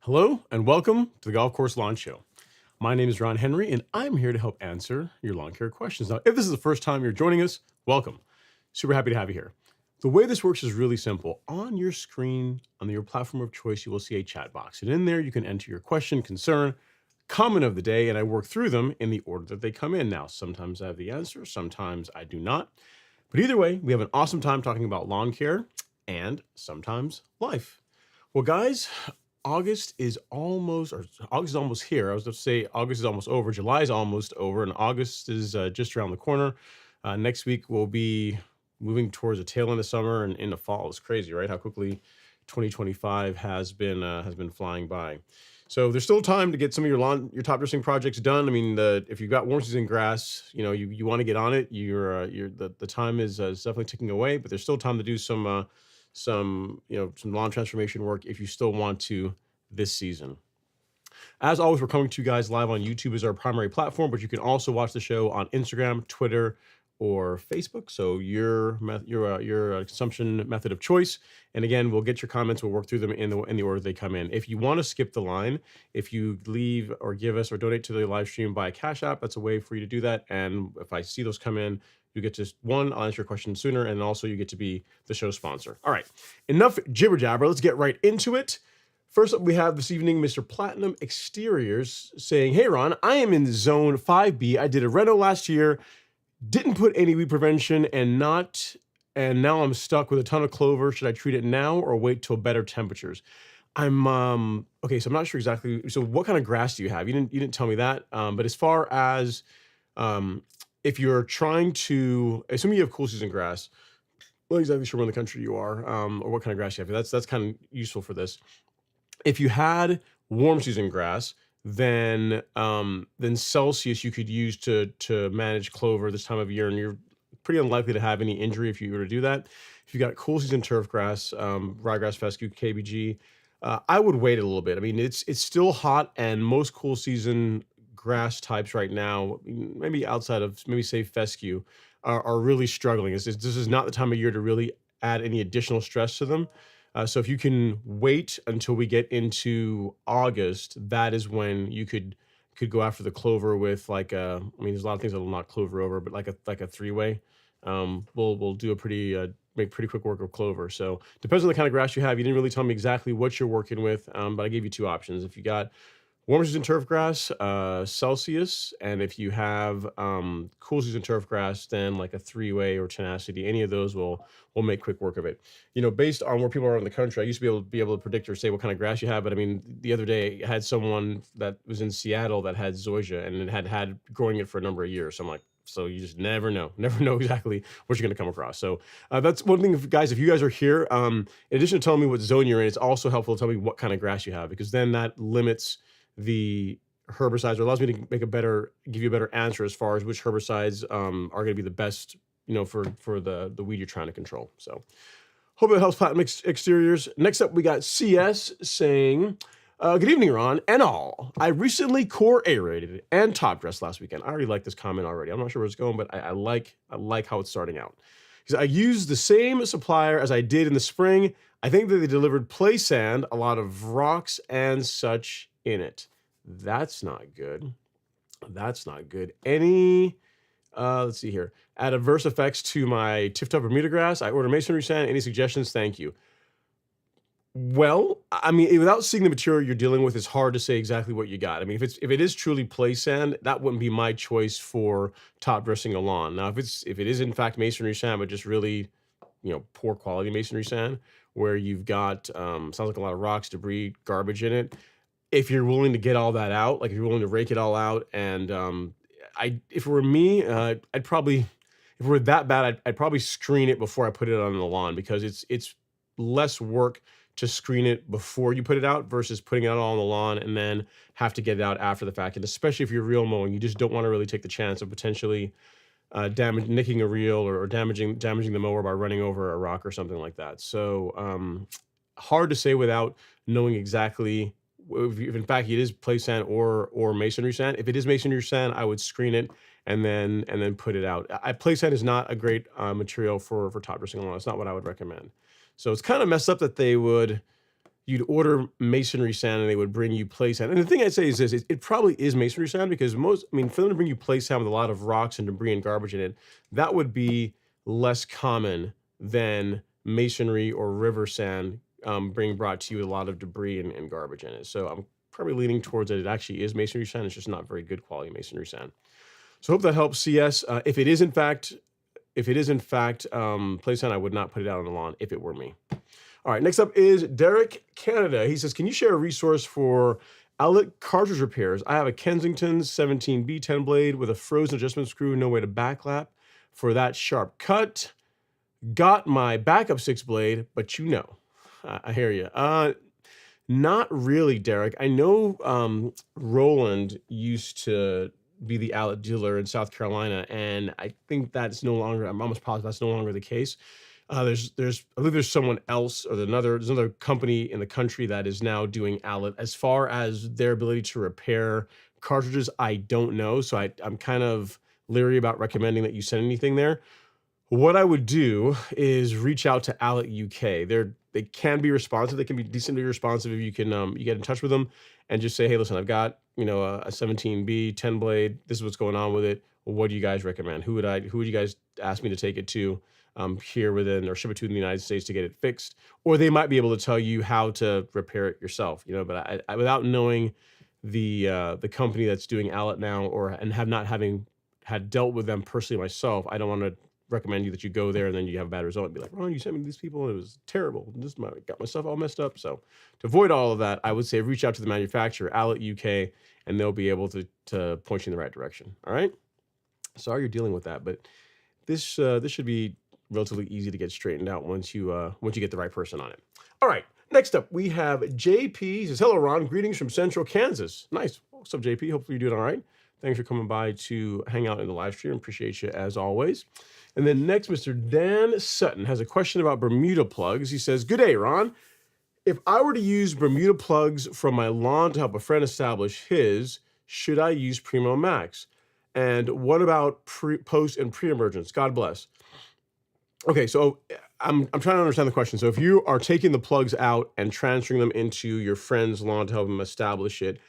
Hello and welcome to the Golf Course Lawn Show. My name is Ron Henry and I'm here to help answer your lawn care questions. Now, if this is the first time you're joining us, welcome. Super happy to have you here. The way this works is really simple. On your screen, on your platform of choice, you will see a chat box. And in there, you can enter your question, concern, comment of the day, and I work through them in the order that they come in. Now, sometimes I have the answer, sometimes I do not. But either way, we have an awesome time talking about lawn care and sometimes life. Well, guys, August is almost here. I was going to say August is almost over. July is almost over, and August is just around the corner. Next week, we'll be moving towards the tail end of summer and into fall. It's crazy, right? How quickly 2025 has been flying by. So there's still time to get some of your top dressing projects done. I mean, if you've got warm season grass, you want to get on it. The time is definitely ticking away, but there's still time to do some lawn transformation work if you still want to this season. As always, we're coming to you guys live on YouTube as our primary platform, but you can also watch the show on Instagram, Twitter, or Facebook. So your consumption method of choice. And again, we'll get your comments. We'll work through them in the order they come in. If you want to skip the line, if you leave or give us or donate to the live stream by Cash App, that's a way for you to do that. And if I see those come in, you get to I'll answer your question sooner, and also you get to be the show sponsor. All right, enough jibber jabber. Let's get right into it. First up, we have this evening Mr. Platinum Exteriors saying, "Hey Ron, I am in zone 5B. I did a reno last year, didn't put any weed prevention, and now I'm stuck with a ton of clover. Should I treat it now or wait till better temperatures?" I'm okay. So I'm not sure exactly. So what kind of grass do you have? You didn't tell me that. But as far as if you're trying to, assuming you have cool season grass, I'm not exactly sure where in the country you are, or what kind of grass you have. That's kind of useful for this. If you had warm season grass, then Celsius you could use to manage clover this time of year, and you're pretty unlikely to have any injury if you were to do that. If you got cool season turf grass, ryegrass, fescue, KBG, I would wait a little bit. I mean, it's still hot, and most cool season grass types right now, maybe outside of maybe say fescue, are really struggling. This is not the time of year to really add any additional stress to them. So if you can wait until we get into August, that is when you could go after the clover with like a. I mean, there's a lot of things that will knock clover over, but like a three-way, we'll do a pretty make pretty quick work of clover. So depends on the kind of grass you have. You didn't really tell me exactly what you're working with, but I gave you two options. If you got warm season turf grass, Celsius, and if you have cool season turf grass, then like a three-way or tenacity, any of those will make quick work of it. You know, based on where people are in the country, I used to be able to predict or say what kind of grass you have. But I mean, the other day I had someone that was in Seattle that had zoysia and it had growing it for a number of years. So I'm like, so you just never know exactly what you're going to come across. So that's one thing, guys. If you guys are here, in addition to telling me what zone you're in, it's also helpful to tell me what kind of grass you have, because then that limits the herbicides, or allows me to give you a better answer as far as which herbicides are going to be the best, for the weed you're trying to control. So hope it helps plant mix exteriors. Next up, we got CS saying, good evening, Ron and all. I recently core aerated and top dressed last weekend. I already like this comment already. I'm not sure where it's going, but I like how it's starting out. Because I used the same supplier as I did in the spring. I think that they delivered play sand, a lot of rocks and such in it. That's not good. That's not good. Any, let's see here. Add adverse effects to my tipped up Bermuda grass. I order masonry sand. Any suggestions? Thank you. Well, I mean, without seeing the material you're dealing with, it's hard to say exactly what you got. I mean, if it is truly play sand, that wouldn't be my choice for top dressing a lawn. Now, if it is in fact masonry sand, but just really, poor quality masonry sand, where you've got sounds like a lot of rocks, debris, garbage in it. If you're willing to get all that out, like if you're willing to rake it all out, and if it were me, I'd probably, if it were that bad, I'd probably screen it before I put it on the lawn, because it's less work to screen it before you put it out versus putting it out on the lawn and then have to get it out after the fact. And especially if you're reel mowing, you just don't want to really take the chance of potentially nicking a reel or damaging the mower by running over a rock or something like that. So hard to say without knowing exactly if in fact it is play sand or masonry sand. If it is masonry sand, I would screen it and then put it out. Play sand is not a great material for top dressing a lawn. It's not what I would recommend. So it's kind of messed up that you'd order masonry sand and they would bring you play sand. And the thing I'd say is this, it probably is masonry sand, because for them to bring you play sand with a lot of rocks and debris and garbage in it, that would be less common than masonry or river sand being brought to you with a lot of debris and garbage in it. So I'm probably leaning towards that it actually is masonry sand. It's just not very good quality masonry sand. So hope that helps, CS. If it is in fact play sand, I would not put it out on the lawn if it were me. All right, next up is Derek, Canada. He says, can you share a resource for outlet cartridge repairs? I have a Kensington 17B 10 blade with a frozen adjustment screw, no way to backlap for that sharp cut. Got my backup 6 blade, but I hear you. Not really, Derek. I know Roland used to be the outlet dealer in South Carolina, and I think that's no longer, I'm almost positive that's no longer the case. I believe there's someone else, or there's another company in the country that is now doing outlet. As far as their ability to repair cartridges, I don't know. So I'm kind of leery about recommending that you send anything there. What I would do is reach out to Outlet UK. They can be responsive. They can be decently responsive if you can you get in touch with them and just say, hey, listen, I've got a 17B 10 blade. This is what's going on with it. What do you guys recommend? Who would you guys ask me to take it to here within, or ship it to in the United States to get it fixed? Or they might be able to tell you how to repair it yourself. But I without knowing the company that's doing outlet now, and having had dealt with them personally myself, I don't want to recommend that you go there and then you have a bad result and be like, Ron, you sent me these people and it was terrible. Got my stuff all messed up. So to avoid all of that, I would say reach out to the manufacturer, Outlet UK, and they'll be able to point you in the right direction. All right. Sorry you're dealing with that, but this should be relatively easy to get straightened out once you get the right person on it. All right. Next up, we have JP. He says, hello, Ron. Greetings from Central Kansas. Nice. What's up, JP? Hopefully you're doing all right. Thanks for coming by to hang out in the live stream. Appreciate you as always. And then next, Mr. Dan Sutton has a question about Bermuda plugs. He says, good day, Ron. If I were to use Bermuda plugs from my lawn to help a friend establish his, should I use Primo Max? And what about post and pre-emergence? God bless. Okay, so I'm trying to understand the question. So if you are taking the plugs out and transferring them into your friend's lawn to help him establish it,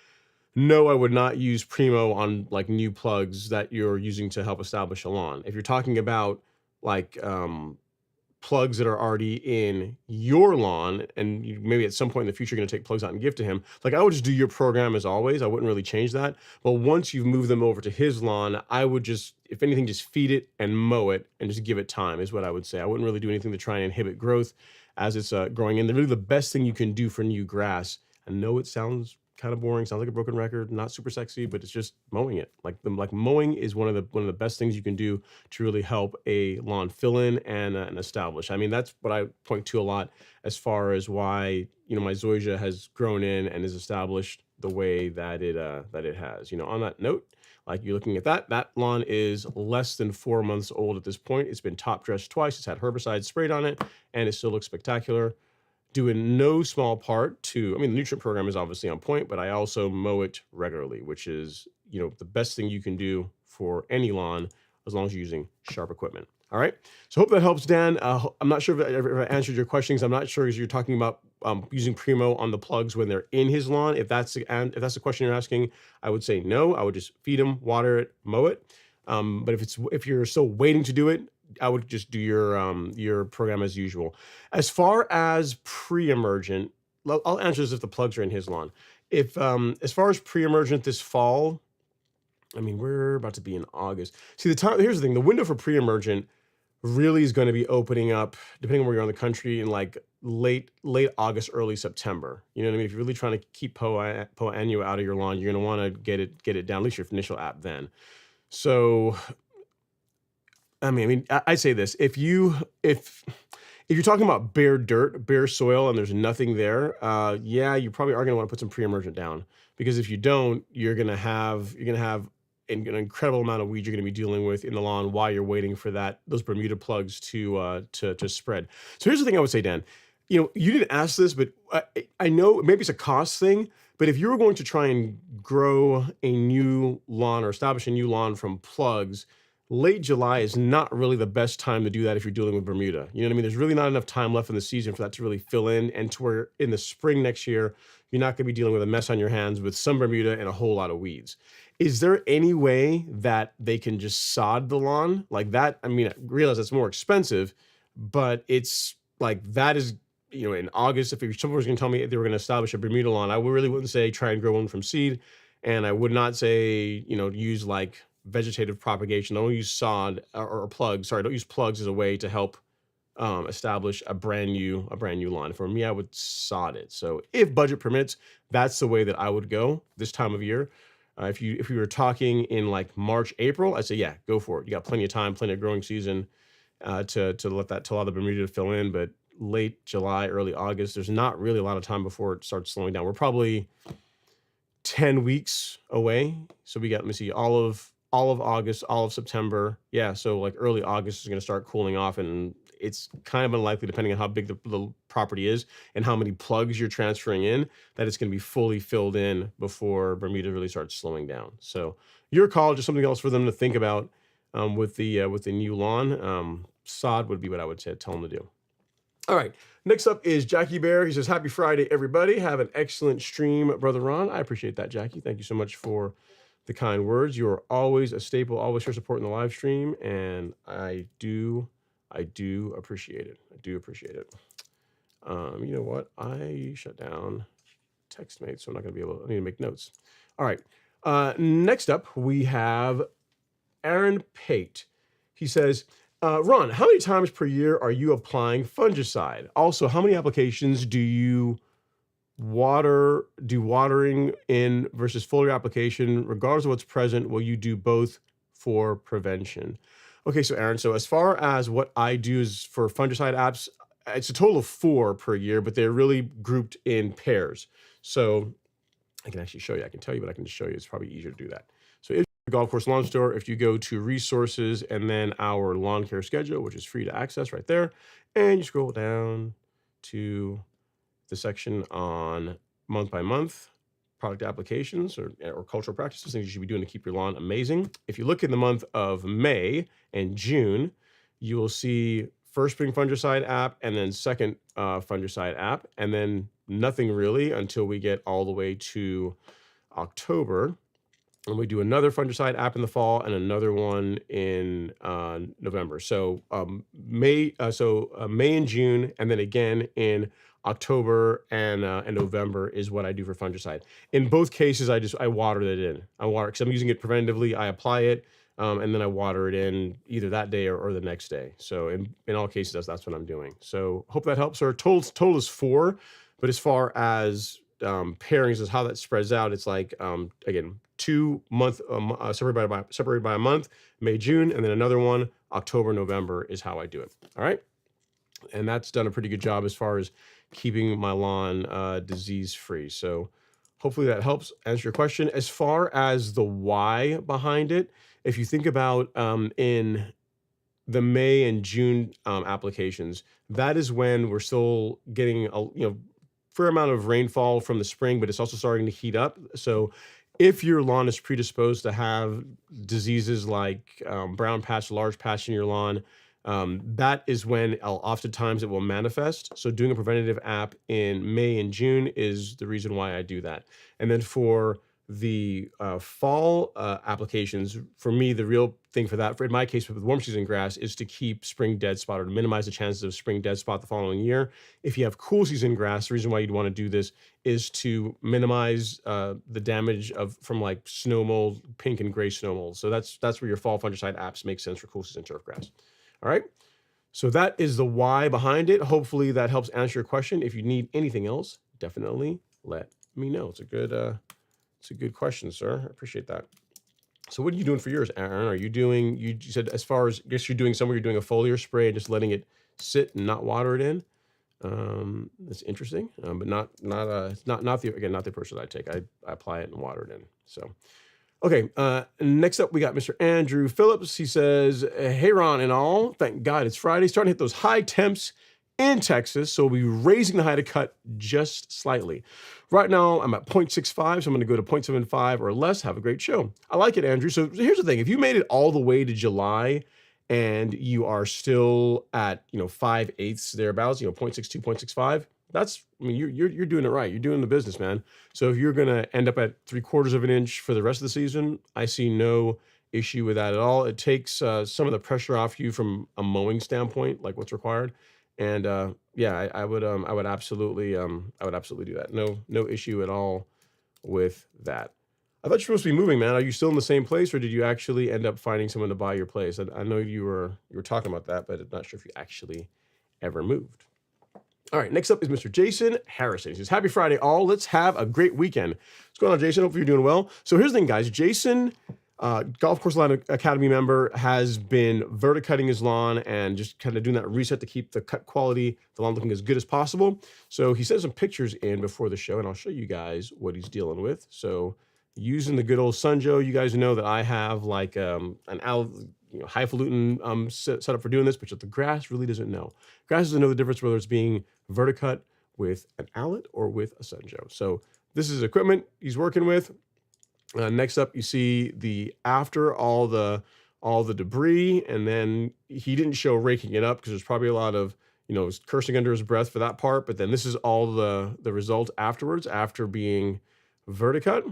no, I would not use Primo on like new plugs that you're using to help establish a lawn. If you're talking about like plugs that are already in your lawn, and you maybe at some point in the future you're going to take plugs out and give to him, like I would just do your program as always. I wouldn't really change that. But once you've moved them over to his lawn, I would just, if anything, just feed it and mow it and just give it time is what I would say. I wouldn't really do anything to try and inhibit growth as it's growing in. Really the best thing you can do for new grass, I know it sounds kind of boring, sounds like a broken record, not super sexy, but it's just mowing it. Like mowing is one of the best things you can do to really help a lawn fill in and establish. I mean, that's what I point to a lot as far as why, you know, my zoysia has grown in and is established the way that it has. You know, on that note, like you're looking at that lawn is less than 4 months old at this point. It's been top dressed twice. It's had herbicide sprayed on it, and it still looks spectacular. Due in no small part to, I mean, the nutrient program is obviously on point, but I also mow it regularly, which is, you know, the best thing you can do for any lawn as long as you're using sharp equipment. All right. So hope that helps, Dan. I'm not sure if I answered your questions. I'm not sure if you're talking about using Primo on the plugs when they're in his lawn. If that's the question you're asking, I would say no. I would just feed them, water it, mow it. But if you're still waiting to do it, I would just do your program as usual. As far as pre-emergent, I'll answer this if the plugs are in his lawn. If as far as pre-emergent this fall, I mean, we're about to be in August. See, here's the thing, the window for pre-emergent really is going to be opening up, depending on where you're in the country, in like late August, early September. You know what I mean? If you're really trying to keep Poa annua out of your lawn, you're going to want to get it down, at least your initial app then. So I mean, I say this: if you're talking about bare dirt, bare soil, and there's nothing there, yeah, you probably are going to want to put some pre-emergent down, because if you don't, you're going to have an incredible amount of weeds you're going to be dealing with in the lawn while you're waiting for those Bermuda plugs to spread. So here's the thing I would say, Dan. You know, you didn't ask this, but I know maybe it's a cost thing. But if you were going to try and grow a new lawn or establish a new lawn from plugs, late July is not really the best time to do that if you're dealing with Bermuda. You know what I mean? There's really not enough time left in the season for that to really fill in, and to where in the spring next year, you're not going to be dealing with a mess on your hands with some Bermuda and a whole lot of weeds. Is there any way that they can just sod the lawn like that? I mean, I realize it's more expensive, but it's like that is, you know, in August, if someone was going to tell me they were going to establish a Bermuda lawn, I really wouldn't say try and grow one from seed. And I would not say, you know, use like vegetative propagation. Don't use sod or plugs. Sorry, don't use plugs as a way to help establish a brand new lawn. For me, I would sod it. So if budget permits, that's the way that I would go this time of year. If we were talking in like March, April, I'd say, yeah, go for it. You got plenty of time, plenty of growing season to allow the Bermuda to fill in. But late July, early August, there's not really a lot of time before it starts slowing down. We're probably 10 weeks away. So we got, let me see, all of August, all of September. Yeah, so like early August is going to start cooling off, and it's kind of unlikely, depending on how big the property is and how many plugs you're transferring in, that it's going to be fully filled in before Bermuda really starts slowing down. So your call, just something else for them to think about with the new lawn. Sod would be what I would tell them to do. All right, next up is Jackie Bear. He says, happy Friday, everybody. Have an excellent stream, Brother Ron. I appreciate that, Jackie. Thank you so much for the kind words. You are always a staple, always here supporting the live stream, and I do appreciate it. I do appreciate it. You know what? I shut down TextMate, so I'm not going to be able to, I need to make notes. All right. Next up, we have Aaron Pate. He says, Ron, how many times per year are you applying fungicide? Also, how many applications do you watering in versus foliar application? Regardless of what's present, will you do both for prevention? Okay, so Aaron, so as far as what I do is for fungicide apps, it's a total of 4 per year, but they're really grouped in pairs. So I can actually show you. I can tell you, but I can just show you. It's probably easier to do that. So if you're a Golf Course Lawn Store, if you go to resources and then our lawn care schedule, which is free to access right there, and you scroll down to the section on month by month product applications or cultural practices, things you should be doing to keep your lawn amazing. If you look in the month of May and June, you will see first spring fungicide app and then second fungicide app, and then nothing really until we get all the way to October. And we do another fungicide app in the fall and another one in November. So May and June, and then again in October and November is what I do for fungicide. In both cases, I water it in. I water because I'm using it preventatively. I apply it and then I water it in either that day or the next day. So in all cases, that's what I'm doing. So hope that helps. Our total is 4, but as far as pairings is how that spreads out, it's like again 2 month separated by a month, May, June, and then another one October, November is how I do it. All right, and that's done a pretty good job as far as keeping my lawn disease free. So hopefully that helps answer your question. As far as the why behind it, if you think about in the May and June applications, that is when we're still getting a fair amount of rainfall from the spring, but it's also starting to heat up. So if your lawn is predisposed to have diseases like brown patch, large patch in your lawn, that is when oftentimes it will manifest. So doing a preventative app in May and June is the reason why I do that. And then for the fall applications, for me, the real thing for that, in my case with warm season grass, is to keep spring dead spot or to minimize the chances of spring dead spot the following year. If you have cool season grass, the reason why you'd want to do this is to minimize the damage from like snow mold, pink and gray snow mold. So that's where your fall fungicide apps make sense for cool season turf grass. All right. So that is the why behind it. Hopefully that helps answer your question. If you need anything else, definitely let me know. It's a good question, sir. I appreciate that. So what are you doing for yours, Aaron? Are you doing, you said as far as, I guess you're doing somewhere, you're doing a foliar spray and just letting it sit and not water it in. That's interesting, but not the approach that I take. I apply it and water it in. So, okay. Next up, we got Mr. Andrew Phillips. He says, hey, Ron and all, thank God it's Friday. Starting to hit those high temps in Texas, so we'll be raising the height of cut just slightly. Right now, I'm at 0.65, so I'm going to go to 0.75 or less. Have a great show. I like it, Andrew. So here's the thing. If you made it all the way to July and you are still at, 5/8 thereabouts, 0.62, 0.65, that's, you're doing it right. You're doing the business, man. So if you're going to end up at 3/4 of an inch for the rest of the season, I see no issue with that at all. It takes some of the pressure off you from a mowing standpoint, like what's required. And yeah, I would absolutely do that. No issue at all with that. I thought you were supposed to be moving, man. Are you still in the same place, or did you actually end up finding someone to buy your place? I know you were talking about that, but I'm not sure if you actually ever moved. All right, next up is Mr. Jason Harrison. He says, happy Friday, all. Let's have a great weekend. What's going on, Jason? Hopefully you're doing well. So here's the thing, guys. Jason, Golf Course Lawn Academy member, has been verticutting his lawn and just kind of doing that reset to keep the cut quality, the lawn looking as good as possible. So he sent some pictures in before the show, and I'll show you guys what he's dealing with. So using the good old Sunjoe, you guys know that I have like an highfalutin set up for doing this, but the grass really doesn't know. Grass doesn't know the difference whether it's being verticut with an Owlet or with a Sunjoe. So this is equipment he's working with. Next up, you see the after all the debris, and then he didn't show raking it up because there's probably a lot of cursing under his breath for that part. But then this is all the result afterwards, after being verticut.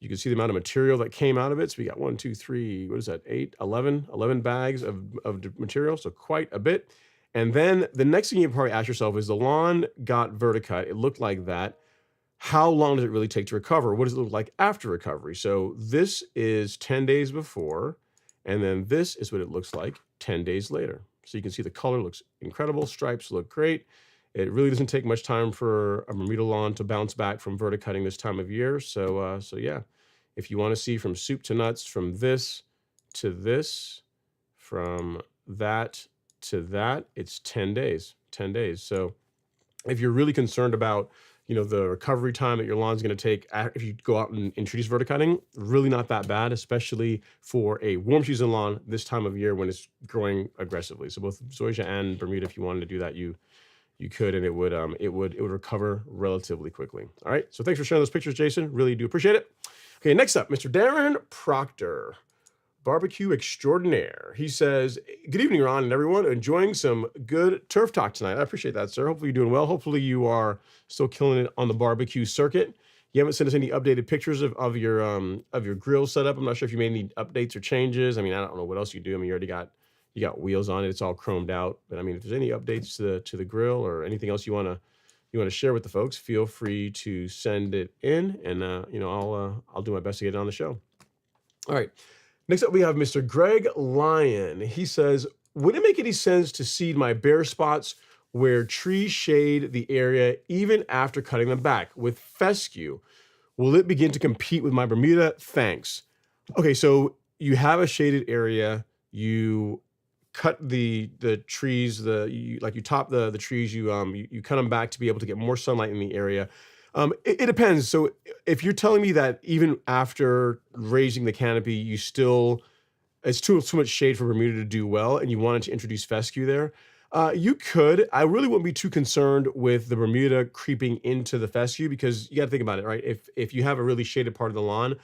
You can see the amount of material that came out of it. So we got 1, 2, 3, what is that? 8, 11 bags of material. So quite a bit. And then the next thing you probably ask yourself is, the lawn got verticut. It looked like that. How long does it really take to recover? What does it look like after recovery? So this is 10 days before, and then this is what it looks like 10 days later. So you can see the color looks incredible. Stripes look great. It really doesn't take much time for a Bermuda lawn to bounce back from verticutting this time of year. So yeah, if you want to see from soup to nuts, from this to this, from that to that, it's 10 days, 10 days. So if you're really concerned about the recovery time that your lawn's going to take if you go out and introduce verticutting, really not that bad, especially for a warm season lawn this time of year when it's growing aggressively. So both zoysia and Bermuda, if you wanted to do that, you you could, and it would recover relatively quickly. All right. So thanks for sharing those pictures, Jason. Really do appreciate it. Okay, next up, Mr. Darren Proctor, barbecue extraordinaire. He says, "Good evening, Ron and everyone. Enjoying some good turf talk tonight." I appreciate that, sir. Hopefully you're doing well. Hopefully you are still killing it on the barbecue circuit. You haven't sent us any updated pictures of your grill setup. I'm not sure if you made any updates or changes. I mean, I don't know what else you do. I mean, you got wheels on it. It's all chromed out. But I mean, if there's any updates to the grill or anything else you wanna share with the folks, feel free to send it in, and I'll do my best to get it on the show. All right. Next up, we have Mr. Greg Lyon. He says, "Would it make any sense to seed my bare spots where trees shade the area even after cutting them back with fescue? Will it begin to compete with my Bermuda? Thanks." Okay, so you have a shaded area. You cut the trees, you top the trees. You cut them back to be able to get more sunlight in the area. It depends. So if you're telling me that even after raising the canopy, it's too much shade for Bermuda to do well, and you wanted to introduce fescue there, you could. I really wouldn't be too concerned with the Bermuda creeping into the fescue, because you got to think about it, right? If you have a really shaded part of the lawn,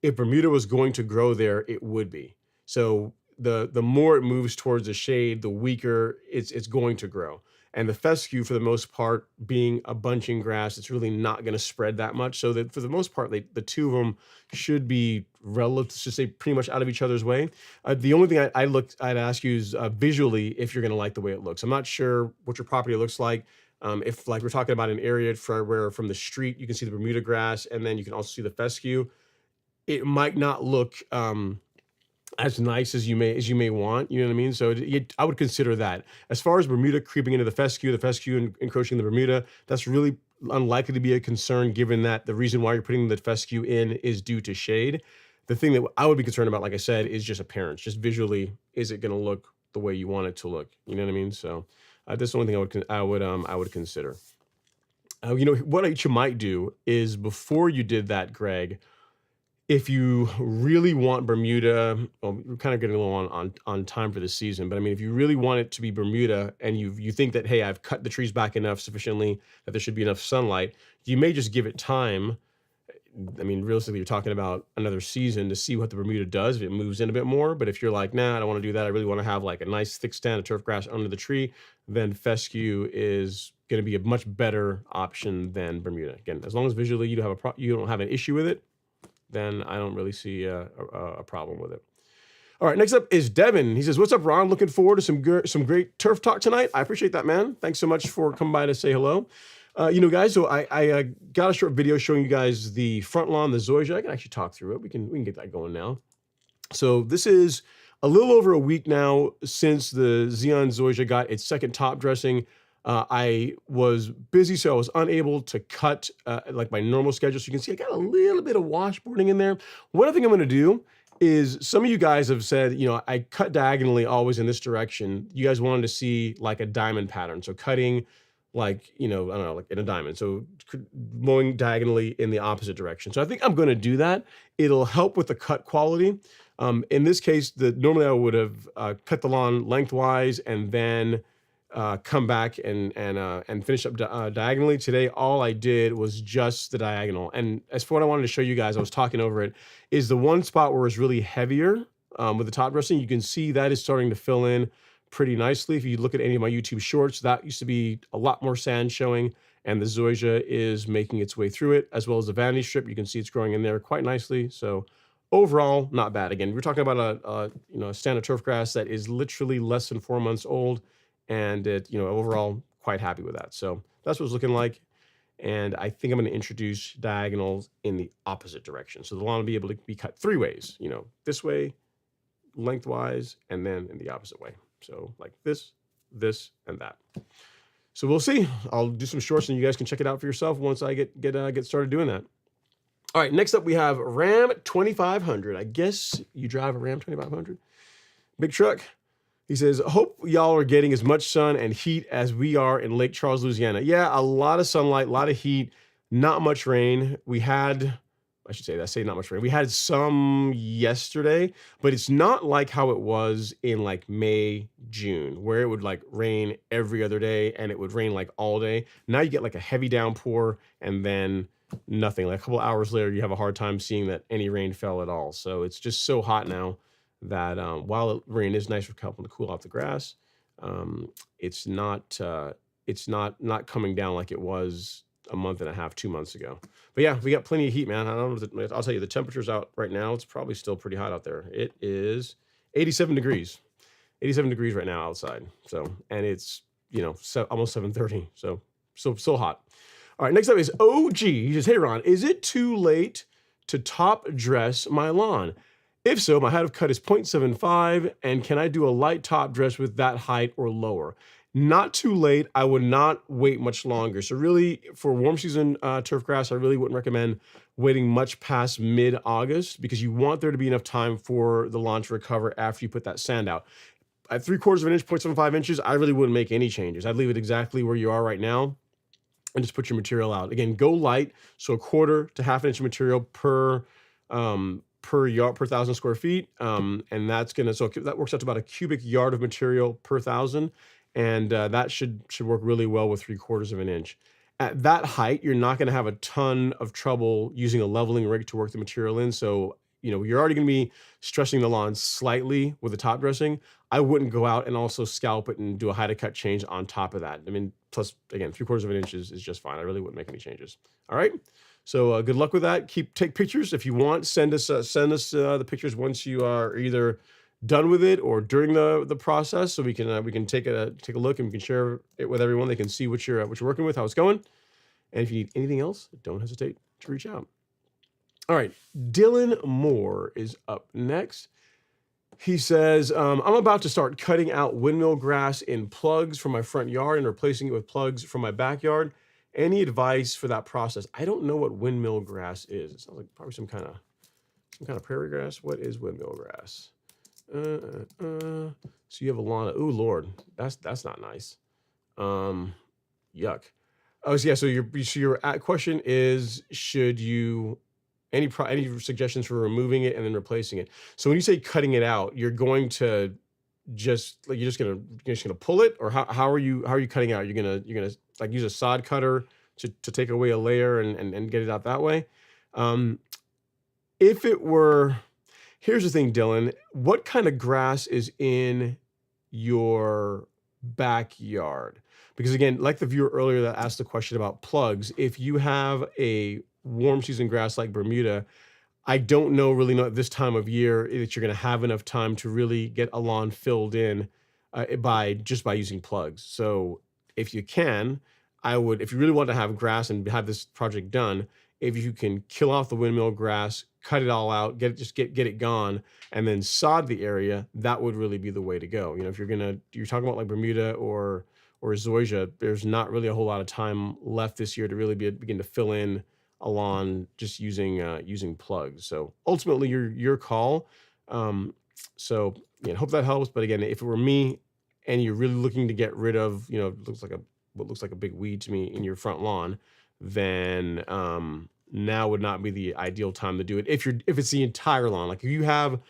if Bermuda was going to grow there, it would be. So the more it moves towards the shade, the weaker it's going to grow. And the fescue, for the most part, being a bunching grass, it's really not going to spread that much. So that for the most part, the two of them should be relative, to say, pretty much out of each other's way. The only thing I'd ask you is visually if you're going to like the way it looks. I'm not sure what your property looks like. If like we're talking about an area where from the street you can see the Bermuda grass, and then you can also see the fescue, it might not look as nice as you may want. You know what I mean? So I would consider that. As far as Bermuda creeping into the fescue encroaching the Bermuda, that's really unlikely to be a concern, given that the reason why you're putting the fescue in is due to shade. The thing that I would be concerned about, like I said, is just appearance. Just visually, is it going to look the way you want it to look? You know what I mean? So that's the only thing I would consider. What you might do is, before you did that, Greg, if you really want Bermuda, well, we're kind of getting a little on time for this season, but I mean, if you really want it to be Bermuda, and you think that, hey, I've cut the trees back enough sufficiently that there should be enough sunlight, you may just give it time. I mean, realistically, you're talking about another season to see what the Bermuda does, if it moves in a bit more. But if you're like, nah, I don't want to do that, I really want to have like a nice thick stand of turf grass under the tree, then fescue is going to be a much better option than Bermuda. Again, as long as visually you don't have an issue with it, then I don't really see a problem with it. All right, next up is Devin. He says, "What's up, Ron? Looking forward to some great turf talk tonight." I appreciate that, man. Thanks so much for coming by to say hello. Guys, so I got a short video showing you guys the front lawn, the zoysia. I can actually talk through it. We can get that going now. So this is a little over a week now since the Xeon zoysia got its second top dressing. I was busy, so I was unable to cut like my normal schedule. So you can see I got a little bit of washboarding in there. One thing I'm going to do is, some of you guys have said, I cut diagonally always in this direction. You guys wanted to see like a diamond pattern. So cutting like, I don't know, like in a diamond. So mowing diagonally in the opposite direction. So I think I'm going to do that. It'll help with the cut quality. In this case, normally I would have cut the lawn lengthwise and then come back and finish up diagonally. Today, all I did was just the diagonal. And as for what I wanted to show you guys, I was talking over it, is the one spot where it's really heavier with the top dressing. You can see that is starting to fill in pretty nicely. If you look at any of my YouTube shorts, that used to be a lot more sand showing, and the zoysia is making its way through it, as well as the vanity strip. You can see it's growing in there quite nicely. So overall, not bad. Again, we're talking about a stand of turf grass that is literally less than 4 months old. And overall, quite happy with that. So that's what it's looking like. And I think I'm going to introduce diagonals in the opposite direction. So the lawn will be able to be cut 3 ways, this way, lengthwise, and then in the opposite way. So like this, and that. So we'll see. I'll do some shorts, and you guys can check it out for yourself once I get started doing that. All right, next up we have Ram 2500. I guess you drive a Ram 2500. Big truck. He says, "Hope y'all are getting as much sun and heat as we are in Lake Charles, Louisiana." Yeah, a lot of sunlight, a lot of heat, not much rain. We had I should say that. Say not much rain. We had some yesterday, but it's not like how it was in like May, June, where it would like rain every other day and it would rain like all day. Now you get like a heavy downpour and then nothing. Like a couple hours later, you have a hard time seeing that any rain fell at all. So it's just so hot now that while rain is nice for helping to cool off the grass, it's not coming down like it was a month and a half, 2 months ago. But yeah, we got plenty of heat, man. I don't know. I'll tell you, the temperature's out right now. It's probably still pretty hot out there. It is 87 degrees, 87 degrees right now outside. So, and it's, almost 7:30. So still hot. All right, next up is OG. He says, hey, Ron, is it too late to top dress my lawn? If so, my height of cut is 0.75, and can I do a light top dress with that height or lower? Not too late. I would not wait much longer. So really, for warm season turf grass, I really wouldn't recommend waiting much past mid-August because you want there to be enough time for the lawn to recover after you put that sand out. At 3/4 of an inch, 0.75 inches, I really wouldn't make any changes. I'd leave it exactly where you are right now and just put your material out. Again, go light, so 1/4 to 1/2 inch of material per yard, per 1,000 square feet. And that's that works out to about a cubic yard of material per 1,000. And that should work really well with 3/4 of an inch. At that height, you're not going to have a ton of trouble using a leveling rig to work the material in. So, you're already going to be stressing the lawn slightly with the top dressing. I wouldn't go out and also scalp it and do a height of cut change on top of that. I mean, plus, again, 3/4 of an inch is just fine. I really wouldn't make any changes. All right. So good luck with that. Take pictures if you want. Send us the pictures once you are either done with it or during the process, so we can take a look and we can share it with everyone. They can see what you're working with, how it's going. And if you need anything else, don't hesitate to reach out. All right, Dylan Moore is up next. He says, I'm about to start cutting out windmill grass in plugs from my front yard and replacing it with plugs from my backyard. Any advice for that process? I don't know what windmill grass is. It sounds like probably some kind of prairie grass. What is windmill grass? So you have a lawn. Oh Lord, that's not nice. Yuck. Oh yeah. So your question is, should you any suggestions for removing it and then replacing it? So when you say cutting it out, you're going to you're just gonna pull it, or how are you cutting out? You're gonna like use a sod cutter to take away a layer and get it out that way. If it were, here's the thing, Dylan, what kind of grass is in your backyard? Because again, like the viewer earlier that asked the question about plugs, if you have a warm season grass like Bermuda, I don't really know at this time of year that you're going to have enough time to really get a lawn filled in by using plugs. So if you can, if you really want to have grass and have this project done, if you can kill off the windmill grass, cut it all out, get it gone, and then sod the area, that would really be the way to go. If you're talking about like Bermuda or zoysia, there's not really a whole lot of time left this year to really begin to fill in a lawn just using plugs. So ultimately your call. So hope that helps. But again, if it were me and you're really looking to get rid of, what looks like a big weed to me in your front lawn, then now would not be the ideal time to do it. If it's the entire lawn, like if you have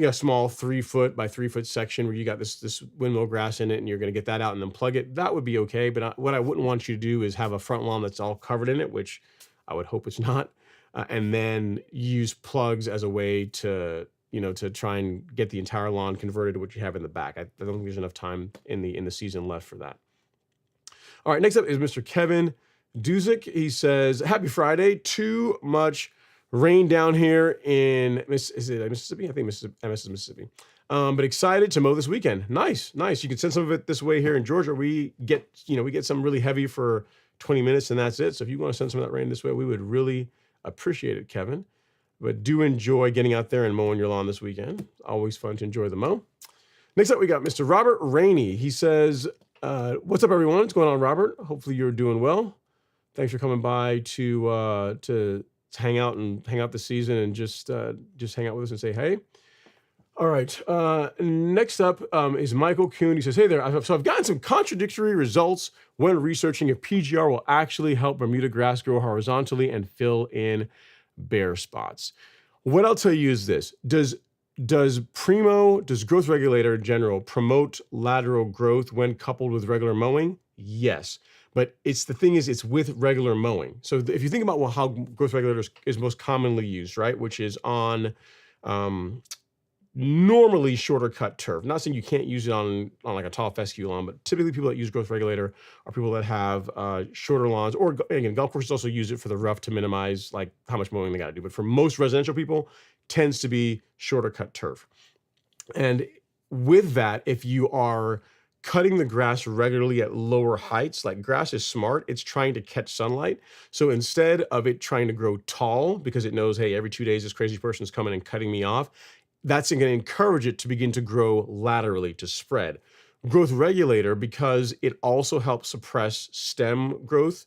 a small 3-foot by 3-foot section where you got this windmill grass in it and you're going to get that out and then plug it, that would be okay. But what I wouldn't want you to do is have a front lawn that's all covered in it, which I would hope it's not, and then use plugs as a way to try and get the entire lawn converted to what you have in the back. I don't think there's enough time in the season left for that. All right, next up is Mr. Kevin Duzik. He says, happy Friday. Too much rain down here in Mississippi? I think Mississippi. But excited to mow this weekend. Nice. You can send some of it this way here in Georgia. We get some really heavy for 20 minutes and that's it. So if you want to send some of that rain this way, we would really appreciate it, Kevin. But do enjoy getting out there and mowing your lawn this weekend. Always fun to enjoy the mow. Next up, we got Mr. Robert Rainey. He says, what's up, everyone? What's going on, Robert? Hopefully you're doing well. Thanks for coming by to hang out this season and just hang out with us and say hey. All right. Next up is Michael Coon. He says, hey there. I've gotten some contradictory results when researching if PGR will actually help Bermuda grass grow horizontally and fill in bare spots. What I'll tell you is this: does growth regulator in general promote lateral growth when coupled with regular mowing? Yes. But it's the thing is, it's with regular mowing. So if you think about how growth regulator is most commonly used, right, which is on normally shorter cut turf. Not saying you can't use it on like a tall fescue lawn, but typically people that use growth regulator are people that have shorter lawns, or again, golf courses also use it for the rough to minimize like how much mowing they got to do. But for most residential people, tends to be shorter cut turf. And with that, if you are cutting the grass regularly at lower heights, like grass is smart, it's trying to catch sunlight. So instead of it trying to grow tall because it knows, hey, every 2 days this crazy person's coming and cutting me off, that's going to encourage it to begin to grow laterally, to spread. Growth regulator, because it also helps suppress stem growth,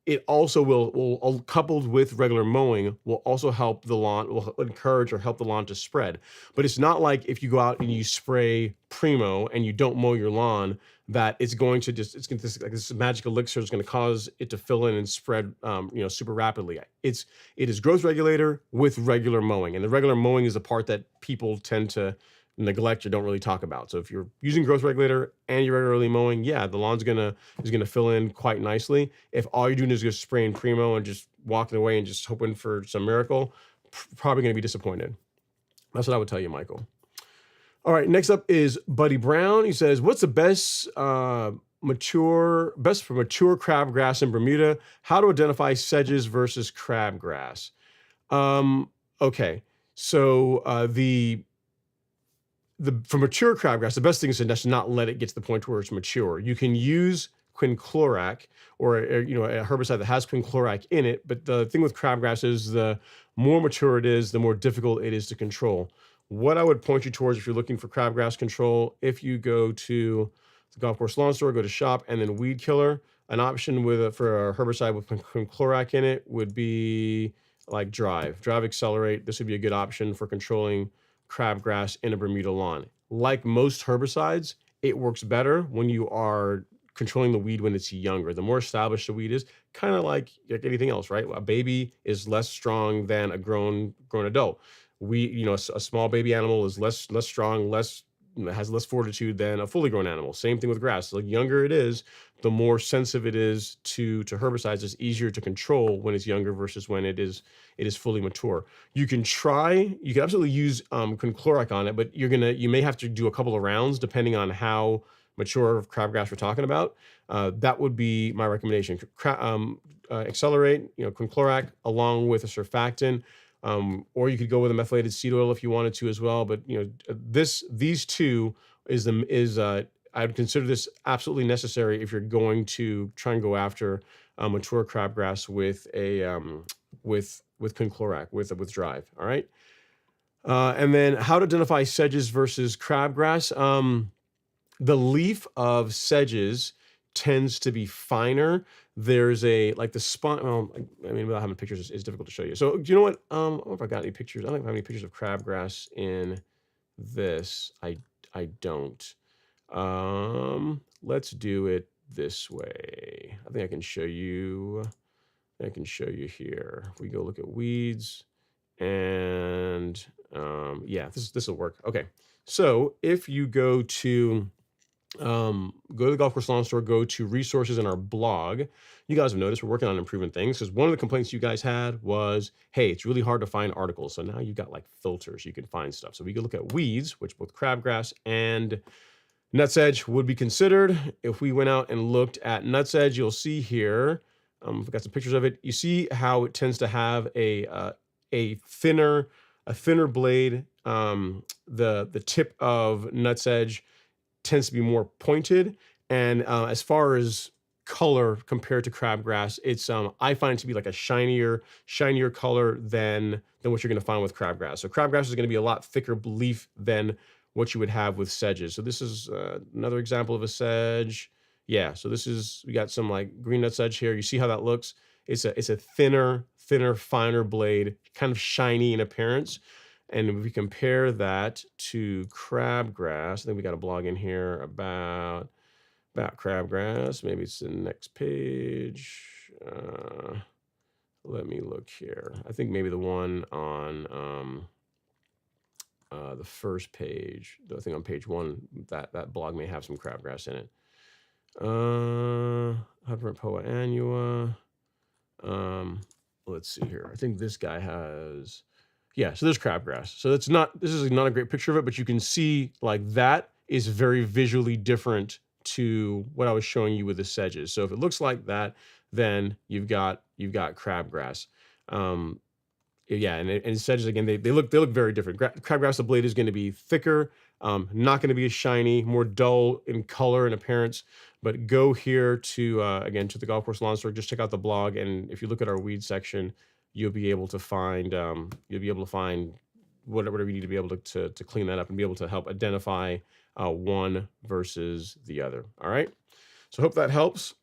it also will coupled with regular mowing, will also help the lawn, will encourage or help the lawn to spread. But it's not like if you go out and you spray Primo and you don't mow your lawn, that it's going to just, it's going to, like this magic elixir is going to cause it to fill in and spread, super rapidly. It is growth regulator with regular mowing, and the regular mowing is the part that people tend to neglect or don't really talk about. So if you're using growth regulator and you're regularly mowing, yeah, the lawn's is gonna fill in quite nicely. If all you're doing is just spraying Primo and just walking away and just hoping for some miracle, probably gonna be disappointed. That's what I would tell you, Michael. All right, next up is Buddy Brown. He says, what's the best for mature crabgrass in Bermuda? How to identify sedges versus crabgrass? Okay, so for mature crabgrass, the best thing is to just not let it get to the point where it's mature. You can use quinclorac or a herbicide that has quinclorac in it, but the thing with crabgrass is the more mature it is, the more difficult it is to control. What I would point you towards if you're looking for crabgrass control, if you go to the golf course lawn store, go to shop, and then weed killer, an option for a herbicide with quinclorac in it would be like Drive Accelerate. This would be a good option for controlling crabgrass in a Bermuda lawn. Like most herbicides, it works better when you are controlling the weed when it's younger. The more established the weed is, kind of like anything else, right? A baby is less strong than a grown adult. A small baby animal is less strong, has less fortitude than a fully grown animal. Same thing with grass. The younger it is, the more sensitive it is to herbicides. It's easier to control when it's younger versus when it is fully mature. You can absolutely use quinclorac on it, but you may have to do a couple of rounds depending on how mature of crabgrass we're talking about. That would be my recommendation. Accelerate, quinclorac along with a surfactant. Or you could go with a methylated seed oil if you wanted to as well. But these two I would consider this absolutely necessary if you're going to try and go after mature crabgrass with quinclorac, with Drive. All right. And then how to identify sedges versus crabgrass. The leaf of sedges tends to be finer. There's the spine. Well, without having pictures, it's difficult to show you. So do you know what? I don't know if I got any pictures. I don't have any pictures of crabgrass in this. I don't. Let's do it this way. I think I can show you. Here. If we go look at weeds, and this will work. Okay. So if you go to the golf course lawn store, go to resources in our blog. You guys have noticed we're working on improving things, because one of the complaints you guys had was, hey, it's really hard to find articles. So now you've got like filters, you can find stuff. So we can look at weeds, which both crabgrass and nutsedge would be considered. If we went out and looked at nutsedge, you'll see here, I've got some pictures of it. You see how it tends to have a thinner blade. The tip of nutsedge tends to be more pointed, and as far as color compared to crabgrass, it's I find it to be like a shinier color than what you're going to find with crabgrass. So crabgrass is going to be a lot thicker leaf than what you would have with sedges. So this is another example of a sedge. Yeah, so we got some like green nutsedge here. You see how that looks? It's a thinner, finer blade, kind of shiny in appearance. And if we compare that to crabgrass, I think we got a blog in here about crabgrass. Maybe it's the next page. Let me look here. I think maybe the one on the first page, I think on page 1, that blog may have some crabgrass in it. How to print Poa annua. Let's see here. I think this guy has, yeah, so there's crabgrass. So this is not a great picture of it, but you can see like that is very visually different to what I was showing you with the sedges. So if it looks like that, then you've got crabgrass. Yeah, and sedges again, they look very different. Crabgrass, the blade is going to be thicker, not going to be as shiny, more dull in color and appearance. But go here to again to the Golf Course Lawn Store. Just check out the blog, and if you look at our weed section, you'll be able to find whatever you need to be able to clean that up and be able to help identify one versus the other. All right. So hope that helps.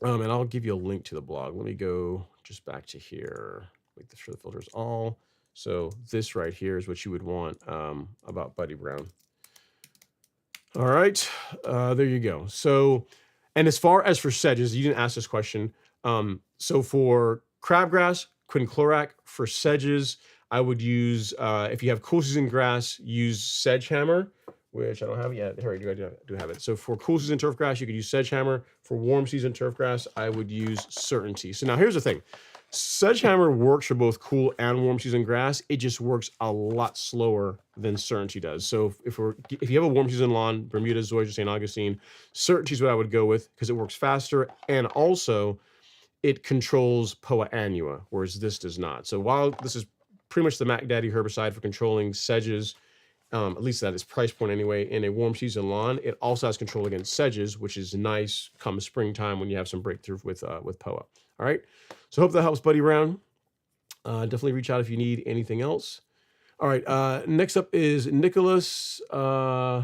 And I'll give you a link to the blog. Let me go just back to here. Make sure the filter is all. So this right here is what you would want about Buddy Brown. All right, there you go. So, and as far as for sedges, you didn't ask this question. So for crabgrass, quinclorac. For sedges, I would use, if you have cool season grass, use Sedgehammer, which I don't have yet. Here, I do have it. So for cool season turf grass, you could use Sedgehammer. For warm season turf grass, I would use Certainty. So now here's the thing. Sedgehammer works for both cool and warm season grass. It just works a lot slower than Certainty does. So if you have a warm season lawn, Bermuda, Zoysia, St. Augustine, Certainty is what I would go with because it works faster, and also it controls Poa annua, whereas this does not. So while this is pretty much the Mac Daddy herbicide for controlling sedges, at least at its price point anyway, in a warm season lawn, it also has control against sedges, which is nice come springtime when you have some breakthrough with Poa. All right, so hope that helps, Buddy Brown. Definitely reach out if you need anything else. All right, next up is Nicholas Cardamone.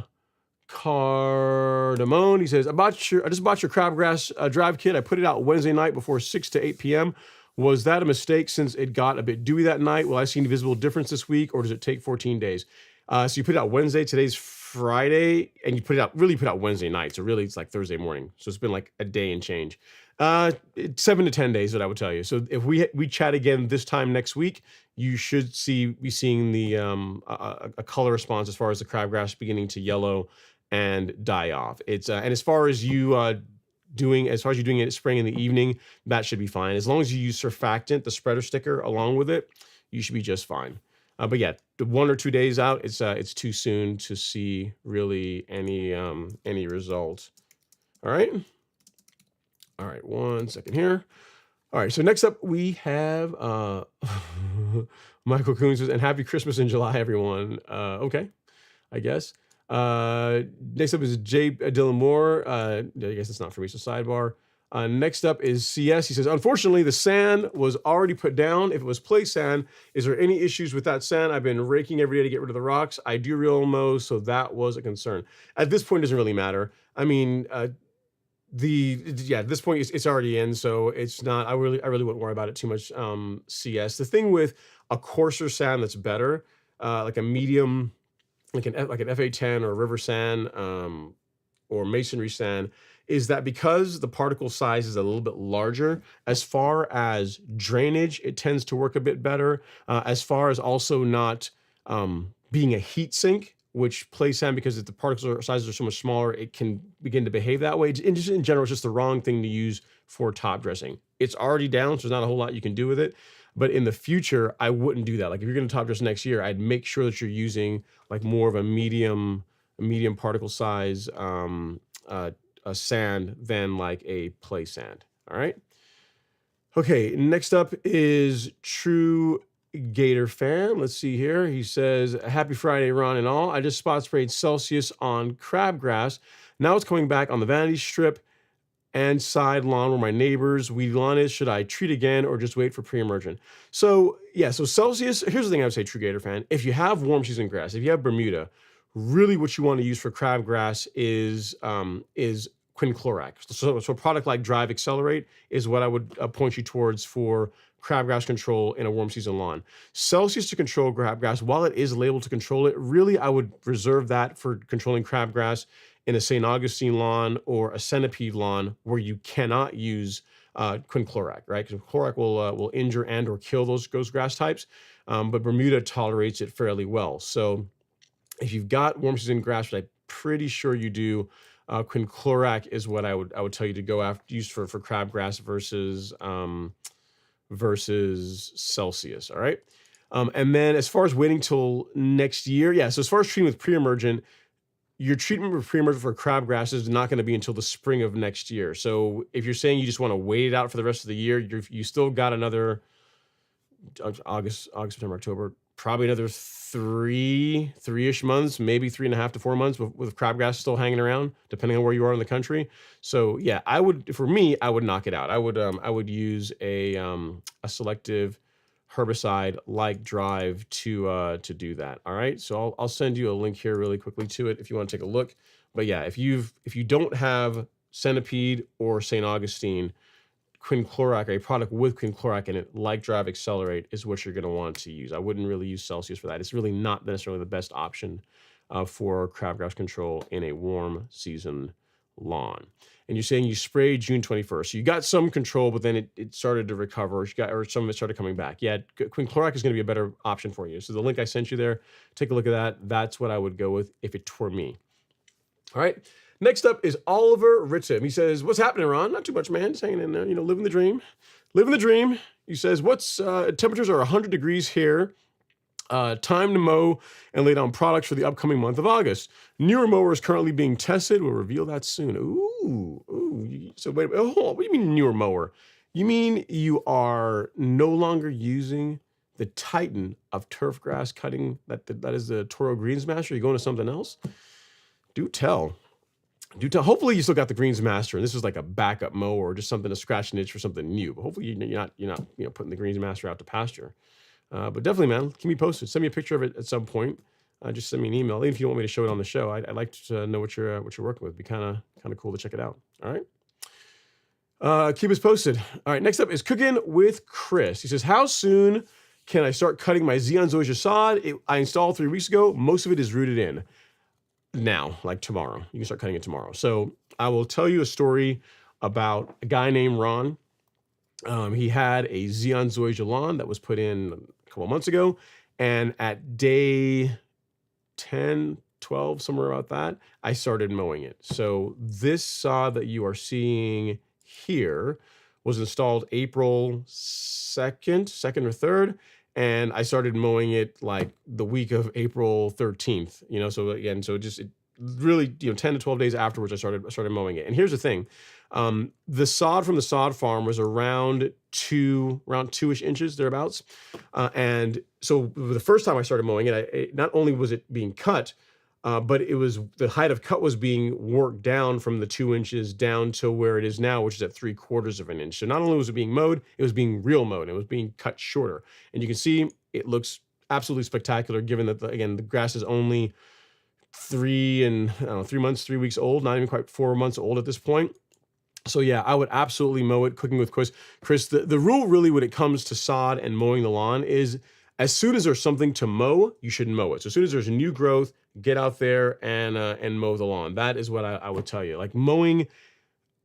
He says, I just bought your crabgrass drive kit. I put it out Wednesday night before 6 to 8 p.m. Was that a mistake since it got a bit dewy that night? Will I see any visible difference this week, or does it take 14 days? So you put it out Wednesday, today's Friday, and you put it out Wednesday night. So really it's like Thursday morning. So it's been like a day and change. 7 to 10 days, what I would tell you. So if we chat again this time next week, you should be seeing the a color response as far as the crabgrass beginning to yellow and die off. It's and as far as you doing it spraying in the evening, that should be fine. As long as you use surfactant, the spreader sticker, along with it, you should be just fine. But yeah, 1 or 2 days out, it's too soon to see really any result. All right. All right, 1 second here. All right, so next up we have Michael Coon says, and happy Christmas in July, everyone. Okay, I guess. Next up is J. Dylan Moore. I guess it's not for me, it's a sidebar. Next up is CS. He says, unfortunately, the sand was already put down. If it was play sand, is there any issues with that sand? I've been raking every day to get rid of the rocks. I do real mow, so that was a concern. At this point, it doesn't really matter. I mean, at this point it's already in, so it's not. I really wouldn't worry about it too much. CS. The thing with a coarser sand that's better, like a medium, like an FA10 or river sand, or masonry sand, is that because the particle size is a little bit larger, as far as drainage, it tends to work a bit better. As far as also not being a heat sink, which play sand, because the particle sizes are so much smaller, it can begin to behave that way. And just in general, it's just the wrong thing to use for top dressing. It's already down, so there's not a whole lot you can do with it. But in the future, I wouldn't do that. Like if you're going to top dress next year, I'd make sure that you're using like more of a medium particle size a sand than like a play sand. All right. Okay. Next up is True Gator Fan. Let's see here. He says, happy Friday, Ron and all. I just spot sprayed Celsius on crabgrass. Now it's coming back on the vanity strip and side lawn where my neighbor's weed lawn is. Should I treat again or just wait for pre-emergent? So yeah, so Celsius, here's the thing I would say, True Gator Fan. If you have warm season grass, if you have Bermuda, really what you want to use for crabgrass is quinclorac. So a product like Drive Accelerate is what I would point you towards for crabgrass control in a warm season lawn. Celsius to control crabgrass, while it is labeled to control it, really I would reserve that for controlling crabgrass in a St. Augustine lawn or a centipede lawn where you cannot use quinclorac, right? Because quinclorac will injure and or kill those grass types, but Bermuda tolerates it fairly well. So if you've got warm season grass, which I'm pretty sure you do, quinclorac is what I would tell you to go after, use for crabgrass versus Celsius. All right. And then as far as waiting till next year, yeah. So as far as treating with pre-emergent, your treatment with pre-emergent for crabgrass is not going to be until the spring of next year. So if you're saying you just want to wait it out for the rest of the year, you still got another August, September, October, probably another three-ish months, maybe 3.5 to 4 months with crabgrass still hanging around, depending on where you are in the country. So yeah, I would knock it out. I would use a selective herbicide like Drive to do that. All right. So I'll send you a link here really quickly to it if you want to take a look. But yeah, if you don't have Centipede or St. Augustine, quinclorac, a product with quinclorac in it, like Drive Accelerate, is what you're going to want to use. I wouldn't really use Celsius for that. It's really not necessarily the best option for crabgrass control in a warm season lawn. And you're saying you sprayed June 21st. So you got some control, but then it started to recover, or some of it started coming back. Yeah, quinclorac is going to be a better option for you. So the link I sent you there, take a look at that. That's what I would go with if it were me. All right. Next up is Oliver Ritzim. He says, "What's happening, Ron? Not too much, man. Just hanging in there, living the dream. Living the dream." He says, "What's temperatures are 100 degrees here. Time to mow and lay down products for the upcoming month of August. Newer mower is currently being tested. We'll reveal that soon." Ooh. So wait, hold on. What do you mean newer mower? You mean you are no longer using the Titan of turf grass cutting? That is the Toro Greensmaster. You're going to something else? Do tell. Hopefully you still got the Greensmaster, and this is like a backup mower or just something to scratch an itch for something new. But hopefully you're not putting the Greensmaster out to pasture. But definitely, man, keep me posted. Send me a picture of it at some point. Just send me an email. Even if you don't want me to show it on the show, I'd like to know what you're working with. It'd be kind of cool to check it out. All right. Keep us posted. All right. Next up is Cooking with Chris. He says, "How soon can I start cutting my Zeon Zoysia sod? I installed 3 weeks ago. Most of it is rooted in. Now, like tomorrow. You can start cutting it tomorrow." So I will tell you a story about a guy named Ron. He had a Zeon Zoysia lawn that was put in a couple months ago. And at day 10, 12, somewhere about that, I started mowing it. So this sod that you are seeing here was installed April 2nd or 3rd. And I started mowing it like the week of April 13th, so again, it really, 10 to 12 days afterwards, I started mowing it. And here's the thing. The sod from the sod farm was around 2-ish inches, thereabouts. And so the first time I started mowing it, not only was it being cut, but it was the height of cut was being worked down from the 2 inches down to where it is now, which is at 3/4 of an inch. So not only was it being mowed, it was being real mowed. It was being cut shorter. And you can see it looks absolutely spectacular, given that, the grass is only 3 months, 3 weeks old, not even quite 4 months old at this point. So yeah, I would absolutely mow it. Cooking with Chris, the rule really when it comes to sod and mowing the lawn is, as soon as there's something to mow, you should mow it. So as soon as there's new growth, get out there and mow the lawn. That is what I would tell you. Like mowing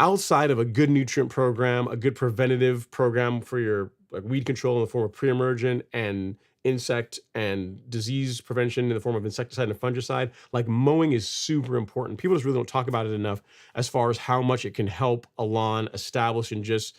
outside of a good nutrient program, a good preventative program for your weed control in the form of pre-emergent and insect and disease prevention in the form of insecticide and fungicide, like mowing is super important. People just really don't talk about it enough as far as how much it can help a lawn establish and just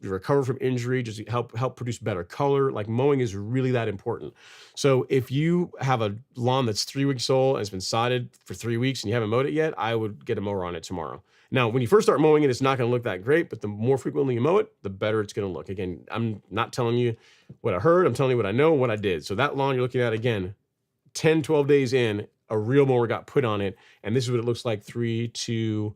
recover from injury, just help produce better color. Like mowing is really that important. So if you have a lawn that's 3 weeks old and it's been sodded for 3 weeks and you haven't mowed it yet, I would get a mower on it tomorrow. Now, when you first start mowing it, it's not going to look that great, but the more frequently you mow it, the better it's going to look. Again, I'm not telling you what I heard. I'm telling you what I know and what I did. So that lawn you're looking at, again, 10, 12 days in, a real mower got put on it. And this is what it looks like 3 to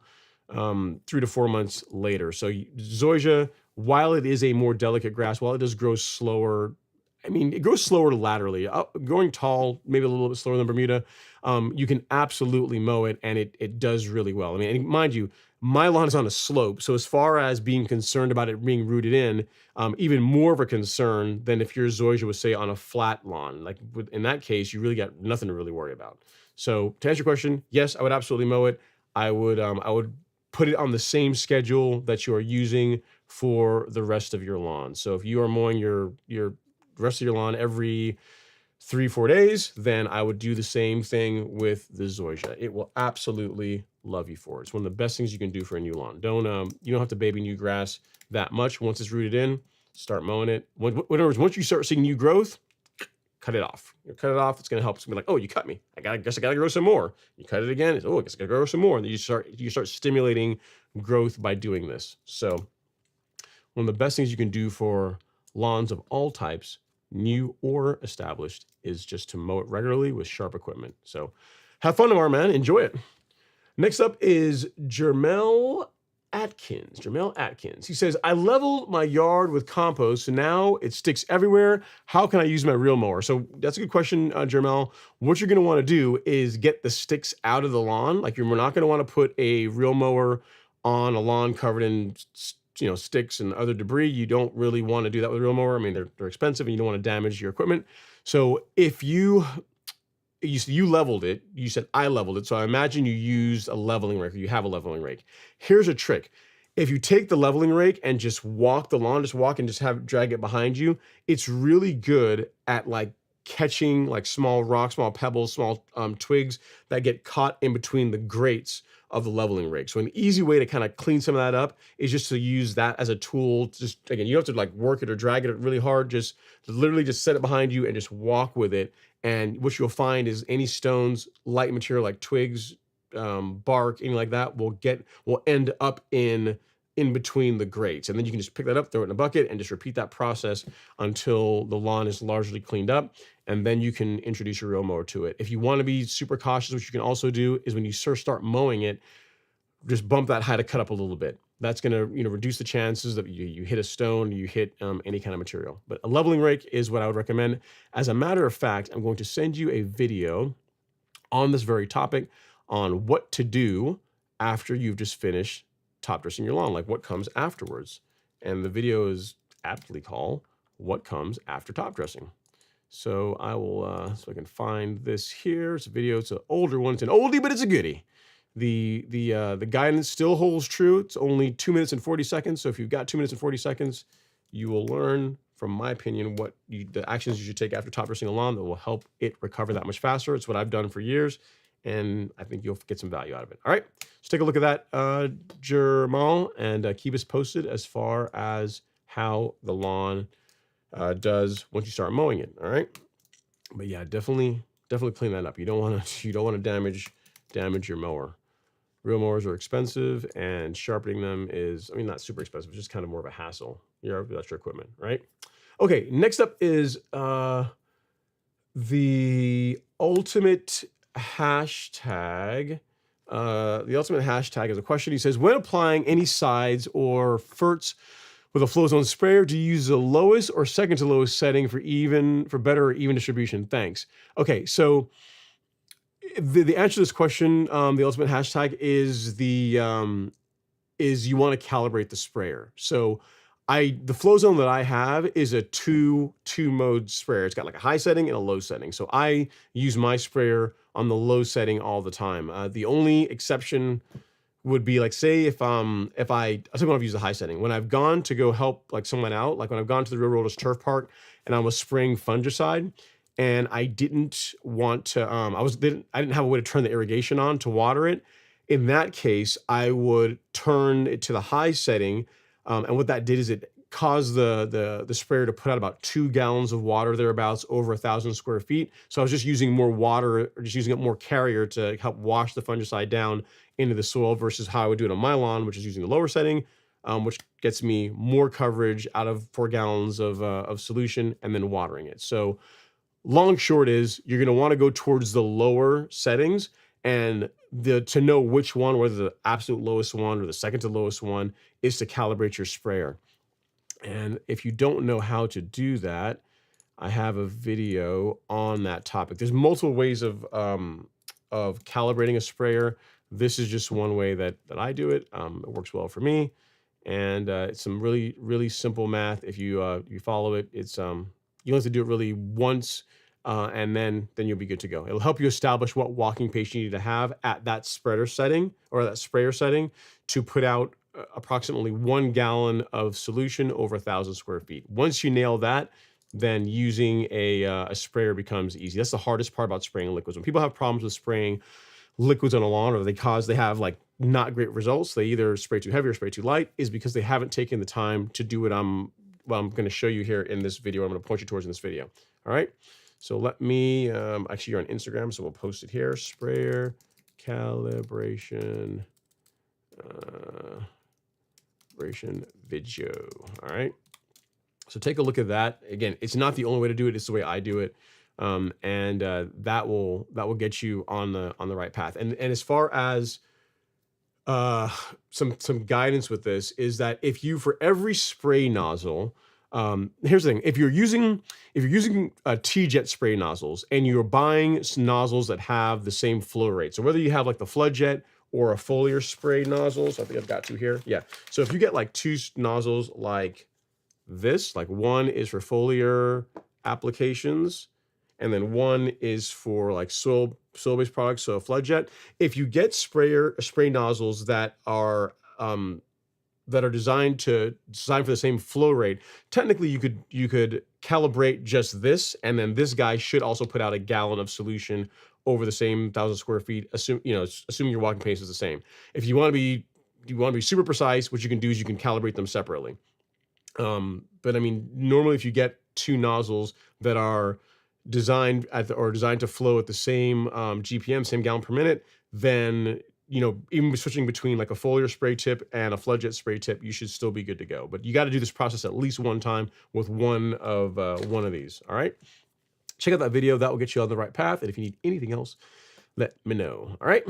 4 months later. So Zoysia, while it is a more delicate grass, while it does grow slower, it grows slower laterally. Growing tall, maybe a little bit slower than Bermuda. You can absolutely mow it, and it does really well. And mind you, my lawn is on a slope, so as far as being concerned about it being rooted in, even more of a concern than if your Zoysia was, say, on a flat lawn. Like in that case, you really got nothing to really worry about. So to answer your question, yes, I would absolutely mow it. I would put it on the same schedule that you are using for the rest of your lawn. So if you are mowing your rest of your lawn every 3-4 days, then I would do the same thing with the zoysia. It will absolutely love you for it. It's one of the best things you can do for a new lawn. You don't have to baby new grass that much. Once it's rooted in, start mowing it. In other words, once you start seeing new growth, cut it off. You cut it off. It's going to help. It's going to be like, oh, you cut me. I guess I got to grow some more. You cut it again. I guess I got to grow some more. And then you start stimulating growth by doing this. So one of the best things you can do for lawns of all types, new or established, is just to mow it regularly with sharp equipment. So have fun tomorrow, man. Enjoy it. Next up is Jermel Atkins. He says, I leveled my yard with compost, so now it sticks everywhere. How can I use my reel mower? So that's a good question, Jermel. What you're going to want to do is get the sticks out of the lawn. Like, you're not going to want to put a reel mower on a lawn covered in sticks and other debris. You don't really want to do that with a reel mower. I mean, they're expensive and you don't want to damage your equipment. So if you leveled it, you said I leveled it. So I imagine you used a leveling rake, or you have a leveling rake. Here's a trick. If you take the leveling rake and just walk the lawn, drag it behind you, it's really good at like catching like small rocks, small pebbles, small twigs that get caught in between the grates of the leveling rake. So an easy way to kind of clean some of that up is just to use that as a tool. Just, again, you don't have to like work it or drag it really hard. Just literally just set it behind you and just walk with it. And what you'll find is any stones, light material like twigs, bark, anything like that will end up in between the grates. And then you can just pick that up, throw it in a bucket, and just repeat that process until the lawn is largely cleaned up. And then you can introduce your reel mower to it. If you want to be super cautious, what you can also do is when you start mowing it, just bump that height of cut up a little bit. That's going to reduce the chances that you hit a stone, you hit any kind of material. But a leveling rake is what I would recommend. As a matter of fact, I'm going to send you a video on this very topic on what to do after you've just finished top dressing your lawn, like what comes afterwards. And the video is aptly called What Comes After Top Dressing. So I will, so I can find this here. It's a video. It's an older one. It's an oldie, but it's a goodie. The guidance still holds true. It's only 2 minutes and 40 seconds. So if you've got 2 minutes and 40 seconds, you will learn, from my opinion, the actions you should take after top dressing a lawn that will help it recover that much faster. It's what I've done for years, and I think you'll get some value out of it. All right, let's take a look at that, Jermel, and keep us posted as far as how the lawn does once you start mowing it. All right, but yeah, definitely clean that up. You don't want to damage your mower. Reel mowers are expensive, and sharpening them is, not super expensive, it's just kind of more of a hassle. That's your equipment, right? Okay, next up is the ultimate hashtag. The ultimate hashtag is a question. He says, when applying any sides or ferts with a flow zone sprayer, do you use the lowest or second to lowest setting for better or even distribution? Thanks. Okay, so the answer to this question, the ultimate hashtag is you want to calibrate the sprayer. So the flow zone that I have is a two mode sprayer. It's got like a high setting and a low setting. So I use my sprayer on the low setting all the time. The only exception would be like, say if I use the high setting. When I've gone to go help like someone out, like when I've gone to the Real Worlders Turf Park and I was spraying fungicide, and I didn't want to, I didn't have a way to turn the irrigation on to water it. In that case, I would turn it to the high setting. And what that did is it caused the sprayer to put out about 2 gallons of water thereabouts over 1,000 square feet. So I was just using more water, or just using up more carrier to help wash the fungicide down into the soil versus how I would do it on my lawn, which is using the lower setting, which gets me more coverage out of 4 gallons of solution and then watering it. So long short is you're going to want to go towards the lower settings, and to know which one, whether the absolute lowest one or the second to lowest one, is to calibrate your sprayer. And if you don't know how to do that, I have a video on that topic. There's multiple ways of calibrating a sprayer. This is just one way that I do it. It works well for me, and it's some really, really simple math. If you follow it, it's you don't have to do it really once, and then you'll be good to go. It'll help you establish what walking pace you need to have at that spreader setting or that sprayer setting to put out approximately 1 gallon of solution over 1,000 square feet. Once you nail that, then using a sprayer becomes easy. That's the hardest part about spraying liquids. When people have problems with spraying liquids on a lawn, or they have like not great results, they either spray too heavy or spray too light, is because they haven't taken the time to do what I'm going to show you here in this video. I'm going to point you towards in this video. All right. So let me, actually you're on Instagram, so we'll post it here. Sprayer calibration, video. All right. So take a look at that. Again, it's not the only way to do it. It's the way I do it. That will get you on the right path. And as far as some guidance with this is that if you, for every spray nozzle, here's the thing: if you're using T-jet spray nozzles and you're buying nozzles that have the same flow rate, so whether you have like the flood jet or a foliar spray nozzles, I think I've got two here. Yeah. So if you get like two nozzles like this, like one is for foliar applications, and then one is for like soil-based products, so a flood jet. If you get spray nozzles that are designed for the same flow rate, technically you could calibrate just this, and then this guy should also put out a gallon of solution over the same 1,000 square feet. Assuming your walking pace is the same. If you want to be super precise, what you can do is you can calibrate them separately. But I mean, normally if you get two nozzles that are designed to flow at the same GPM, same gallon per minute, then even switching between like a foliar spray tip and a flood jet spray tip, you should still be good to go. But you got to do this process at least one time with one of these. All right, check out that video. That will get you on the right path. And if you need anything else, let me know. All right.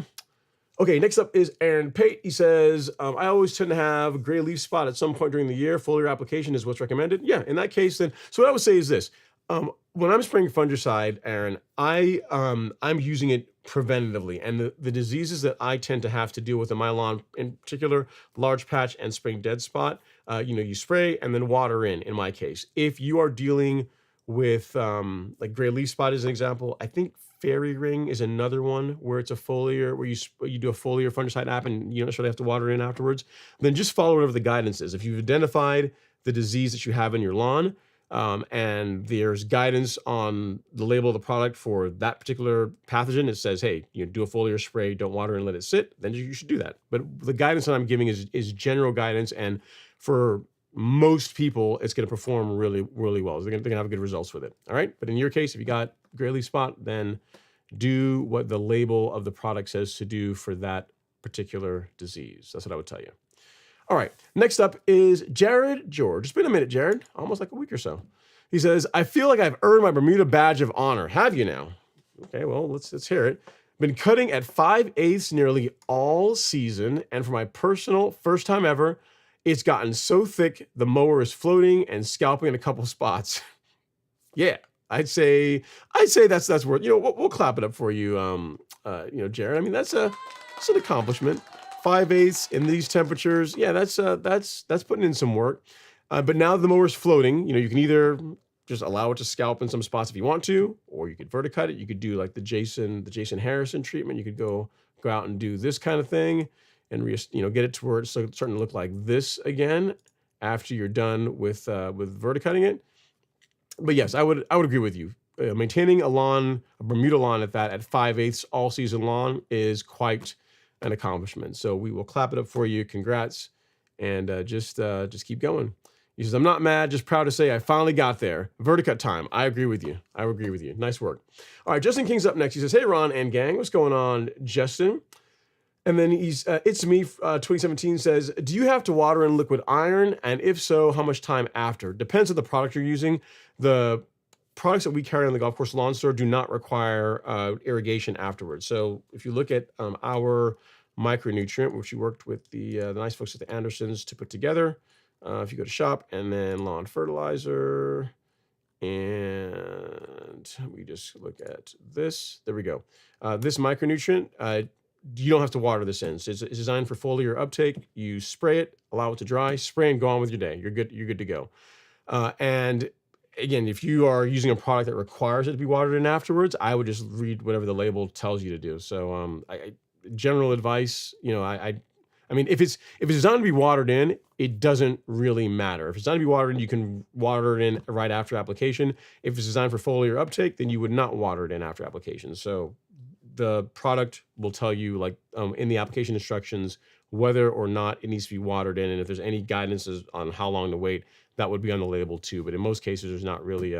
Okay, next up is Aaron Pate. He says, I always tend to have a gray leaf spot at some point during the year. Foliar application is what's recommended. Yeah, in that case, then, so what I would say is this. When I'm spraying fungicide, Aaron, I'm using it preventatively. And the diseases that I tend to have to deal with in my lawn, in particular, large patch and spring dead spot, you spray and then water in my case. If you are dealing with like gray leaf spot as an example, I think fairy ring is another one where it's a foliar, where you do a foliar fungicide app and you don't necessarily have to water in afterwards. Then just follow whatever the guidance is. If you've identified the disease that you have in your lawn, and there's guidance on the label of the product for that particular pathogen, it says, hey, do a foliar spray, don't water and let it sit, then you should do that. But the guidance that I'm giving is general guidance, and for most people, it's going to perform really, really well. They're going to have good results with it. All right. But in your case, if you got gray leaf spot, then do what the label of the product says to do for that particular disease. That's what I would tell you. All right. Next up is Jared George. It's been a minute, Jared, almost like a week or so. He says, I feel like I've earned my Bermuda badge of honor. Have you now? Okay, well, let's hear it. Been cutting at 5/8 nearly all season, and for my personal first time ever, it's gotten so thick the mower is floating and scalping in a couple spots. Yeah, I'd say that's worth. We'll clap it up for you, Jared. I mean, that's an accomplishment. 5/8 in these temperatures. Yeah, that's putting in some work. But now the mower's floating. You can either just allow it to scalp in some spots if you want to, or you could verticut it. You could do like the Jason Harrison treatment. You could go out and do this kind of thing, and get it to where it's starting to look like this again after you're done with verticutting it. But yes, I would agree with you. Maintaining a Bermuda lawn at 5/8 all season long is quite an accomplishment. So we will clap it up for you. Congrats, and just keep going. He says, I'm not mad, just proud to say I finally got there. Verticut time. I agree with you. Nice work. All right, Justin King's up next. He says, hey, Ron and gang. What's going on, Justin? And then It's Me 2017 says, do you have to water in liquid iron? And if so, how much time after? Depends on the product you're using. The products that we carry on the golf course lawn store do not require irrigation afterwards. So if you look at our micronutrient, which we worked with the nice folks at the Andersons to put together, if you go to shop and then lawn fertilizer, and we just look at this, there we go. This micronutrient, you don't have to water this in. It's designed for foliar uptake. You spray it, allow it to dry, spray and go on with your day. You're good to go. And again, if you are using a product that requires it to be watered in afterwards, I would just read whatever the label tells you to do. So, general advice, I mean, if it's designed to be watered in, it doesn't really matter. If it's designed to be watered in, you can water it in right after application. If it's designed for foliar uptake, then you would not water it in after application. So the product will tell you, like in the application instructions, whether or not it needs to be watered in, and if there's any guidance on how long to wait, that would be on the label too. But in most cases, there's not really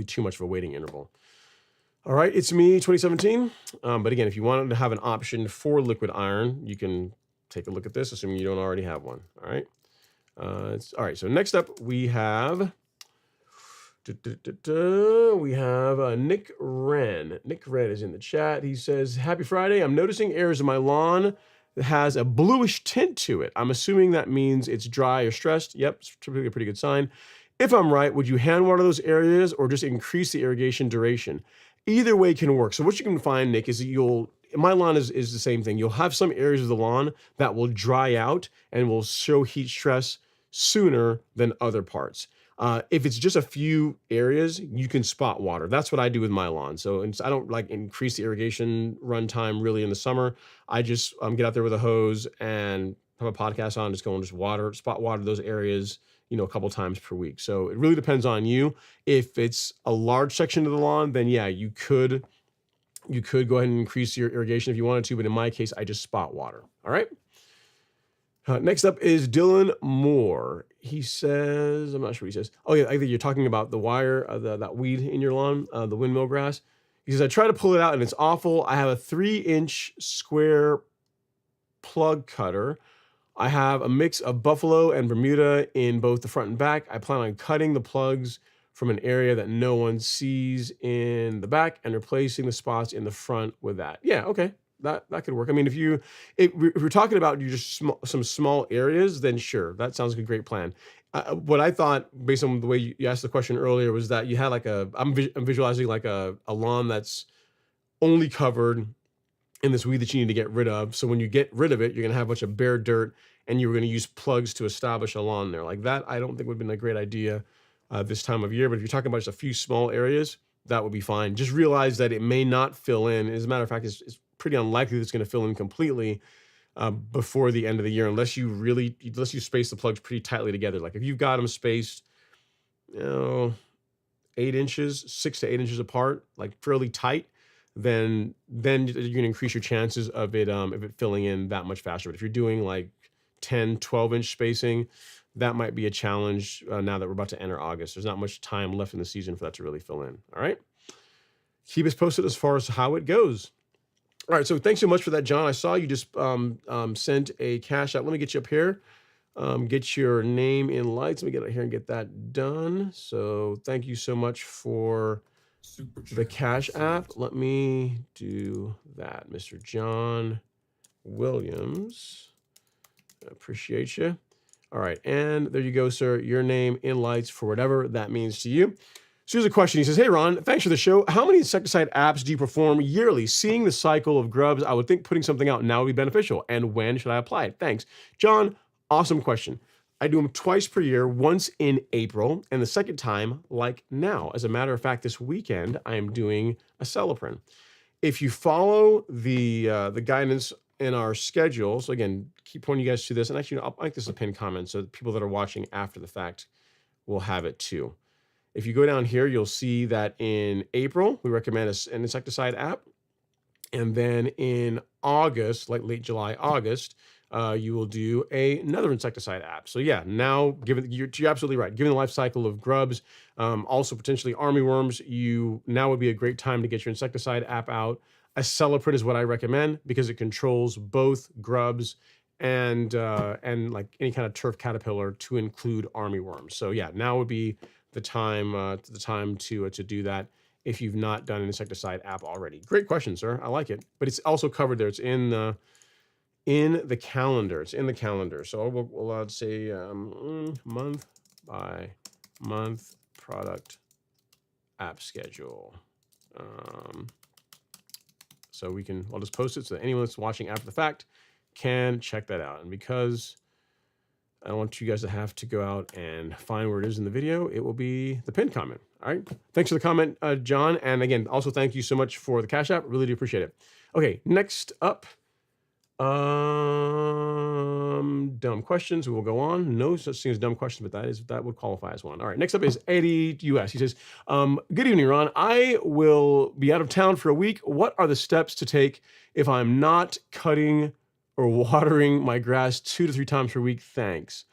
too much of a waiting interval. All right, it's me 2017. But again, if you wanted to have an option for liquid iron, you can take a look at this, assuming you don't already have one. All right. All right. So next up, we have Nick Wren. Nick Wren is in the chat. He says, "Happy Friday. I'm noticing areas of my lawn that has a bluish tint to it. I'm assuming that means it's dry or stressed. Yep, it's typically a pretty good sign. If I'm right, would you hand water those areas or just increase the irrigation duration? Either way can work." So what you can find, Nick, is that my lawn is the same thing. You'll have some areas of the lawn that will dry out and will show heat stress sooner than other parts. If it's just a few areas, you can spot water. That's what I do with my lawn. So I don't like increase the irrigation run time really in the summer. I just get out there with a hose and have a podcast on, just go and just spot water those areas, a couple times per week. So it really depends on you. If it's a large section of the lawn, then yeah, you could go ahead and increase your irrigation if you wanted to. But in my case, I just spot water. All right. Next up is Dylan Moore. He says, I'm not sure what he says. Oh yeah, I think you're talking about the wire, that weed in your lawn, the windmill grass. He says, "I try to pull it out and it's awful. I have a 3-inch square plug cutter. I have a mix of buffalo and Bermuda in both the front and back. I plan on cutting the plugs from an area that no one sees in the back and replacing the spots in the front with that." Yeah, okay. That could work. I mean, if we're talking about some small areas, then sure, that sounds like a great plan. What I thought, based on the way you asked the question earlier, was that you had I'm visualizing like a lawn that's only covered in this weed that you need to get rid of. So when you get rid of it, you're going to have a bunch of bare dirt, and you're going to use plugs to establish a lawn there. Like that, I don't think would have been a great idea this time of year. But if you're talking about just a few small areas, that would be fine. Just realize that it may not fill in. As a matter of fact, it's pretty unlikely that it's going to fill in completely before the end of the year, unless you space the plugs pretty tightly together. Like if you've got them spaced, 8 inches, 6 to 8 inches apart, like fairly tight, then you're going to increase your chances of it filling in that much faster. But if you're doing like 10, 12-inch spacing, that might be a challenge now that we're about to enter August. There's not much time left in the season for that to really fill in. All right. Keep us posted as far as how it goes. All right. So thanks so much for that, John. I saw you just sent a cash out. Let me get you up here. Get your name in lights. Let me get out here and get that done. So thank you so much for the Cash App. Let me do that, Mr. John Williams. I appreciate you. All right, and there you go, sir. Your name in lights for whatever that means to you. So here's a question. He says, "Hey, Ron, thanks for the show. How many insecticide apps do you perform yearly? Seeing the cycle of grubs, I would think putting something out now would be beneficial. And when should I apply it? Thanks." John, awesome question. I do them twice per year, once in April, and the second time, like now. As a matter of fact, this weekend, I am doing a Celiprin. If you follow the guidance in our schedule, so again, keep pointing you guys to this, and actually, I'll make this a pinned comment so that people that are watching after the fact will have it too. If you go down here, you'll see that in April, we recommend an insecticide app. And then in August, like late July, August, you will do another insecticide app. So yeah, now you're absolutely right. Given the life cycle of grubs, also potentially armyworms, now would be a great time to get your insecticide app out. A Celiprin is what I recommend because it controls both grubs and like any kind of turf caterpillar, to include armyworms. So yeah, now would be the time to do that if you've not done an insecticide app already. Great question, sir. I like it, but it's also covered there. It's in the calendar. It's in the calendar. So we'll say month by month product app schedule. So I'll just post it so that anyone that's watching after the fact can check that out. And because I don't want you guys to have to go out and find where it is in the video, it will be the pinned comment. All right. Thanks for the comment, John. And again, also thank you so much for the Cash App. Really do appreciate it. Okay. Next up, Dumb questions. We will go on. No such thing as dumb questions, but that would qualify as one. All right. Next up is Eddie US. He says, "Good evening, Ron. I will be out of town for a week. What are the steps to take if I'm not cutting or watering my grass 2 to 3 times per week? Thanks."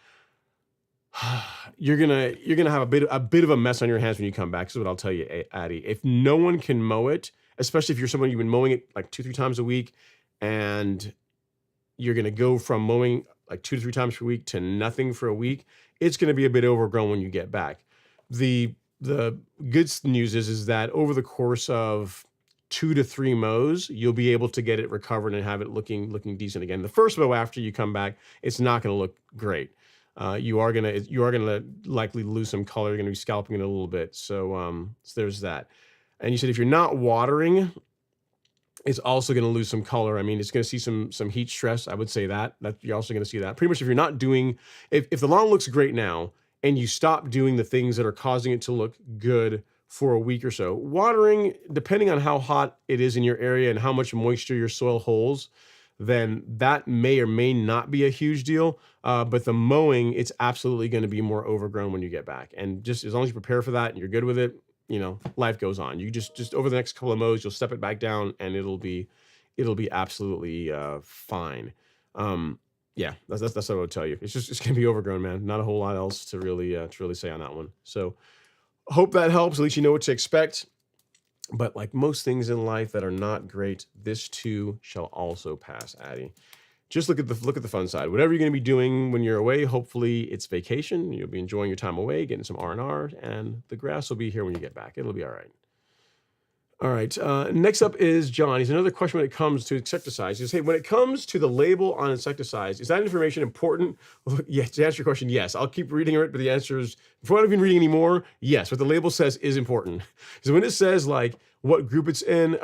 You're gonna have a bit of a mess on your hands when you come back. This is what I'll tell you, Addie. If no one can mow it, especially if you're someone you've been mowing it like 2, 3 times a week, and you're going to go from mowing like 2 to 3 times per week to nothing for a week, it's going to be a bit overgrown when you get back. The good news is that over the course of 2 to 3 mows, you'll be able to get it recovered and have it looking decent again. The first mow after you come back, it's not going to look great. You are gonna likely lose some color. You're gonna be scalping it a little bit. So there's that. And you said if you're not watering, it's also going to lose some color. I mean, it's going to see some heat stress. I would say that you're also going to see that. Pretty much if you're not doing, if the lawn looks great now and you stop doing the things that are causing it to look good for a week or so, watering, depending on how hot it is in your area and how much moisture your soil holds, then that may or may not be a huge deal. But the mowing, it's absolutely going to be more overgrown when you get back. And just as long as you prepare for that and you're good with it, life goes on. You just over the next couple of mows, you'll step it back down and it'll be absolutely fine. Yeah, that's what I would tell you. It's gonna be overgrown, man. Not a whole lot else to really say on that one. So hope that helps. At least you know what to expect. But like most things in life that are not great, this too shall also pass, Addie. Just look at the fun side. Whatever you're going to be doing when you're away, hopefully it's vacation. You'll be enjoying your time away, getting some R&R, and the grass will be here when you get back. It'll be all right. All right. Next up is John. He's another question when it comes to insecticides. He says, hey, when it comes to the label on insecticides, is that information important? Yes. To answer your question, yes. I'll keep reading it, but the answer is, before I even reading anymore, yes. What the label says is important. So when it says like what group it's in,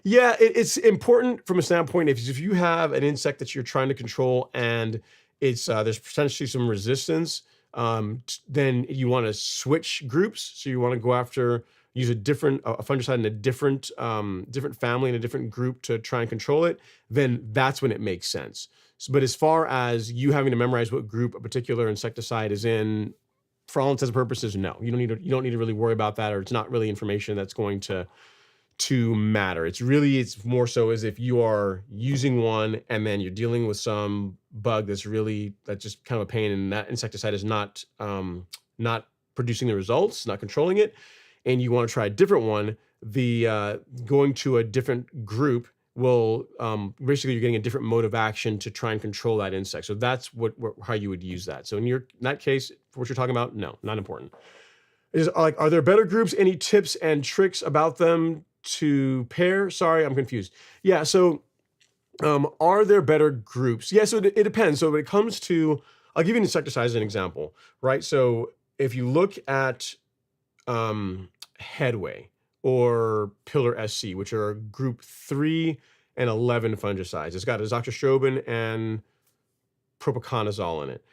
it's important from a standpoint if you have an insect that you're trying to control and it's there's potentially some resistance, then you want to switch groups. So you want to go after use a fungicide in a different family and a different group to try and control it, then that's when it makes sense. So, but as far as you having to memorize what group a particular insecticide is in, for all intents and purposes, no, you don't need to really worry about that, or it's not really information that's going to matter. It's more so as if you are using one and then you're dealing with some bug that's just kind of a pain, and that insecticide is not producing the results, not controlling it, and you want to try a different one, the going to a different group will basically you're getting a different mode of action to try and control that insect. So that's how you would use that. So in that case, for what you're talking about, no, not important. Is like, are there better groups? Any tips and tricks about them to pair? Sorry, I'm confused. Yeah. So are there better groups? Yeah. So it depends. So when it comes to, I'll give you an insecticide as an example, right? So if you look at Headway or Pillar SC, which are group 3 and 11 fungicides. It's got azoxystrobin and propiconazole in it.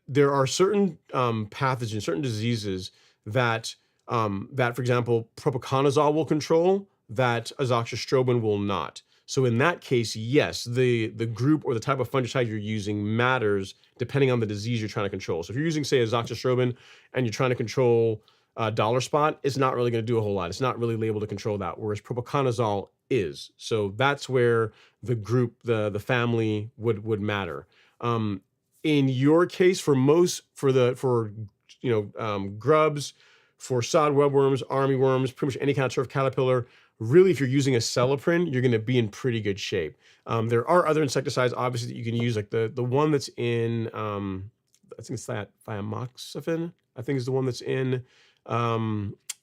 There are certain pathogens, certain diseases that, for example, propiconazole will control, that azoxystrobin will not. So in that case, yes, the group or the type of fungicide you're using matters depending on the disease you're trying to control. So if you're using, say, azoxystrobin and you're trying to control dollar spot, it's not really going to do a whole lot. It's not really labeled to control that, whereas propiconazole is. So that's where the group, the family would matter. In your case, for grubs, for sod webworms, armyworms, pretty much any kind of turf caterpillar, really, if you're using a celiprin, you're going to be in pretty good shape. There are other insecticides, obviously, that you can use, like the one that's in, I think it's that thiamoxifin, I think is the one that's in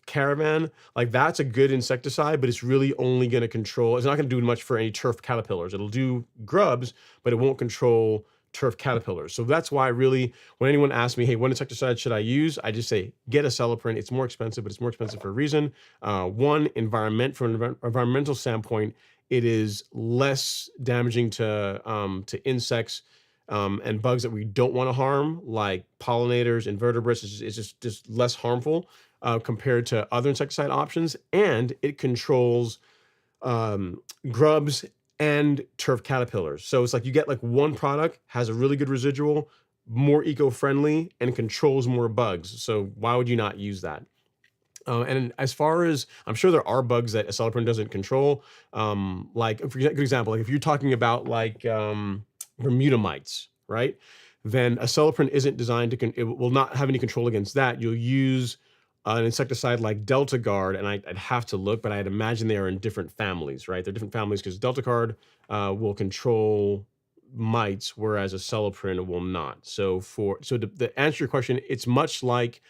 Caravan. Like, that's a good insecticide, but it's really only going to control, it's not going to do much for any turf caterpillars. It'll do grubs, but it won't control turf caterpillars. So that's why really when anyone asks me, hey, what insecticide should I use? I just say, get a celiprin. It's more expensive, but it's more expensive for a reason. One, from an environmental standpoint, it is less damaging to insects and bugs that we don't want to harm, like pollinators, invertebrates. It's just less harmful compared to other insecticide options. And it controls grubs and turf caterpillars. So it's like you get like one product has a really good residual, more eco-friendly, and controls more bugs. So why would you not use that? And as far as I'm sure there are bugs that acelepryn doesn't control, like for good example, like if you're talking about like Bermuda mites, right? Then acelepryn isn't designed to, it will not have any control against that. You'll use an insecticide like Delta Guard, and I'd have to look, but I'd imagine they are in different families, right? They're different families because Delta Guard will control mites, whereas acelepryn will not. So to answer your question, it's much like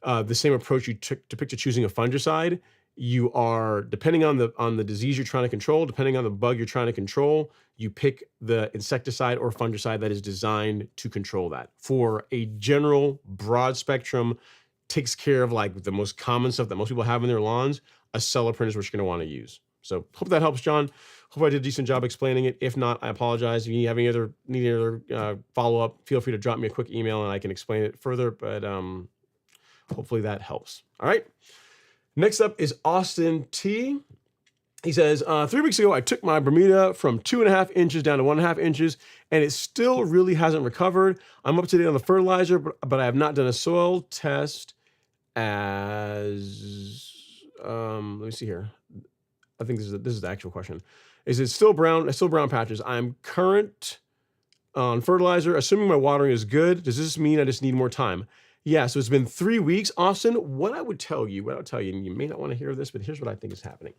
the same approach you took to choosing a fungicide. You are, depending on the disease you're trying to control, depending on the bug you're trying to control, you pick the insecticide or fungicide that is designed to control that. For a general broad spectrum, takes care of like the most common stuff that most people have in their lawns, acelepryn is what you're going to want to use. So hope that helps, John. Hope I did a decent job explaining it. If not, I apologize. If you have any other follow-up, feel free to drop me a quick email and I can explain it further, but hopefully that helps. All right. Next up is Austin T. He says, 3 weeks ago, I took my Bermuda from 2.5 inches down to 1.5 inches, and it still really hasn't recovered. I'm up to date on the fertilizer, but I have not done a soil test as, let me see here. I think this is the actual question. Is it still brown? Still brown patches. I'm current on fertilizer. Assuming my watering is good, does this mean I just need more time? Yeah, so it's been 3 weeks. Austin, what I would tell you, and you may not want to hear this, but here's what I think is happening.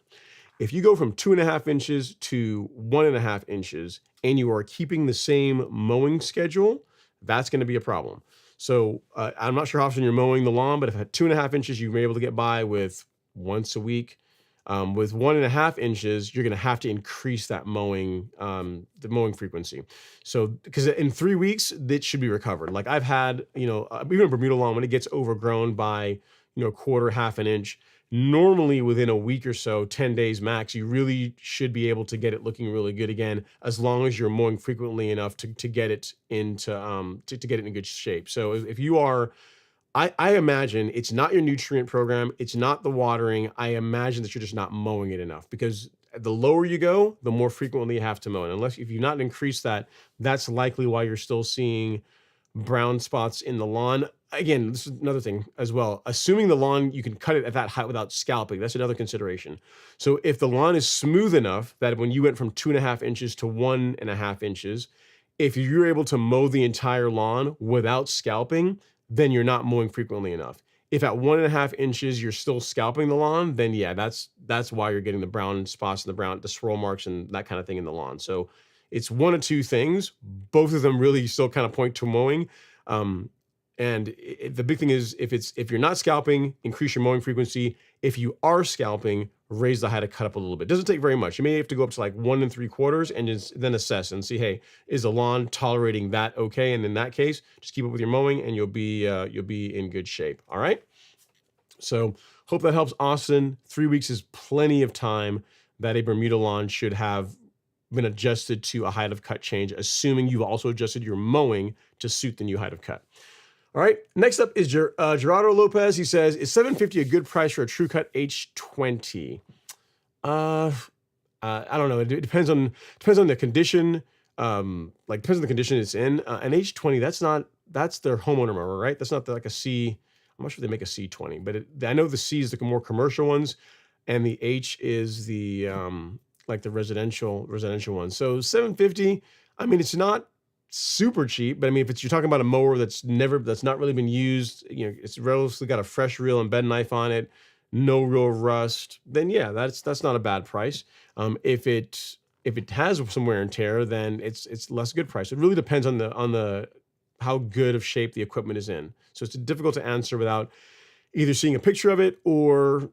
If you go from 2.5 inches to 1.5 inches and you are keeping the same mowing schedule, that's going to be a problem. So I'm not sure how often you're mowing the lawn, but if at 2.5 inches, you were able to get by with once a week. With 1.5 inches, you're going to have to increase that mowing, the mowing frequency. So, because in 3 weeks, that should be recovered. Like I've had, even a Bermuda lawn, when it gets overgrown by, a quarter, half an inch, normally within a week or so, 10 days max, you really should be able to get it looking really good again, as long as you're mowing frequently enough to get it into, to get it in good shape. So if you are, I imagine it's not your nutrient program. It's not the watering. I imagine that you're just not mowing it enough, because the lower you go, the more frequently you have to mow. And if you've not increased that, that's likely why you're still seeing brown spots in the lawn. Again, this is another thing as well. Assuming the lawn, you can cut it at that height without scalping. That's another consideration. So if the lawn is smooth enough that when you went from 2.5 inches to 1.5 inches, if you're able to mow the entire lawn without scalping, then you're not mowing frequently enough. If at 1.5 inches you're still scalping the lawn, then yeah, that's why you're getting the brown spots and the swirl marks and that kind of thing in the lawn. So it's one of two things. Both of them really still kind of point to mowing. And the big thing is if you're not scalping, increase your mowing frequency. If you are scalping, raise the height of cut up a little bit. Doesn't take very much. You may have to go up to like 1 3/4 and then assess and see, hey, is the lawn tolerating that okay? And in that case, just keep up with your mowing and you'll be in good shape. All right. So hope that helps, Austin. 3 weeks is plenty of time that a Bermuda lawn should have been adjusted to a height of cut change, assuming you've also adjusted your mowing to suit the new height of cut. All right, next up is Gerardo Lopez. He says, is $750 a good price for a True Cut H20? I don't know. It depends on the condition. Depends on the condition it's in. An H20, that's their homeowner mower, right? That's not like a C. I'm not sure they make a C20, but I know the C is the more commercial ones, and the H is the like the residential one. So $750. I mean, it's not super cheap, but I mean, if you're talking about a mower that's not really been used, it's relatively got a fresh reel and bed knife on it, no real rust, then yeah, that's not a bad price. If it has some wear and tear, then it's less good price. It really depends on the how good of shape the equipment is in. So it's difficult to answer without either seeing a picture of it or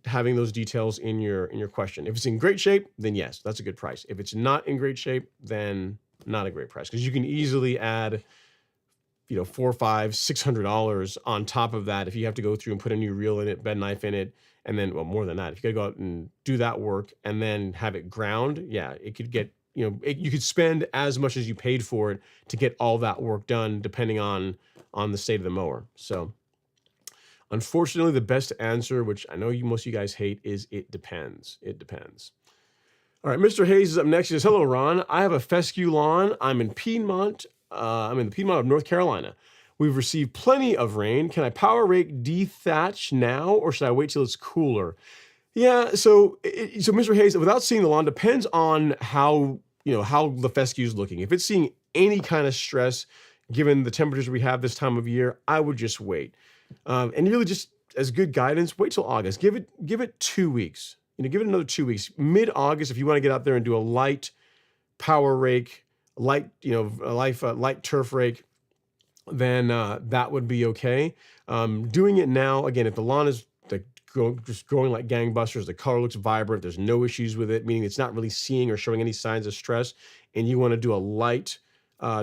having those details in your question. If it's in great shape, then yes, that's a good price. If it's not in great shape, then not a great price, because you can easily add $400, $500, $600 on top of that if you have to go through and put a new reel in it, bed knife in it, and then, well, more than that, if you gotta go out and do that work and then have it ground, yeah, it could get, you could spend as much as you paid for it to get all that work done, depending on the state of the mower. So unfortunately, the best answer, which I know most of you guys hate, is it depends. It depends. All right, Mr. Hayes is up next. He says, hello, Ron. I have a fescue lawn. I'm in Piedmont. I'm in the Piedmont of North Carolina. We've received plenty of rain. Can I power rake dethatch now, or should I wait till it's cooler? Yeah, so Mr. Hayes, without seeing the lawn, depends on how how the fescue is looking. If it's seeing any kind of stress, given the temperatures we have this time of year, I would just wait. And really, just as good guidance, wait till August. Give it 2 weeks. Give it another 2 weeks. Mid-August, if you want to get out there and do a light power rake, light light turf rake, then that would be okay. Doing it now, again, if the lawn is just growing like gangbusters, the color looks vibrant, there's no issues with it, meaning it's not really seeing or showing any signs of stress, and you want to do a light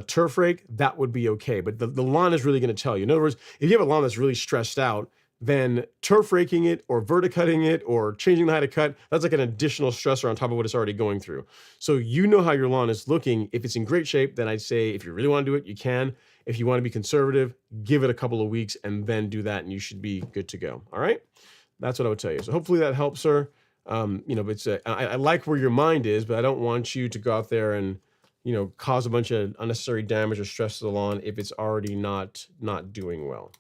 turf rake, that would be okay. But the lawn is really going to tell you. In other words, if you have a lawn that's really stressed out, then turf raking it or verticutting it or changing the height of cut, that's like an additional stressor on top of what it's already going through. So you know how your lawn is looking. If it's in great shape, then I'd say if you really want to do it, you can. If you want to be conservative, give it a couple of weeks and then do that, and you should be good to go. All right? That's what I would tell you. So hopefully that helps, sir. But I like where your mind is, but I don't want you to go out there and cause a bunch of unnecessary damage or stress to the lawn if it's already not doing well.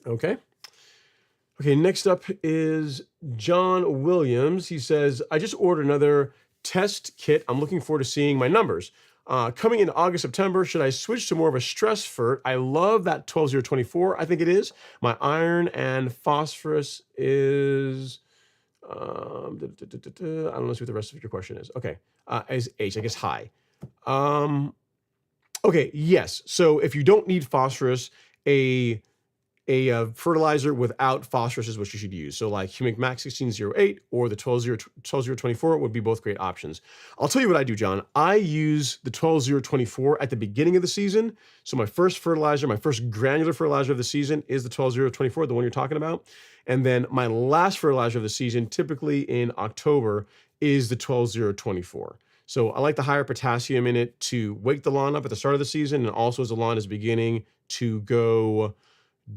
Okay. Okay, next up is John Williams. He says, I just ordered another test kit. I'm looking forward to seeing my numbers. Coming into August, September, should I switch to more of a stress fert? I love that 12024. I think it is. My iron and phosphorus is, I don't know what the rest of your question is. Okay, is H, I guess high. Okay, yes. So if you don't need phosphorus, a fertilizer without phosphorus is what you should use. So like Humic Max 1608 or the 12024 would be both great options. I'll tell you what I do, John. I use the 12024 at the beginning of the season. So my first fertilizer, my first granular fertilizer of the season is the 12024, the one you're talking about. And then my last fertilizer of the season, typically in October, is the 12024. So I like the higher potassium in it to wake the lawn up at the start of the season, and also as the lawn is beginning to go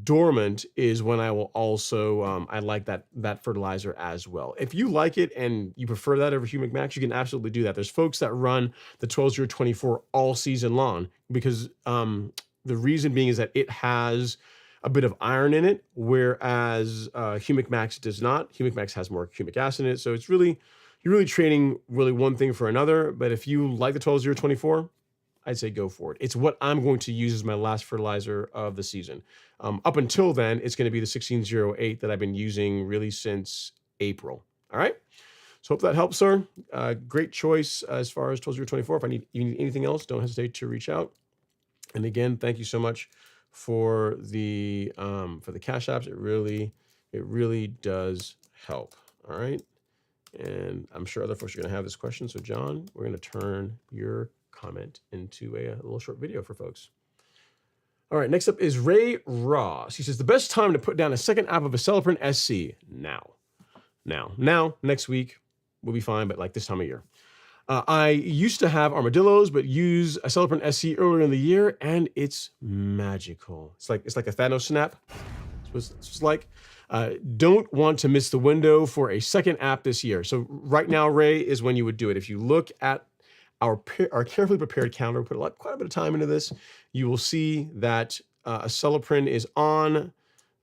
dormant is when I will also, I like that fertilizer as well. If you like it and you prefer that over Humic Max, you can absolutely do that. There's folks that run the 12024 all season long because the reason being is that it has a bit of iron in it, whereas Humic Max does not. Humic Max has more humic acid in it, so it's really, you're really trading really one thing for another. But if you like the 12024, I'd say go for it. It's what I'm going to use as my last fertilizer of the season. Up until then, it's going to be the 1608 that I've been using really since April. All right. So hope that helps, sir. Great choice as far as 12024. If you need anything else, don't hesitate to reach out. And again, thank you so much for the cash apps. It really does help. All right. And I'm sure other folks are going to have this question. So John, we're going to turn your comment into a little short video for folks. All right, next up is Ray Ross. He says, the best time to put down a second app of Aceleprint SC now. Next week will be fine, but like this time of year. I used to have armadillos, but use Aceleprint SC earlier in the year, and it's magical. It's like a Thanos snap. It's like, don't want to miss the window for a second app this year. So right now, Ray, is when you would do it. If you look at our carefully prepared calendar, we put quite a bit of time into this, you will see that Aceleprint is on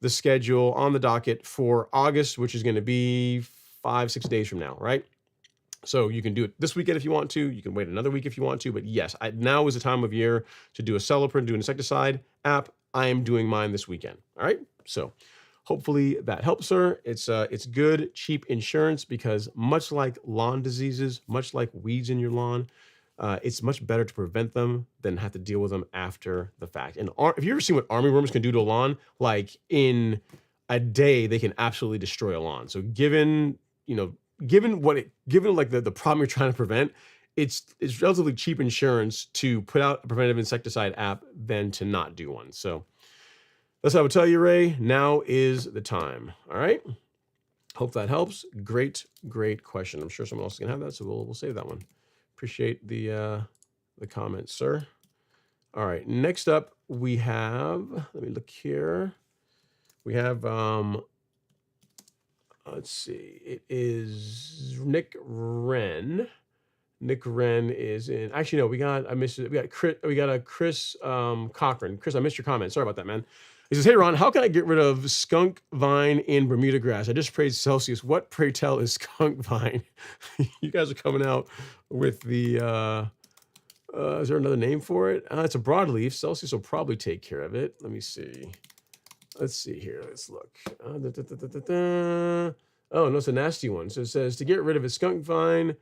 the schedule, on the docket for August, which is going to be 5-6 days from now, right? So you can do it this weekend if you want to. You can wait another week if you want to. But yes, now is the time of year to do Aceleprint, do an insecticide app. I am doing mine this weekend. All right. So hopefully that helps, sir. It's good, cheap insurance because much like lawn diseases, much like weeds in your lawn, it's much better to prevent them than have to deal with them after the fact. And have you ever seen what army worms can do to a lawn? Like in a day, they can absolutely destroy a lawn. So given like the problem you're trying to prevent, it's relatively cheap insurance to put out a preventive insecticide app than to not do one. So that's what I would tell you, Ray. Now is the time. All right. Hope that helps. Great question. I'm sure someone else is gonna have that, so we'll save that one. Appreciate the comment, sir. All right. Next up, we have. Let me look here. We have. Let's see. It is Nick Wren. Nick Wren is in. Actually, no, I missed it. We got a Chris Cochran. Chris, I missed your comment. Sorry about that, man. He says, "Hey Ron, how can I get rid of skunk vine in Bermuda grass? I just sprayed Celsius. What, pray tell, is skunk vine?" You guys are coming out with the. Is there another name for it? It's a broadleaf. Celsius will probably take care of it. Let me see. Let's see here. Let's look. Oh, no, it's a nasty one. So it says to get rid of a skunk vine,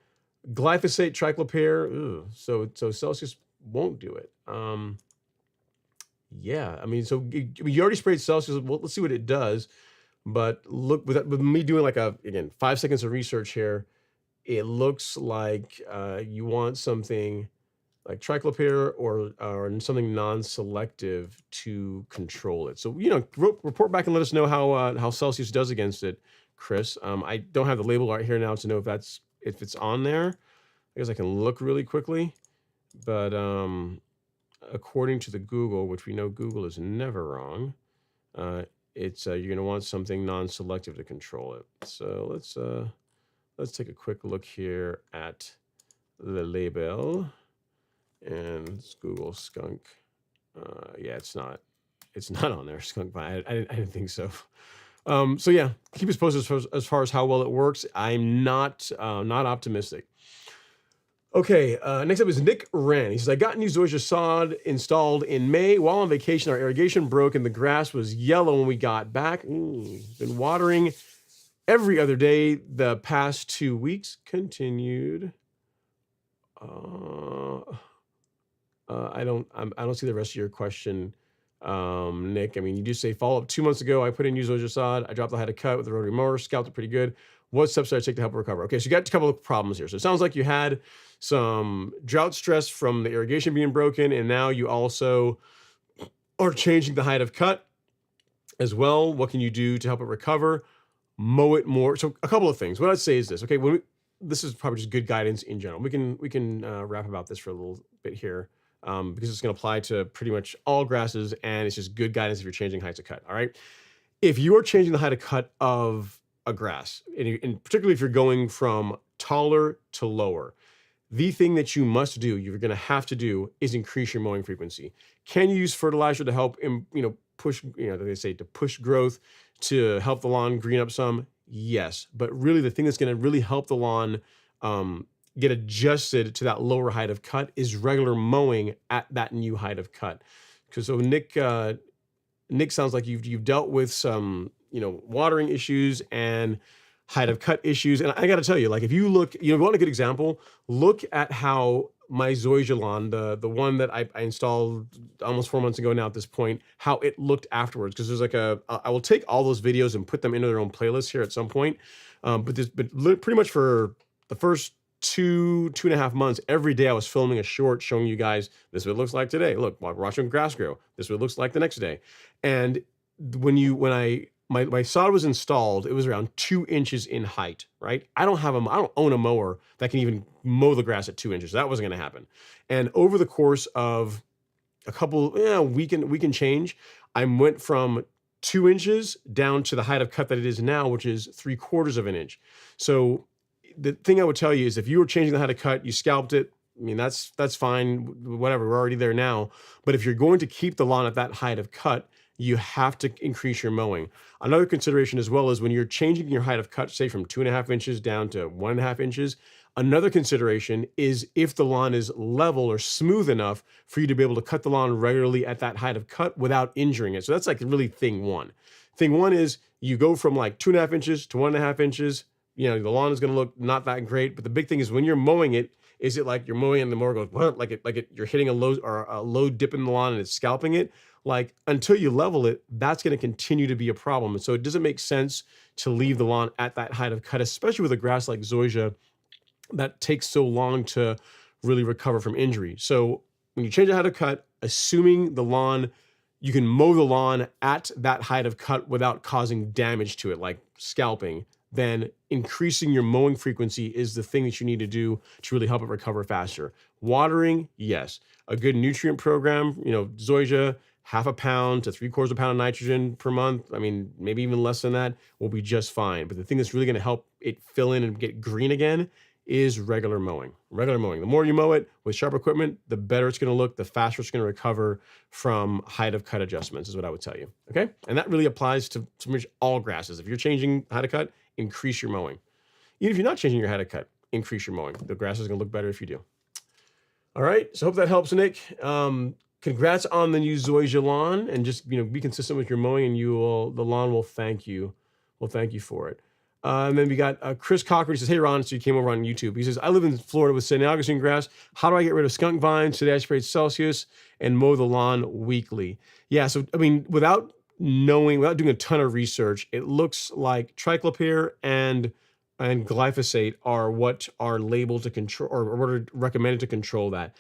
glyphosate, triclopyr. So Celsius won't do it. Yeah, I mean, so you already sprayed Celsius. Well, let's see what it does. But look, with me doing like again 5 seconds of research here, it looks like you want something like triclopyr or something non-selective to control it. So, report back and let us know how Celsius does against it, Chris. I don't have the label right here now to know if it's on there. I guess I can look really quickly, but according to the Google, which we know Google is never wrong, it's you're going to want something non-selective to control it. So let's take a quick look here at the label. And let's Google skunk. Yeah, it's not on there. Skunk vine. I didn't think so. So yeah, keep us posted as far as how well it works. I'm not optimistic. Okay, next up is Nick Wren. He says, I got new zoysia sod installed in May. While on vacation, our irrigation broke and the grass was yellow when we got back. Been watering every other day the past 2 weeks. Continued. I don't see the rest of your question, Nick. I mean, you do say follow up 2 months ago. I put in new zoysia sod. I dropped the head cut with the rotary mower. Scalped it pretty good. What steps did I take to help it recover? Okay, so you got a couple of problems here. So it sounds like you had some drought stress from the irrigation being broken, and now you also are changing the height of cut as well. What can you do to help it recover? Mow it more. So a couple of things. What I'd say is this. Okay, this is probably just good guidance in general. We can rap about this for a little bit here. Because it's going to apply to pretty much all grasses, and it's just good guidance if you're changing heights of cut. All right. If you are changing the height of cut of a grass, and particularly if you're going from taller to lower, the thing that you must do, you're going to have to do, is increase your mowing frequency. Can you use fertilizer to help, push, they say to push growth, to help the lawn green up some? Yes. But really the thing that's going to really help the lawn, get adjusted to that lower height of cut is regular mowing at that new height of cut. Because so Nick sounds like you've dealt with some watering issues and height of cut issues. And I got to tell you, like if you look, you want a good example, look at how my zoysia lawn, the one that I installed almost 4 months ago now at this point, how it looked afterwards. Because there's like I will take all those videos and put them into their own playlist here at some point. But pretty much for the first 2.5 months, every day I was filming a short showing you guys this is what it looks like today. Look, we're watching grass grow. This is what it looks like the next day. And when my sod was installed, it was around 2 inches in height, right? I don't own a mower that can even mow the grass at 2 inches. That wasn't going to happen. And over the course of a couple, week and change, I went from 2 inches down to the height of cut that it is now, which is 3/4 of an inch. So the thing I would tell you is if you were changing the height of cut, you scalped it, I mean, that's fine, whatever, we're already there now. But if you're going to keep the lawn at that height of cut, you have to increase your mowing. Another consideration as well is when you're changing your height of cut, say from 2.5 inches down to 1.5 inches, another consideration is if the lawn is level or smooth enough for you to be able to cut the lawn regularly at that height of cut without injuring it. So that's like really thing one. Thing one is you go from like 2.5 inches to 1.5 inches. The lawn is going to look not that great, but the big thing is when you're mowing it, is it like you're mowing and the mower goes you're hitting a low dip in the lawn and it's scalping it? Like until you level it, that's going to continue to be a problem. And so it doesn't make sense to leave the lawn at that height of cut, especially with a grass like zoysia that takes so long to really recover from injury. So when you change the height of cut, assuming you can mow the lawn at that height of cut without causing damage to it, like scalping, then increasing your mowing frequency is the thing that you need to do to really help it recover faster. Watering, yes. A good nutrient program, zoysia, 1/2 pound to 3/4 pound of nitrogen per month. I mean, maybe even less than that will be just fine. But the thing that's really going to help it fill in and get green again is regular mowing. Regular mowing. The more you mow it with sharp equipment, the better it's going to look, the faster it's going to recover from height of cut adjustments, is what I would tell you. Okay? And that really applies to pretty much all grasses. If you're changing height of cut, increase your mowing. Even if you're not changing your height of cut, increase your mowing. The grass is going to look better if you do. All right. So hope that helps, Nick. Congrats on the new Zoysia lawn, and just be consistent with your mowing, and the lawn will thank you. Will thank you for it. And then we got Chris Cochran. He says, "Hey Ron," so you came over on YouTube. He says, "I live in Florida with St. Augustine grass. How do I get rid of skunk vines? Today I sprayed Celsius and mow the lawn weekly." Yeah, so I mean, without doing a ton of research, it looks like triclopyr and glyphosate are what are labeled to control, or what are recommended to control that.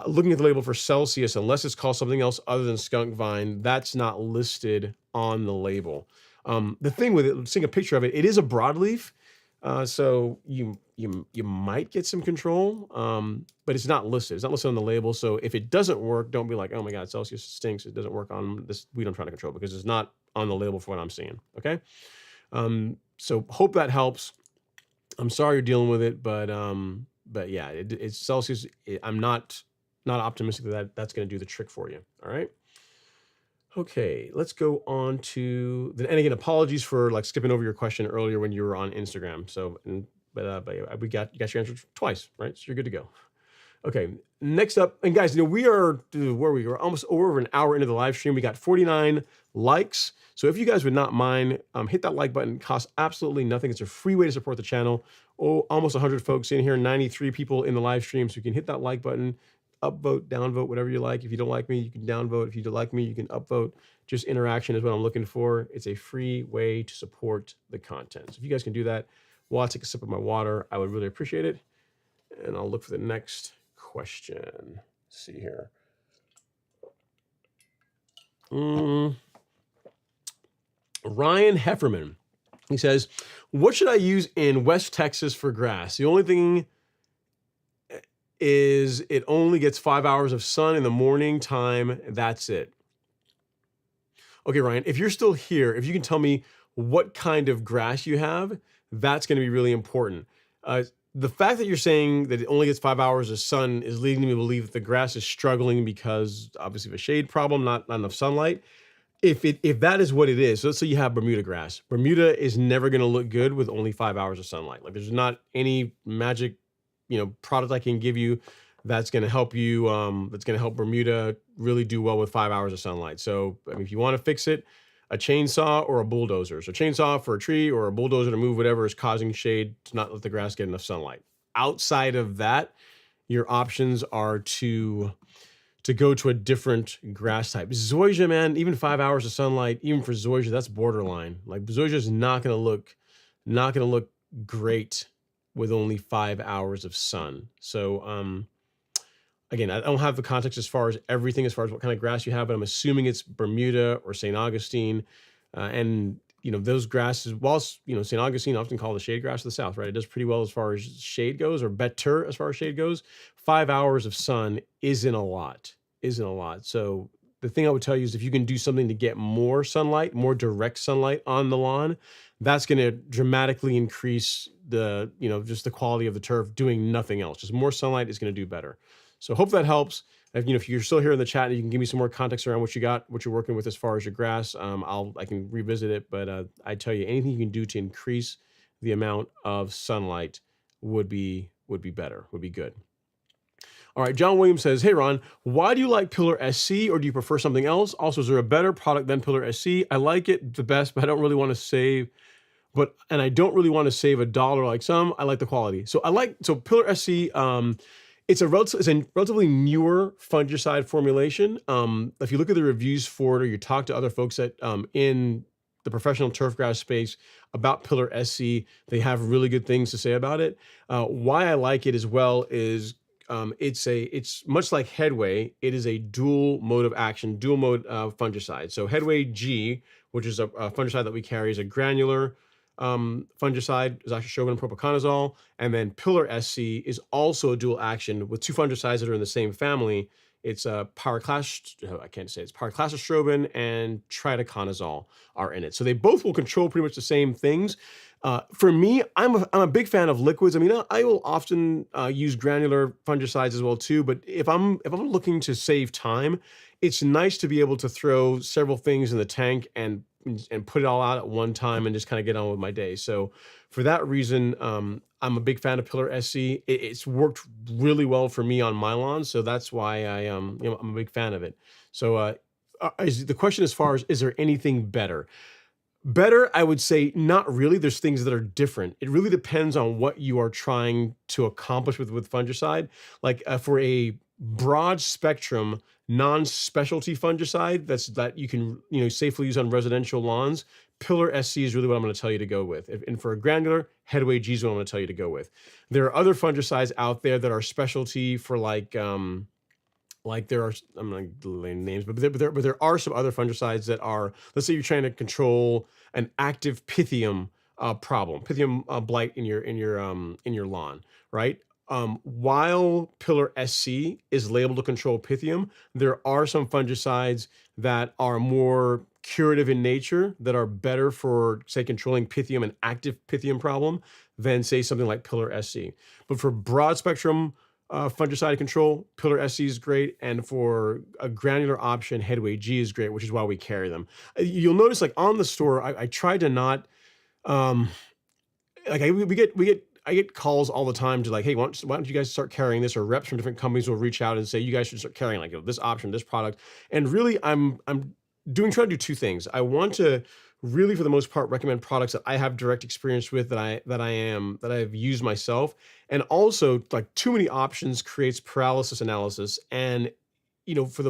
Looking at the label for Celsius, unless it's called something else other than skunk vine, that's not listed on the label. The thing with it, seeing a picture of it, it is a broadleaf, so you might get some control, but it's not listed. It's not listed on the label. So if it doesn't work, don't be like, "Oh my God, Celsius stinks. It doesn't work on this weed I'm trying to control," because it's not on the label for what I'm seeing. Okay, so hope that helps. I'm sorry you're dealing with it, but yeah, it's Celsius. I'm not optimistic that that's going to do the trick for you. All right. Okay, let's go on to and again, apologies for like skipping over your question earlier when you were on Instagram. So, but we got your answer twice, right? So you're good to go. Okay, next up, and guys, we are we're almost over an hour into the live stream. We got 49 likes. So if you guys would not mind, hit that like button. It costs absolutely nothing. It's a free way to support the channel. Oh, almost 100 folks in here, 93 people in the live stream. So you can hit that like button, upvote, downvote, whatever you like. If you don't like me, you can downvote. If you don't like me, you can upvote. Just interaction is what I'm looking for. It's a free way to support the content. So if you guys can do that while I take a sip of my water, I would really appreciate it. And I'll look for the next question. Let's see here. Ryan Hefferman. He says, "What should I use in West Texas for grass? The only thing is it only gets 5 hours of sun in the morning time. That's it." Okay, Ryan, if you're still here, if you can tell me what kind of grass you have, that's going to be really important. The fact that you're saying that it only gets 5 hours of sun is leading me to believe that the grass is struggling because obviously of a shade problem, not enough sunlight. If that is what it is, so let's say you have Bermuda grass. Bermuda is never going to look good with only 5 hours of sunlight. Like there's not any magic, product I can give you that's going to help you. That's going to help Bermuda really do well with 5 hours of sunlight. So I mean, if you want to fix it, a chainsaw or a bulldozer. So chainsaw for a tree or a bulldozer to move whatever is causing shade to not let the grass get enough sunlight. Outside of that, your options are to go to a different grass type. Zoysia, man, even 5 hours of sunlight, even for Zoysia, that's borderline. Like Zoysia is not going to look great with only 5 hours of sun. So, again, I don't have the context as far as everything, as far as what kind of grass you have, but I'm assuming it's Bermuda or St. Augustine. And, those grasses, whilst, St. Augustine often called the shade grass of the South, right? It does pretty well as far as shade goes, or better as far as shade goes. 5 hours of sun isn't a lot. So the thing I would tell you is if you can do something to get more sunlight, more direct sunlight on the lawn, that's going to dramatically increase the, just the quality of the turf doing nothing else. Just more sunlight is going to do better. So hope that helps. If you're still here in the chat and you can give me some more context around what you're working with as far as your grass, I can revisit it. But I tell you, anything you can do to increase the amount of sunlight would be better, would be good. All right, John Williams says, "Hey Ron, why do you like Pillar SC, or do you prefer something else? Also, is there a better product than Pillar SC? I like it the best, but I don't really want to save. I don't really want to save $1 like some. I like the quality. So Pillar SC. It's a relatively newer fungicide formulation. If you look at the reviews for it, or you talk to other folks that in the professional turfgrass space about Pillar SC, they have really good things to say about it. Why I like it as well is it's much like Headway. It is a dual mode of action, dual mode fungicide. So Headway G, which is a fungicide that we carry, is a granular fungicide, is actually propiconazole, and then Pillar SC is also a dual action with two fungicides that are in the same family It's I can't say it's pyraclastostrobin and tritaconazole are in it. So they both will control pretty much the same things. For me, I'm a big fan of liquids. I mean, I will often use granular fungicides as well too. But if I'm looking to save time, it's nice to be able to throw several things in the tank and put it all out at one time and just kind of get on with my day. So for that reason, I'm a big fan of Pillar SC. It's worked really well for me on my lawn, so that's why I'm a big fan of it. So is the question as far as is there anything better? Better, I would say not really. There's things that are different. It really depends on what you are trying to accomplish with fungicide. Like for a broad spectrum, non-specialty fungicide that you can safely use on residential lawns, Pillar SC is really what I'm going to tell you to go with. And for a granular, Headway G is what I'm going to tell you to go with. There are other fungicides out there that are specialty for like there are, I'm not going to name names, but there are some other fungicides that are, let's say you're trying to control an active Pythium problem, Pythium blight in your lawn, right? While Pillar SC is labeled to control Pythium, there are some fungicides that are more curative in nature that are better for, say, controlling Pythium, an active Pythium problem, than, say, something like Pillar SC. But for broad spectrum fungicide control, Pillar SC is great, and for a granular option, Headway G is great, which is why we carry them. You'll notice, like on the store, I try to not, I get calls all the time to like, hey, why don't you guys start carrying this? Or reps from different companies will reach out and say, you guys should start carrying like this option, this product. And really, I'm trying to do two things. I want to really, for the most part, recommend products that I have direct experience with, that I've used myself. And also, like, too many options creates paralysis analysis. And for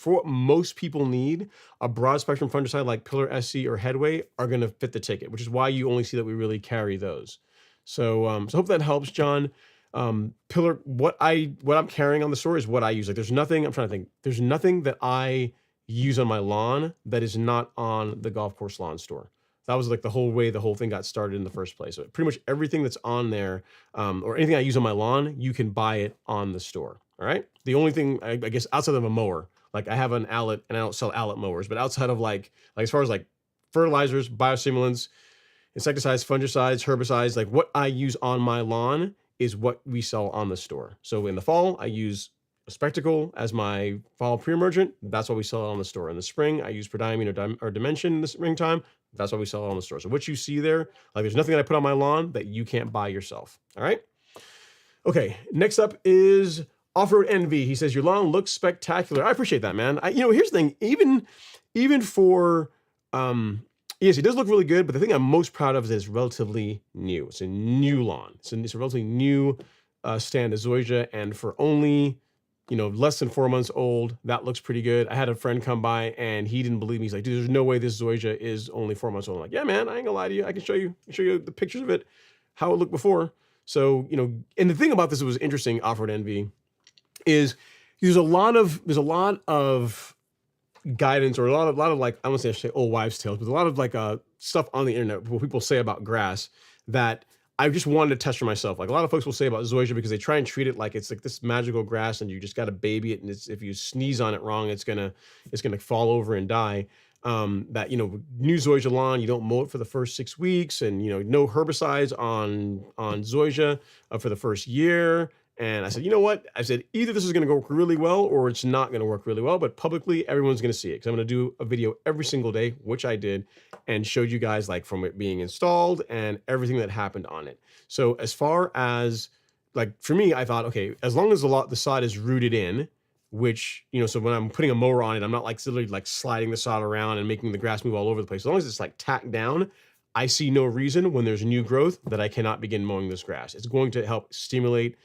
what most people need, a broad spectrum fungicide like Pillar SC or Headway are going to fit the ticket, which is why you only see that we really carry those. So hope that helps, John. Pillar, what I'm carrying on the store is what I use. Like, there's nothing that I use on my lawn that is not on the golf course lawn store. That was like the whole way the whole thing got started in the first place. So pretty much everything that's on there, or anything I use on my lawn, you can buy it on the store. All right. The only thing, I guess, outside of a mower, like I have an outlet, and I don't sell outlet mowers, but outside of like as far as like fertilizers, biostimulants, insecticides, fungicides, herbicides, like what I use on my lawn is what we sell on the store. So in the fall, I use a Spectacle as my fall pre-emergent. That's what we sell on the store. In the spring, I use Prodiamine or Dimension in the springtime. That's what we sell on the store. So what you see there, like there's nothing that I put on my lawn that you can't buy yourself. All right. Okay. Next up is Off-Road Envy. He says, your lawn looks spectacular. I appreciate that, man. Here's the thing, even for, yes, it does look really good, but the thing I'm most proud of is that it's relatively new. It's a new lawn. It's a relatively new stand of zoysia, and for only, less than 4 months old, that looks pretty good. I had a friend come by and he didn't believe me. He's like, dude, there's no way this zoysia is only 4 months old. I'm like, yeah, man, I ain't gonna lie to you. I can show you the pictures of it, how it looked before. So, and the thing about this that was interesting, Off-Road Envy, is there's a lot of guidance, or a lot of like, I won't say old wives' tales, but a lot of like stuff on the internet what people say about grass that I just wanted to test for myself. Like a lot of folks will say about zoysia, because they try and treat it like it's like this magical grass and you just got to baby it, and if you sneeze on it wrong, it's gonna fall over and die. That new zoysia lawn, you don't mow it for the first 6 weeks, and no herbicides on zoysia for the first year. And I said, you know what? I said, either this is going to work really well or it's not going to work really well, but publicly everyone's going to see it, because I'm going to do a video every single day, which I did, and showed you guys like from it being installed and everything that happened on it. So as far as like, for me, I thought, okay, as long as the sod is rooted in, which, so when I'm putting a mower on it, I'm not like literally like sliding the sod around and making the grass move all over the place. As long as it's like tacked down, I see no reason when there's new growth that I cannot begin mowing this grass. It's going to help stimulate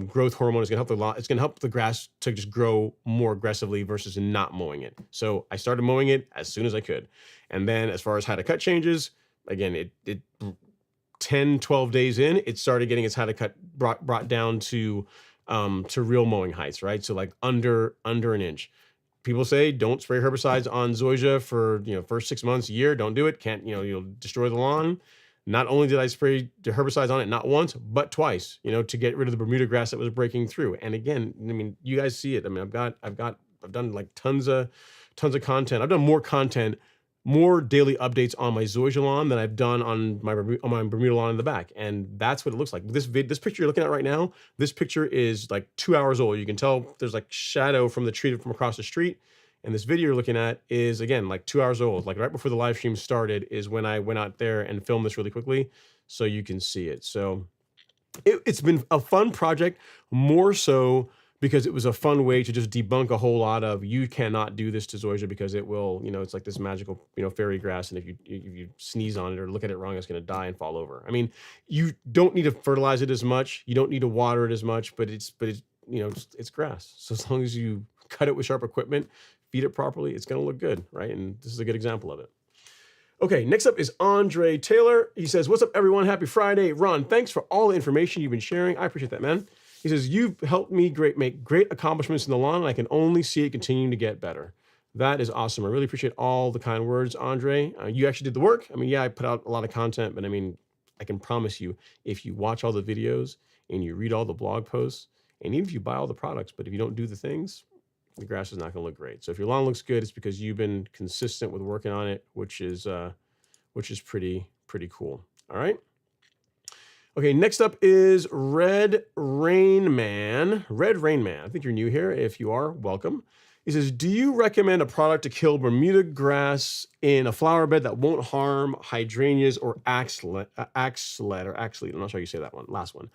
growth hormone. Is going to help it's going to help the grass to just grow more aggressively versus not mowing it. So I started mowing it as soon as I could. And then as far as how to cut changes, again, it 10, 12 days in, it started getting its how to cut brought down to real mowing heights, right? So like under an inch. People say don't spray herbicides on zoysia for, first 6 months, a year. Don't do it. Can't, you'll destroy the lawn. Not only did I spray the herbicides on it not once, but twice, you know, to get rid of the Bermuda grass that was breaking through. And again, I mean, you guys see it. I mean, I've done like tons of content. I've done more content, more daily updates on my zoysia lawn than I've done on my Bermuda lawn in the back. And that's what it looks like. This picture you're looking at right now, this picture is like 2 hours old. You can tell there's like shadow from the tree from across the street. And this video you're looking at is, again, like 2 hours old. Like right before the live stream started is when I went out there and filmed this really quickly so you can see it. So it's been a fun project, more so because it was a fun way to just debunk a whole lot of, you cannot do this to zoysia because it will, you know, it's like this magical, you know, fairy grass. And if you sneeze on it or look at it wrong, it's going to die and fall over. I mean, you don't need to fertilize it as much. You don't need to water it as much, but it's, you know, it's grass. So as long as you cut it with sharp equipment, feed it properly, it's going to look good, right? And this is a good example of it. Okay, next up is Andre Taylor. He says, what's up, everyone? Happy Friday. Ron, thanks for all the information you've been sharing. I appreciate that, man. He says, you've helped me make great accomplishments in the lawn, and I can only see it continuing to get better. That is awesome. I really appreciate all the kind words, Andre. You actually did the work. I mean, yeah, I put out a lot of content, but I mean, I can promise you, if you watch all the videos and you read all the blog posts, and even if you buy all the products, but if you don't do the things, the grass is not going to look great. So if your lawn looks good, it's because you've been consistent with working on it, which is pretty cool. All right. Okay, next up is Red Rain Man. Red Rain Man, I think you're new here. If you are, welcome. He says, do you recommend a product to kill Bermuda grass in a flower bed that won't harm hydrangeas or axlet? I'm not sure how you say that one, last one.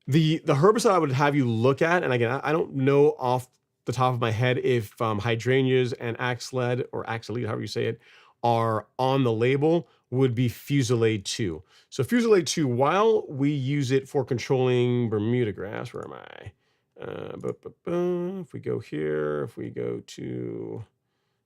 The herbicide I would have you look at, and again, I don't know off the top of my head if hydrangeas and axlet or axolite, however you say it, are on the label, would be Fusilade 2. So Fusilade 2, while we use it for controlling Bermuda grass, where am I? If we go here, if we go to,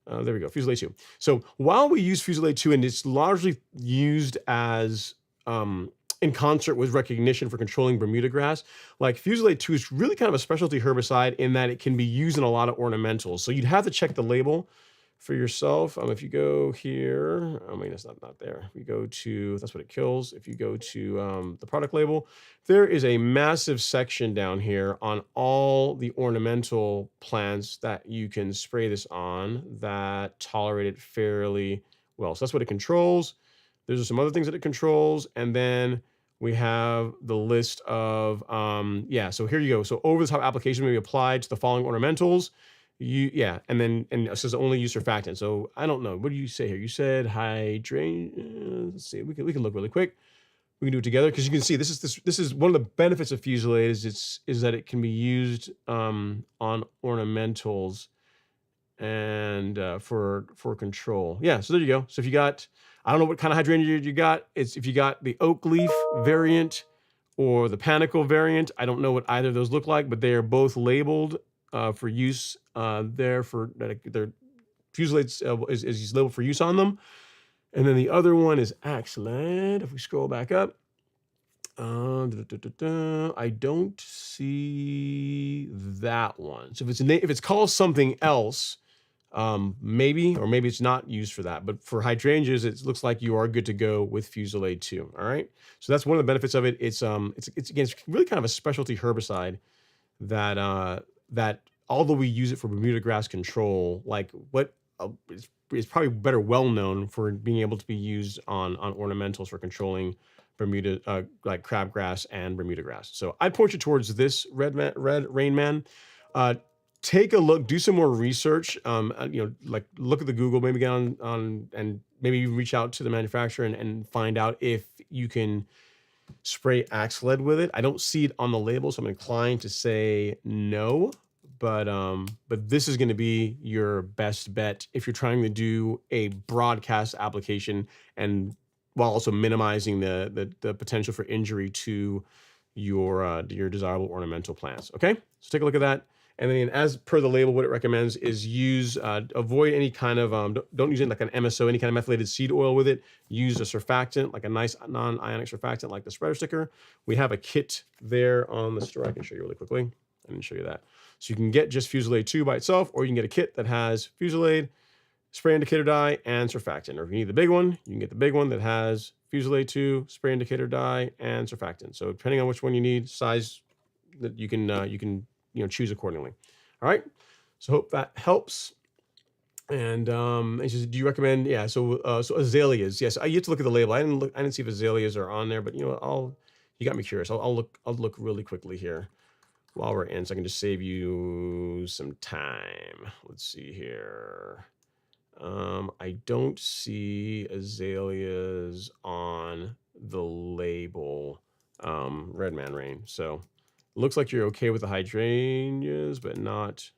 there we go, Fusilade 2. So while we use Fusilade 2, and it's largely used as, in concert with recognition for controlling Bermuda grass, like Fusilade 2 is really kind of a specialty herbicide in that it can be used in a lot of ornamentals. So you'd have to check the label for yourself. If you go here, I mean, it's not there. If you go to, that's what it kills. If you go to the product label, there is a massive section down here on all the ornamental plants that you can spray this on that tolerate it fairly well. So that's what it controls. There's some other things that it controls. And then we have the list of, yeah, so here you go. So over the top application may be applied to the following ornamentals. And it says only use surfactant. So I don't know. What do you say here? You said hydrangea. Let's see. We can look really quick. We can do it together because you can see this is one of the benefits of Fusilade is that it can be used on ornamentals and for control. Yeah. So there you go. So if you got, I don't know what kind of hydrangea you got. It's if you got the oak leaf variant or the panicle variant. I don't know what either of those look like, but they are both labeled for use there for their Fusilade is labeled for use on them. And then the other one is Axelad. If we scroll back up, I don't see that one. So if it's called something else, maybe it's not used for that. But for hydrangeas, it looks like you are good to go with Fusilade 2. All right. So that's one of the benefits of it. It's really kind of a specialty herbicide that although we use it for Bermuda grass control, like it's probably better well known for being able to be used on ornamentals for controlling Bermuda, like crabgrass and Bermuda grass. So I'd point you towards this Red Rain Man. Take a look, do some more research. Like look at the Google, maybe get on and maybe reach out to the manufacturer and find out if you can spray Axelad with it. I don't see it on the label, so I'm inclined to say no. But this is going to be your best bet if you're trying to do a broadcast application and while also minimizing the potential for injury to your desirable ornamental plants. Okay, so take a look at that. And then as per the label, what it recommends is avoid any kind of, don't use it like an MSO, any kind of methylated seed oil with it. Use a surfactant, like a nice non-ionic surfactant like the spreader sticker. We have a kit there on the store. I can show you really quickly. I didn't show you that. So you can get just Fusilade 2 by itself, or you can get a kit that has Fusilade spray indicator dye, and surfactant. Or if you need the big one, you can get the big one that has Fusilier 2, spray indicator dye, and surfactant. So depending on which one you need, size, that you can choose accordingly. All right. So hope that helps. And it says, do you recommend? Yeah. So azaleas. Yes, I get to look at the label. I didn't see if azaleas are on there, but you know, you got me curious. I'll look really quickly here while we're in, so I can just save you some time. Let's see here. I don't see azaleas on the label, Red Man Rain. So looks like you're okay with the hydrangeas, but not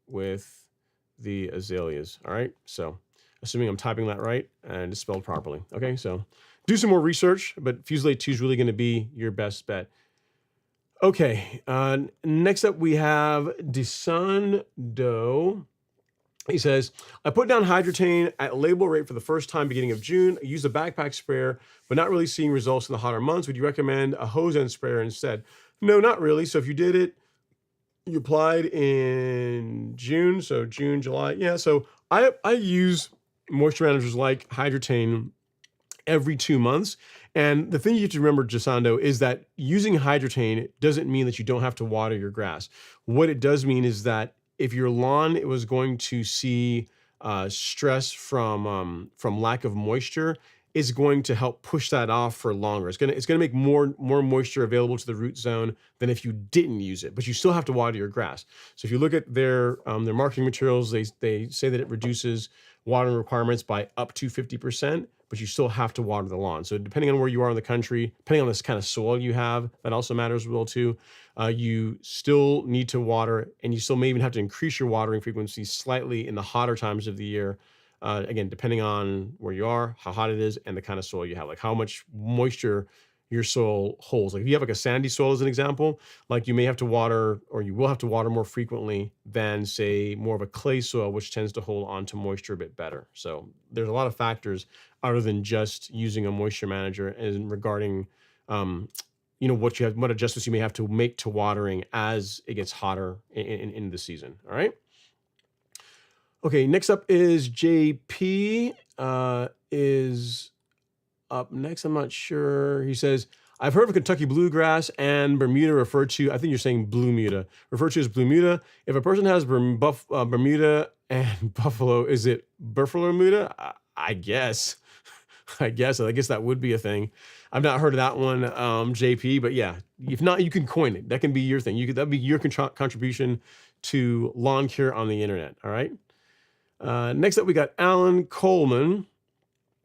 with the azaleas. All right. So assuming I'm typing that right and it's spelled properly. Okay. So do some more research, but Fusilier 2 is really going to be your best bet. Okay. Next up, we have Desan Doe. He says, I put down hydrotane at label rate for the first time beginning of June. I used a backpack sprayer, but not really seeing results in the hotter months. Would you recommend a hose end sprayer instead? No, not really. So if you did it, you applied in June, so June, July. Yeah, so I use moisture managers like hydrotane every 2 months. And the thing you have to remember, Jasando, is that using hydrotane doesn't mean that you don't have to water your grass. What it does mean is that if your lawn was going to see stress from lack of moisture, it's going to help push that off for longer. It's gonna make more moisture available to the root zone than if you didn't use it. But you still have to water your grass. So if you look at their marketing materials, they say that it reduces watering requirements by up to 50%, but you still have to water the lawn. So depending on where you are in the country, depending on this kind of soil you have, that also matters well too. You still need to water, and you still may even have to increase your watering frequency slightly in the hotter times of the year. Again, depending on where you are, how hot it is, and the kind of soil you have, like how much moisture your soil holds. Like if you have like a sandy soil as an example, like you may have to water, or you will have to water more frequently than say more of a clay soil, which tends to hold on to moisture a bit better. So there's a lot of factors other than just using a moisture manager and regarding, what adjustments you may have to make to watering as it gets hotter in the season. All right. Okay, next up is JP is up next. I'm not sure. He says, I've heard of Kentucky bluegrass and Bermuda referred to, I think you're saying Bermuda, referred to as Bermuda. If a person has Bermuda and Buffalo, is it Buffalo Bermuda? I guess. I guess that would be a thing. I've not heard of that one, JP, but yeah, if not, you can coin it. That can be your thing. That'd be your contribution to lawn care on the internet. All right. Next up, we got Alan Coleman.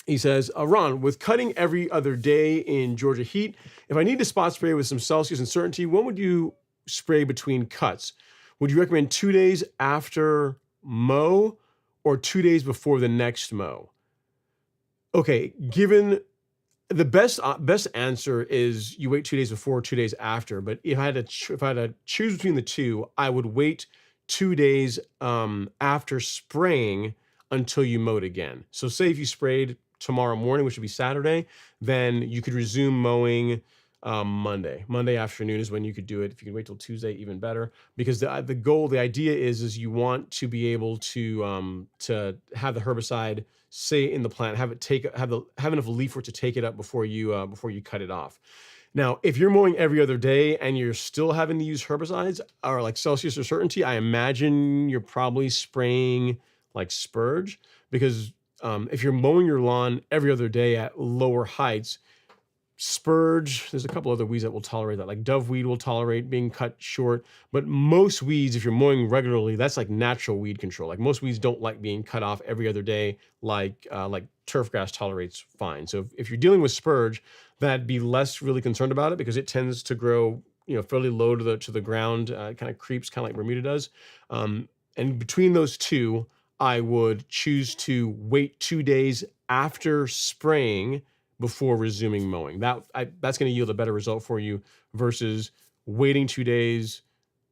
He says, Ron, with cutting every other day in Georgia heat, if I need to spot spray with some Celsius uncertainty, when would you spray between cuts? Would you recommend 2 days after mow or 2 days before the next mow? Okay, given the best answer is you wait 2 days before, 2 days after. But if I had to choose between the two, I would wait 2 days after spraying until you mowed again. So say if you sprayed tomorrow morning, which would be Saturday, then you could resume mowing Monday. Monday afternoon is when you could do it. If you could wait till Tuesday, even better. Because the idea is you want to be able to have the herbicide stay in the plant, have enough leaf for it to take it up before you cut it off. Now, if you're mowing every other day and you're still having to use herbicides or like Celsius or Certainty, I imagine you're probably spraying like Spurge, because if you're mowing your lawn every other day at lower heights, Spurge, there's a couple other weeds that will tolerate that, like doveweed will tolerate being cut short, but most weeds, if you're mowing regularly, that's like natural weed control. Like most weeds don't like being cut off every other day, like turf grass tolerates fine. So if you're dealing with Spurge, that'd be less really concerned about it because it tends to grow, fairly low to the ground, kind of creeps, kind of like Bermuda does. And between those two, I would choose to wait 2 days after spraying before resuming mowing. That's going to yield a better result for you versus waiting 2 days,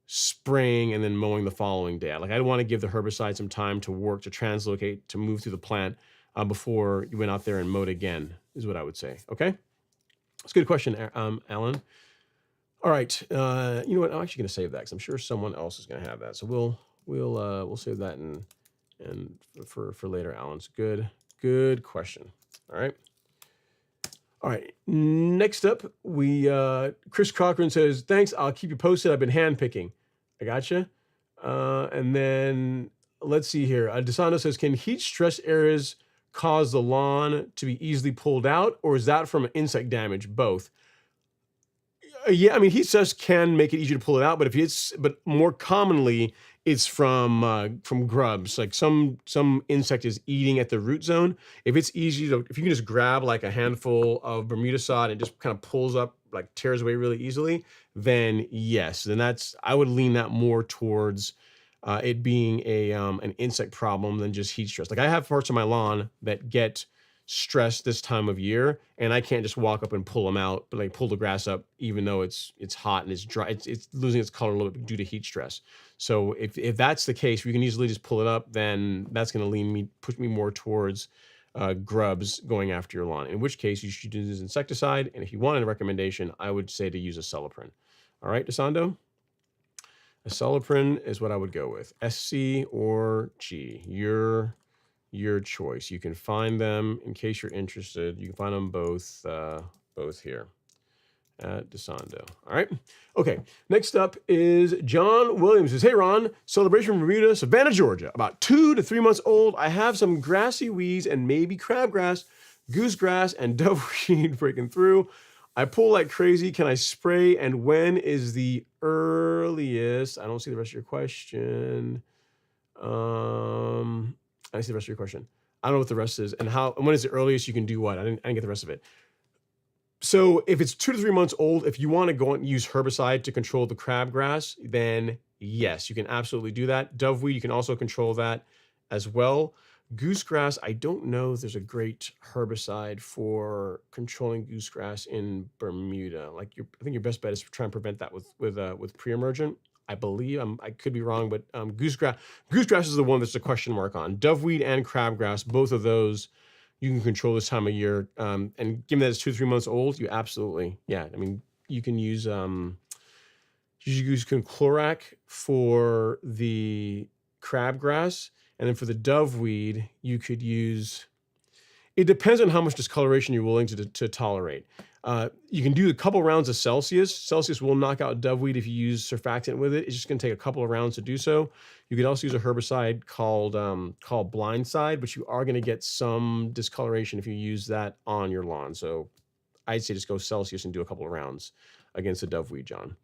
spraying, and then mowing the following day. Like, I want to give the herbicide some time to work, to translocate, to move through the plant before you went out there and mowed again, is what I would say. Okay? That's a good question, Alan. All right. You know what? I'm actually going to save that because I'm sure someone else is going to have that. So we'll save that and And for later, Alan's good question. All right. All right. Next up, Chris Cochran says, thanks. I'll keep you posted. I've been hand picking. I gotcha. And then let's see here. DeSanto says, can heat stress areas cause the lawn to be easily pulled out, or is that from insect damage? Both. Yeah, I mean, heat stress can make it easier to pull it out, but more commonly, it's from grubs. Like some insect is eating at the root zone. If you can just grab like a handful of Bermuda sod and just kind of pulls up, like tears away really easily, then yes, then I would lean that more towards it being an insect problem than just heat stress. Like I have parts of my lawn that get stressed this time of year, and I can't just walk up and pull them out, but like pull the grass up, even though it's hot and it's dry. It's losing its color a little bit due to heat stress. So if that's the case, we can easily just pull it up, then that's going to push me more towards grubs going after your lawn. In which case, you should use insecticide. And if you wanted a recommendation, I would say to use Acelepryn. All right, DeSando? Acelepryn is what I would go with. SC or G. Your choice. You can find them, in case you're interested, you can find them both here at DeSando. All right. Okay. Next up is John Williams. Says, hey Ron, celebration from Bermuda, Savannah, Georgia. About 2 to 3 months old. I have some grassy weeds and maybe crabgrass, goosegrass, and doveweed breaking through. I pull like crazy. Can I spray? And when is the earliest? I don't see the rest of your question. I see the rest of your question. I don't know what the rest is, and when is the earliest you can do what? I didn't get the rest of it. So if it's 2 to 3 months old, if you want to go and use herbicide to control the crabgrass, then yes, you can absolutely do that. Doveweed, you can also control that as well. Goosegrass, I don't know if there's a great herbicide for controlling goosegrass in Bermuda. I think your best bet is to try and prevent that with pre-emergent. I believe I could be wrong, but goosegrass is the one that's a question mark on. Doveweed and crabgrass, both of those you can control this time of year. And given that it's 2 to 3 months old, you absolutely, yeah. I mean, you can use Chlorac for the crabgrass, and then for the doveweed, you could use. It depends on how much discoloration you're willing to tolerate. You can do a couple rounds of Celsius. Celsius will knock out doveweed if you use surfactant with it. It's just going to take a couple of rounds to do so. You could also use a herbicide called Blindside, but you are going to get some discoloration if you use that on your lawn. So I'd say just go Celsius and do a couple of rounds against the doveweed, John.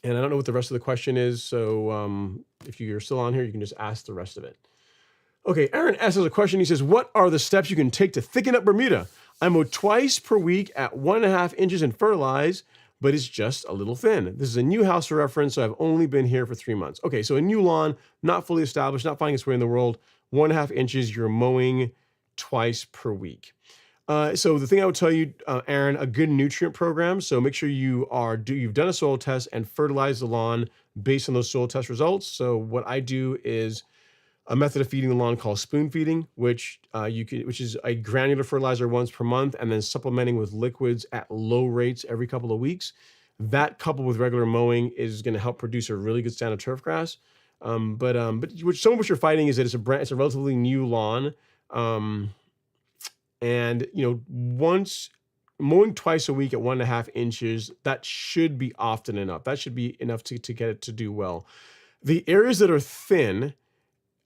And I don't know what the rest of the question is, so if you're still on here, you can just ask the rest of it. Okay, Aaron asks us a question. He says, what are the steps you can take to thicken up Bermuda? I mow twice per week at 1.5 inches and fertilize, but it's just a little thin. This is a new house for reference, so I've only been here for 3 months. Okay, so a new lawn, not fully established, not finding its way in the world, 1.5 inches, you're mowing twice per week. So the thing I would tell you, Aaron, a good nutrient program. So make sure you've done a soil test and fertilize the lawn based on those soil test results. So what I do is a method of feeding the lawn called spoon feeding, which is a granular fertilizer once per month, and then supplementing with liquids at low rates every couple of weeks. That coupled with regular mowing is going to help produce a really good stand of turf grass. But some of what you're fighting is that it's a relatively new lawn, and once mowing twice a week at 1.5 inches, that should be often enough. That should be enough to get it to do well. The areas that are thin.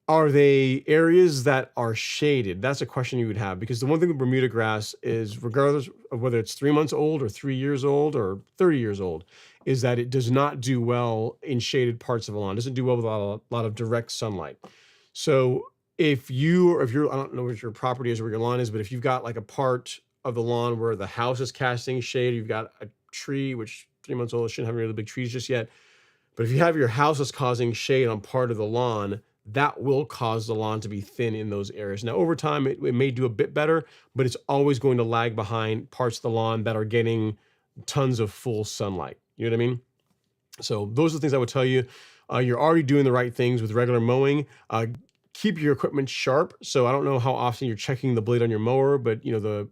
Are they areas that are shaded? That's a question you would have, because the one thing with Bermuda grass is, regardless of whether it's 3 months old or 3 years old or 30 years old, is that it does not do well in shaded parts of the lawn. It doesn't do well with a lot of direct sunlight. So if you're, I don't know what your property is or where your lawn is, but if you've got like a part of the lawn where the house is casting shade, you've got a tree, which 3 months old, shouldn't have really big trees just yet. But if you have your house is causing shade on part of the lawn, that will cause the lawn to be thin in those areas. Now, over time, it may do a bit better, but it's always going to lag behind parts of the lawn that are getting tons of full sunlight. You know what I mean? So those are the things I would tell you. You're already doing the right things with regular mowing. Keep your equipment sharp. So I don't know how often you're checking the blade on your mower, but at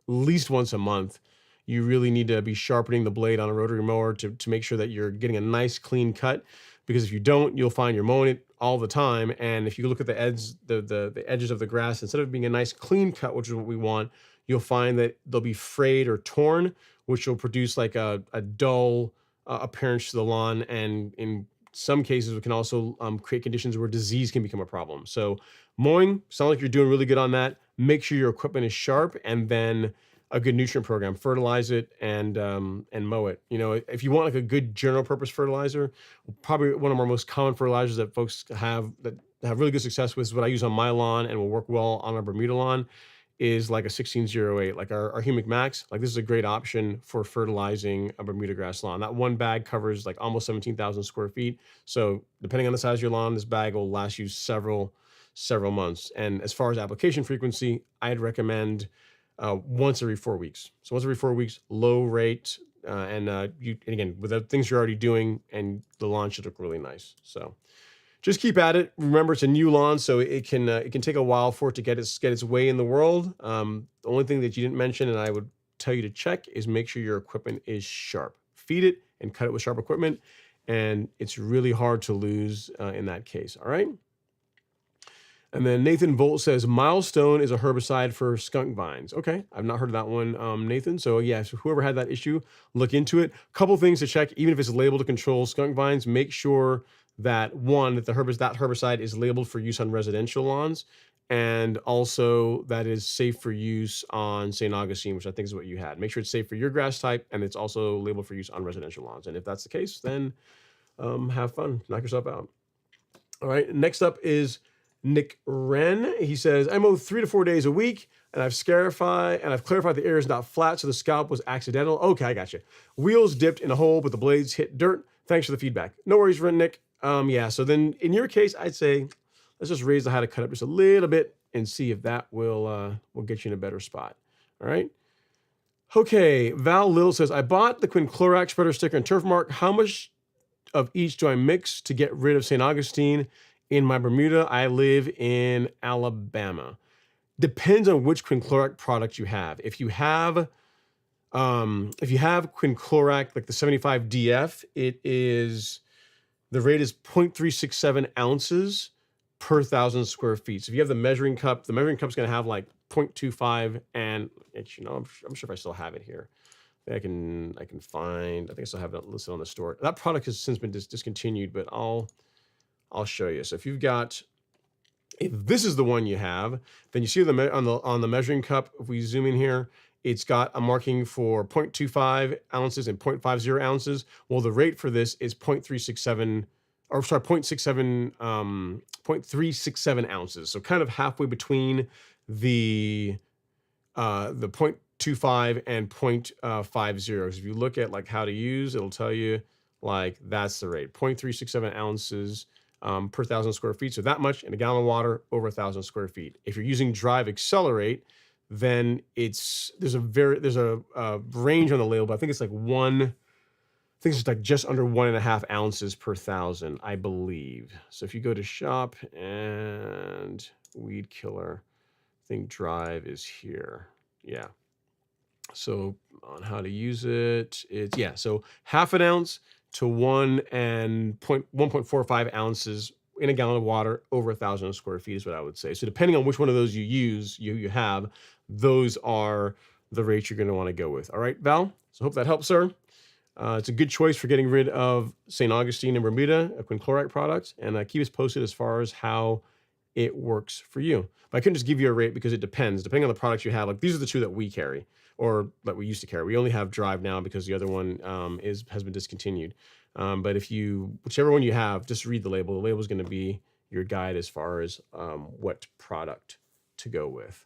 least once a month, you really need to be sharpening the blade on a rotary mower to make sure that you're getting a nice clean cut. because if you don't, you'll find you're mowing it all the time. And if you look at the edges of the grass, instead of being a nice clean cut, which is what we want, you'll find that they'll be frayed or torn, which will produce like a dull appearance to the lawn. And in some cases, it can also create conditions where disease can become a problem. So mowing, sounds like you're doing really good on that. Make sure your equipment is sharp, and then a good nutrient program. Fertilize it and mow it. You know, if you want like a good general purpose fertilizer, probably one of our most common fertilizers that folks have that have really good success with is what I use on my lawn and will work well on our Bermuda lawn is like a 1608, like our Humic Max. Like this is a great option for fertilizing a Bermuda grass lawn. That one bag covers like almost 17,000 square feet. So depending on the size of your lawn, this bag will last you several months. And as far as application frequency, I'd recommend once every 4 weeks. So once every 4 weeks, low rate, and again, with the things you're already doing, and the lawn should look really nice. So just keep at it. Remember, it's a new lawn, so it can take a while for it to get its way in the world. The only thing that you didn't mention, and I would tell you to check, is make sure your equipment is sharp. Feed it and cut it with sharp equipment, and it's really hard to lose in that case. All right. And then Nathan Volt says, Milestone is a herbicide for skunk vines. Okay, I've not heard of that one, Nathan. So yeah, so whoever had that issue, look into it. Couple things to check, even if it's labeled to control skunk vines, make sure that one, that that herbicide is labeled for use on residential lawns, and also that is safe for use on St. Augustine, which I think is what you had. Make sure it's safe for your grass type, and it's also labeled for use on residential lawns. And if that's the case, then have fun, knock yourself out. All right, next up is Nick Wren. He says, I mow 3 to 4 days a week, and I've clarified the area is not flat, so the scalp was accidental. Okay, I got you. Wheels dipped in a hole, but the blades hit dirt. Thanks for the feedback. No worries, Wren, Nick. Yeah, so then in your case, I'd say let's just raise the height of cut up just a little bit and see if that will get you in a better spot. All right. Okay, Val Little says, I bought the Quinclorac spreader sticker and turf mark. How much of each do I mix to get rid of St. Augustine in my Bermuda? I live in Alabama. Depends on which Quinclorac product you have. If you have Quinclorac, like the 75 DF, the rate is 0.367 ounces per 1,000 square feet. So if you have the measuring cup's going to have like 0.25, and I'm sure if I still have it here. I can find. I think I still have it listed on the store. That product has since been discontinued, but I'll show you. So if this is the one you have, then you see on the measuring cup. If we zoom in here, it's got a marking for 0.25 ounces and 0.50 ounces. Well, the rate for this is 0.367 ounces. So kind of halfway between the 0.25 and 0.50. So if you look at like how to use, it'll tell you like that's the rate, 0.367 ounces per 1,000 square feet. So that much in a gallon of water over 1,000 square feet. If you're using Drive Accelerate, then there's a range on the label, but I think it's like just under 1.5 ounces per 1,000, I believe. So if you go to shop and weed killer, I think Drive is here. Yeah. So on how to use it, so 0.5 ounce to 1.45 ounces in a gallon of water over 1,000 square feet is what I would say. So depending on which one of those you use, you have, those are the rates you're going to want to go with. All right, Val? So hope that helps, sir. It's a good choice for getting rid of St. Augustine and Bermuda, a Quinclorac product, and keep us posted as far as how it works for you. But I couldn't just give you a rate because it depends. Depending on the products you have, like these are the two that we carry, or that we used to carry. We only have Drive now because the other one has been discontinued. But whichever one you have, just read the label. The label is going to be your guide as far as what product to go with.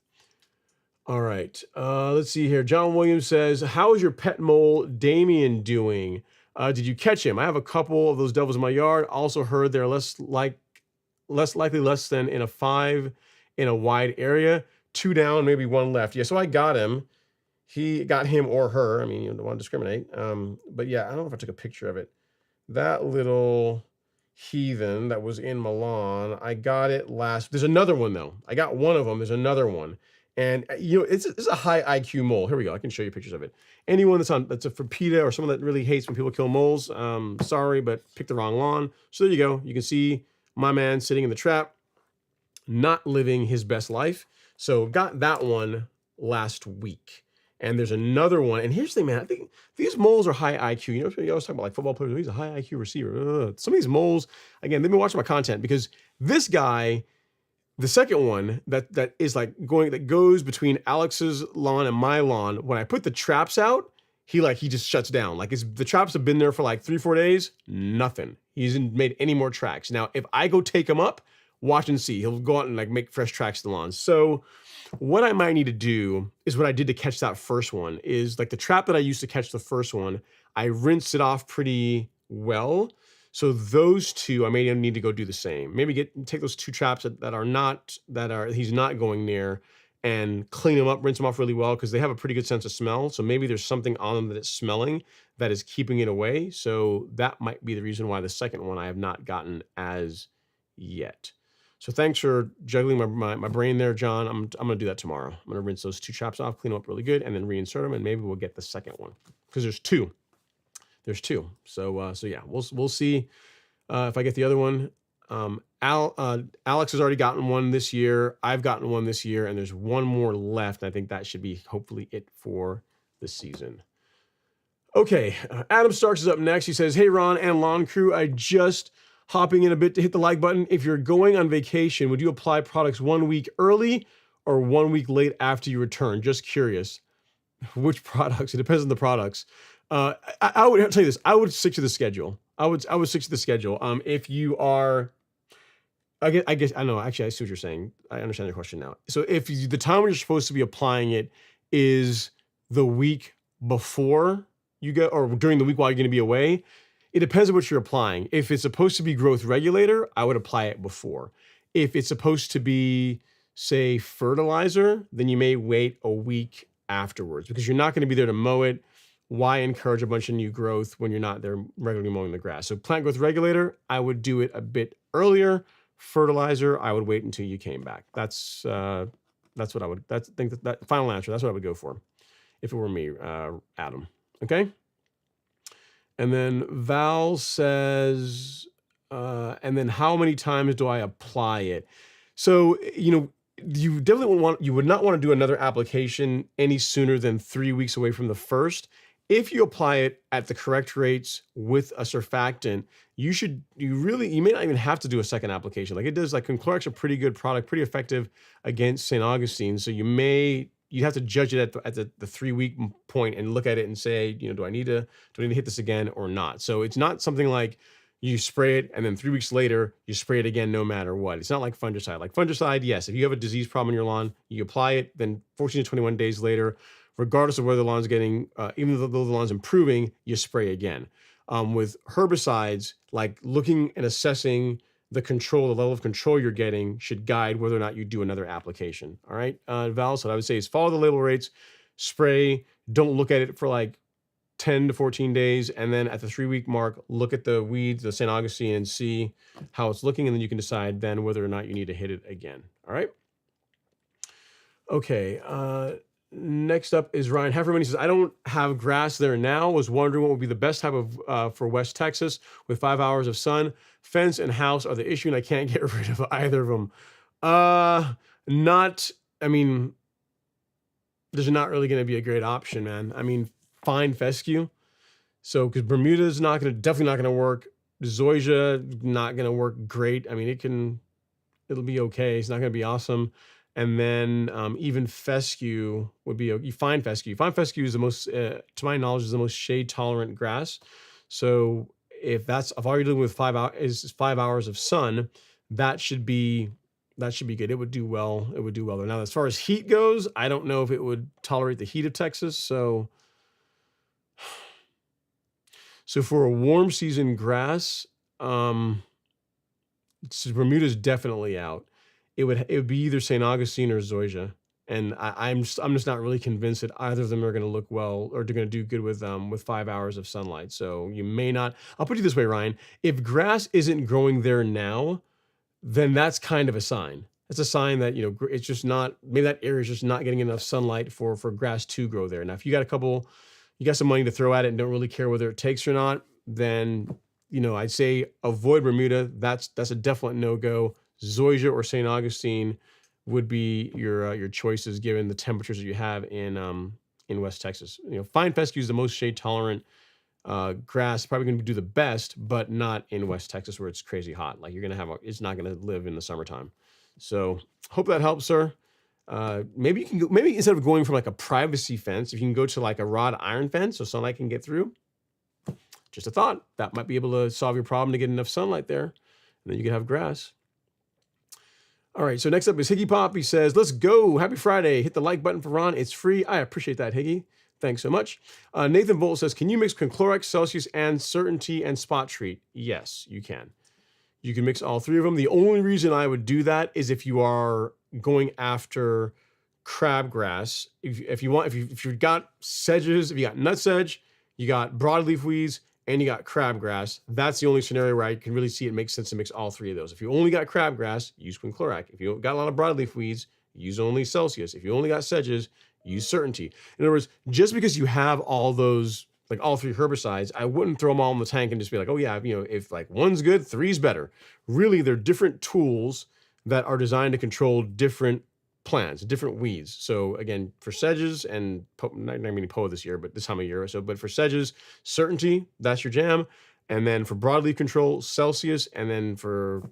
All right, let's see here. John Williams says, how is your pet mole Damien doing? Did you catch him? I have a couple of those devils in my yard. Also heard they're less likely than in a 5 in a wide area. 2 down, maybe 1 left. Yeah, so I got him. He got him or her. I mean, you don't want to discriminate. But yeah, I don't know if I took a picture of it. That little heathen that was in Milan, I got it last. There's another one though. I got one of them. There's another one. And it's a high IQ mole. Here we go. I can show you pictures of it. Anyone that's a for PETA or someone that really hates when people kill moles, sorry, but picked the wrong lawn. So there you go. You can see my man sitting in the trap, not living his best life. So got that one last week. And there's another one. And here's the thing, man. I think these moles are high IQ. You always talk about like football players. He's a high IQ receiver. Some of these moles, again, they've been watching my content because this guy, the second one that is like that goes between Alex's lawn and my lawn. When I put the traps out, he just shuts down. Like the traps have been there for like 3-4 days. Nothing. He hasn't made any more tracks. Now, if I go take him up, watch and see. He'll go out and like make fresh tracks to the lawn. So what I might need to do is what I did to catch that first one is like the trap that I used to catch the first one, I rinsed it off pretty well. So those two, I may need to go do the same. Maybe take those two traps that he's not going near and clean them up, rinse them off really well because they have a pretty good sense of smell. So maybe there's something on them that it's smelling that is keeping it away. So that might be the reason why the second one I have not gotten as yet. So thanks for juggling my brain there, John. I'm gonna do that tomorrow. I'm gonna rinse those two traps off, clean them up really good, and then reinsert them, and maybe we'll get the second one because there's two. There's two. So yeah, we'll see if I get the other one. Alex has already gotten one this year. I've gotten one this year, and there's one more left. I think that should be hopefully it for the season. Okay, Adam Starks is up next. He says, "Hey Ron and Lawn Crew, I just hopping in a bit to hit the like button. If you're going on vacation, would you apply products 1 week early or 1 week late after you return? Just curious." Which products? It depends on the products. I would tell you this. I would stick to the schedule. I would stick to the schedule. If you are, I guess I know. Actually, I see what you're saying. I understand your question now. So if the time when you're supposed to be applying it is the week before you go, or during the week while you're going to be away, it depends on what you're applying. If it's supposed to be growth regulator, I would apply it before. If it's supposed to be, say, fertilizer, then you may wait a week afterwards because you're not going to be there to mow it. Why encourage a bunch of new growth when you're not there regularly mowing the grass? So plant growth regulator, I would do it a bit earlier. Fertilizer, I would wait until you came back. That's what I would. That final answer. That's what I would go for if it were me, Adam. Okay. And then Val says, and then how many times do I apply it? So, you definitely would not want to do another application any sooner than 3 weeks away from the first. If you apply it at the correct rates with a surfactant, you may not even have to do a second application. Like it does, like Conchloric's a pretty good product, pretty effective against St. Augustine. So you have to judge it at the 3 week point and look at it and say, do I need to hit this again or not? So it's not something like you spray it and then 3 weeks later you spray it again no matter what. It's not like fungicide. Like fungicide, yes, if you have a disease problem in your lawn, you apply it, then 14 to 21 days later, regardless of whether the lawn's getting, even though the lawn's improving, you spray again. With herbicides, like looking and assessing the level of control you're getting should guide whether or not you do another application. All right, Val, so what I would say is follow the label rates, spray, don't look at it for like 10 to 14 days, and then at the 3 week mark, look at the weeds, the St. Augustine, and see how it's looking, and then you can decide then whether or not you need to hit it again. All right? Okay, next up is Ryan Hefferman. He says, I don't have grass there now. Was wondering what would be the best type of for West Texas with 5 hours of sun. Fence and house are the issue, and I can't get rid of either of them. There's not really going to be a great option, man. I mean, find fescue. So, because Bermuda is definitely not going to work. Zoysia, not going to work great. I mean, it'll be okay. It's not going to be awesome. And then even fescue would be, you find fescue. Find fescue is the most, to my knowledge, is the most shade tolerant grass. So if all you're dealing with 5 hours is 5 hours of sun, that should be good. It would do well. It would do well there. Now, as far as heat goes, I don't know if it would tolerate the heat of Texas. So for a warm season grass, Bermuda's definitely out. It would be either St. Augustine or Zoysia. And I'm just not really convinced that either of them are going to look well or they're going to do good with 5 hours of sunlight. So you may not. I'll put it this way, Ryan. If grass isn't growing there now, then that's kind of a sign. that's a sign that, it's just not, maybe that area is just not getting enough sunlight for grass to grow there. Now, if you got some money to throw at it and don't really care whether it takes or not, then, I'd say avoid Bermuda. That's a definite no-go. Zoysia or St. Augustine would be your choices given the temperatures that you have in West Texas. Fine fescue is the most shade tolerant grass, probably going to do the best, but not in West Texas where it's crazy hot. Like it's not going to live in the summertime. So hope that helps, sir. Maybe you can go, maybe instead of going from like a privacy fence, if you can go to like a wrought iron fence so sunlight can get through. Just a thought that might be able to solve your problem to get enough sunlight there, and then you can have grass. All right, so next up is Higgy Pop. He says, let's go. Happy Friday. Hit the like button for Ron. It's free. I appreciate that, Higgy. Thanks so much. Nathan Volt says, can you mix Conchlorec, Celsius, and Certainty and Spot Treat? Yes, you can. You can mix all three of them. The only reason I would do that is if you are going after crabgrass. If you've got sedges, if you got nutsedge, you got broadleaf weeds, and you got crabgrass, that's the only scenario where I can really see it makes sense to mix all three of those. If you only got crabgrass, use Conchlorec. If you got a lot of broadleaf weeds, use only Celsius. If you only got sedges, use Certainty. In other words, just because you have all those, like all three herbicides, I wouldn't throw them all in the tank and just be like, oh yeah, if like one's good, three's better. Really, they're different tools that are designed to control different plants, different weeds. So again, for sedges and not meaning POA this year, but this time of year or so, but for sedges, Certainty, that's your jam. And then for broadleaf control, Celsius, and then for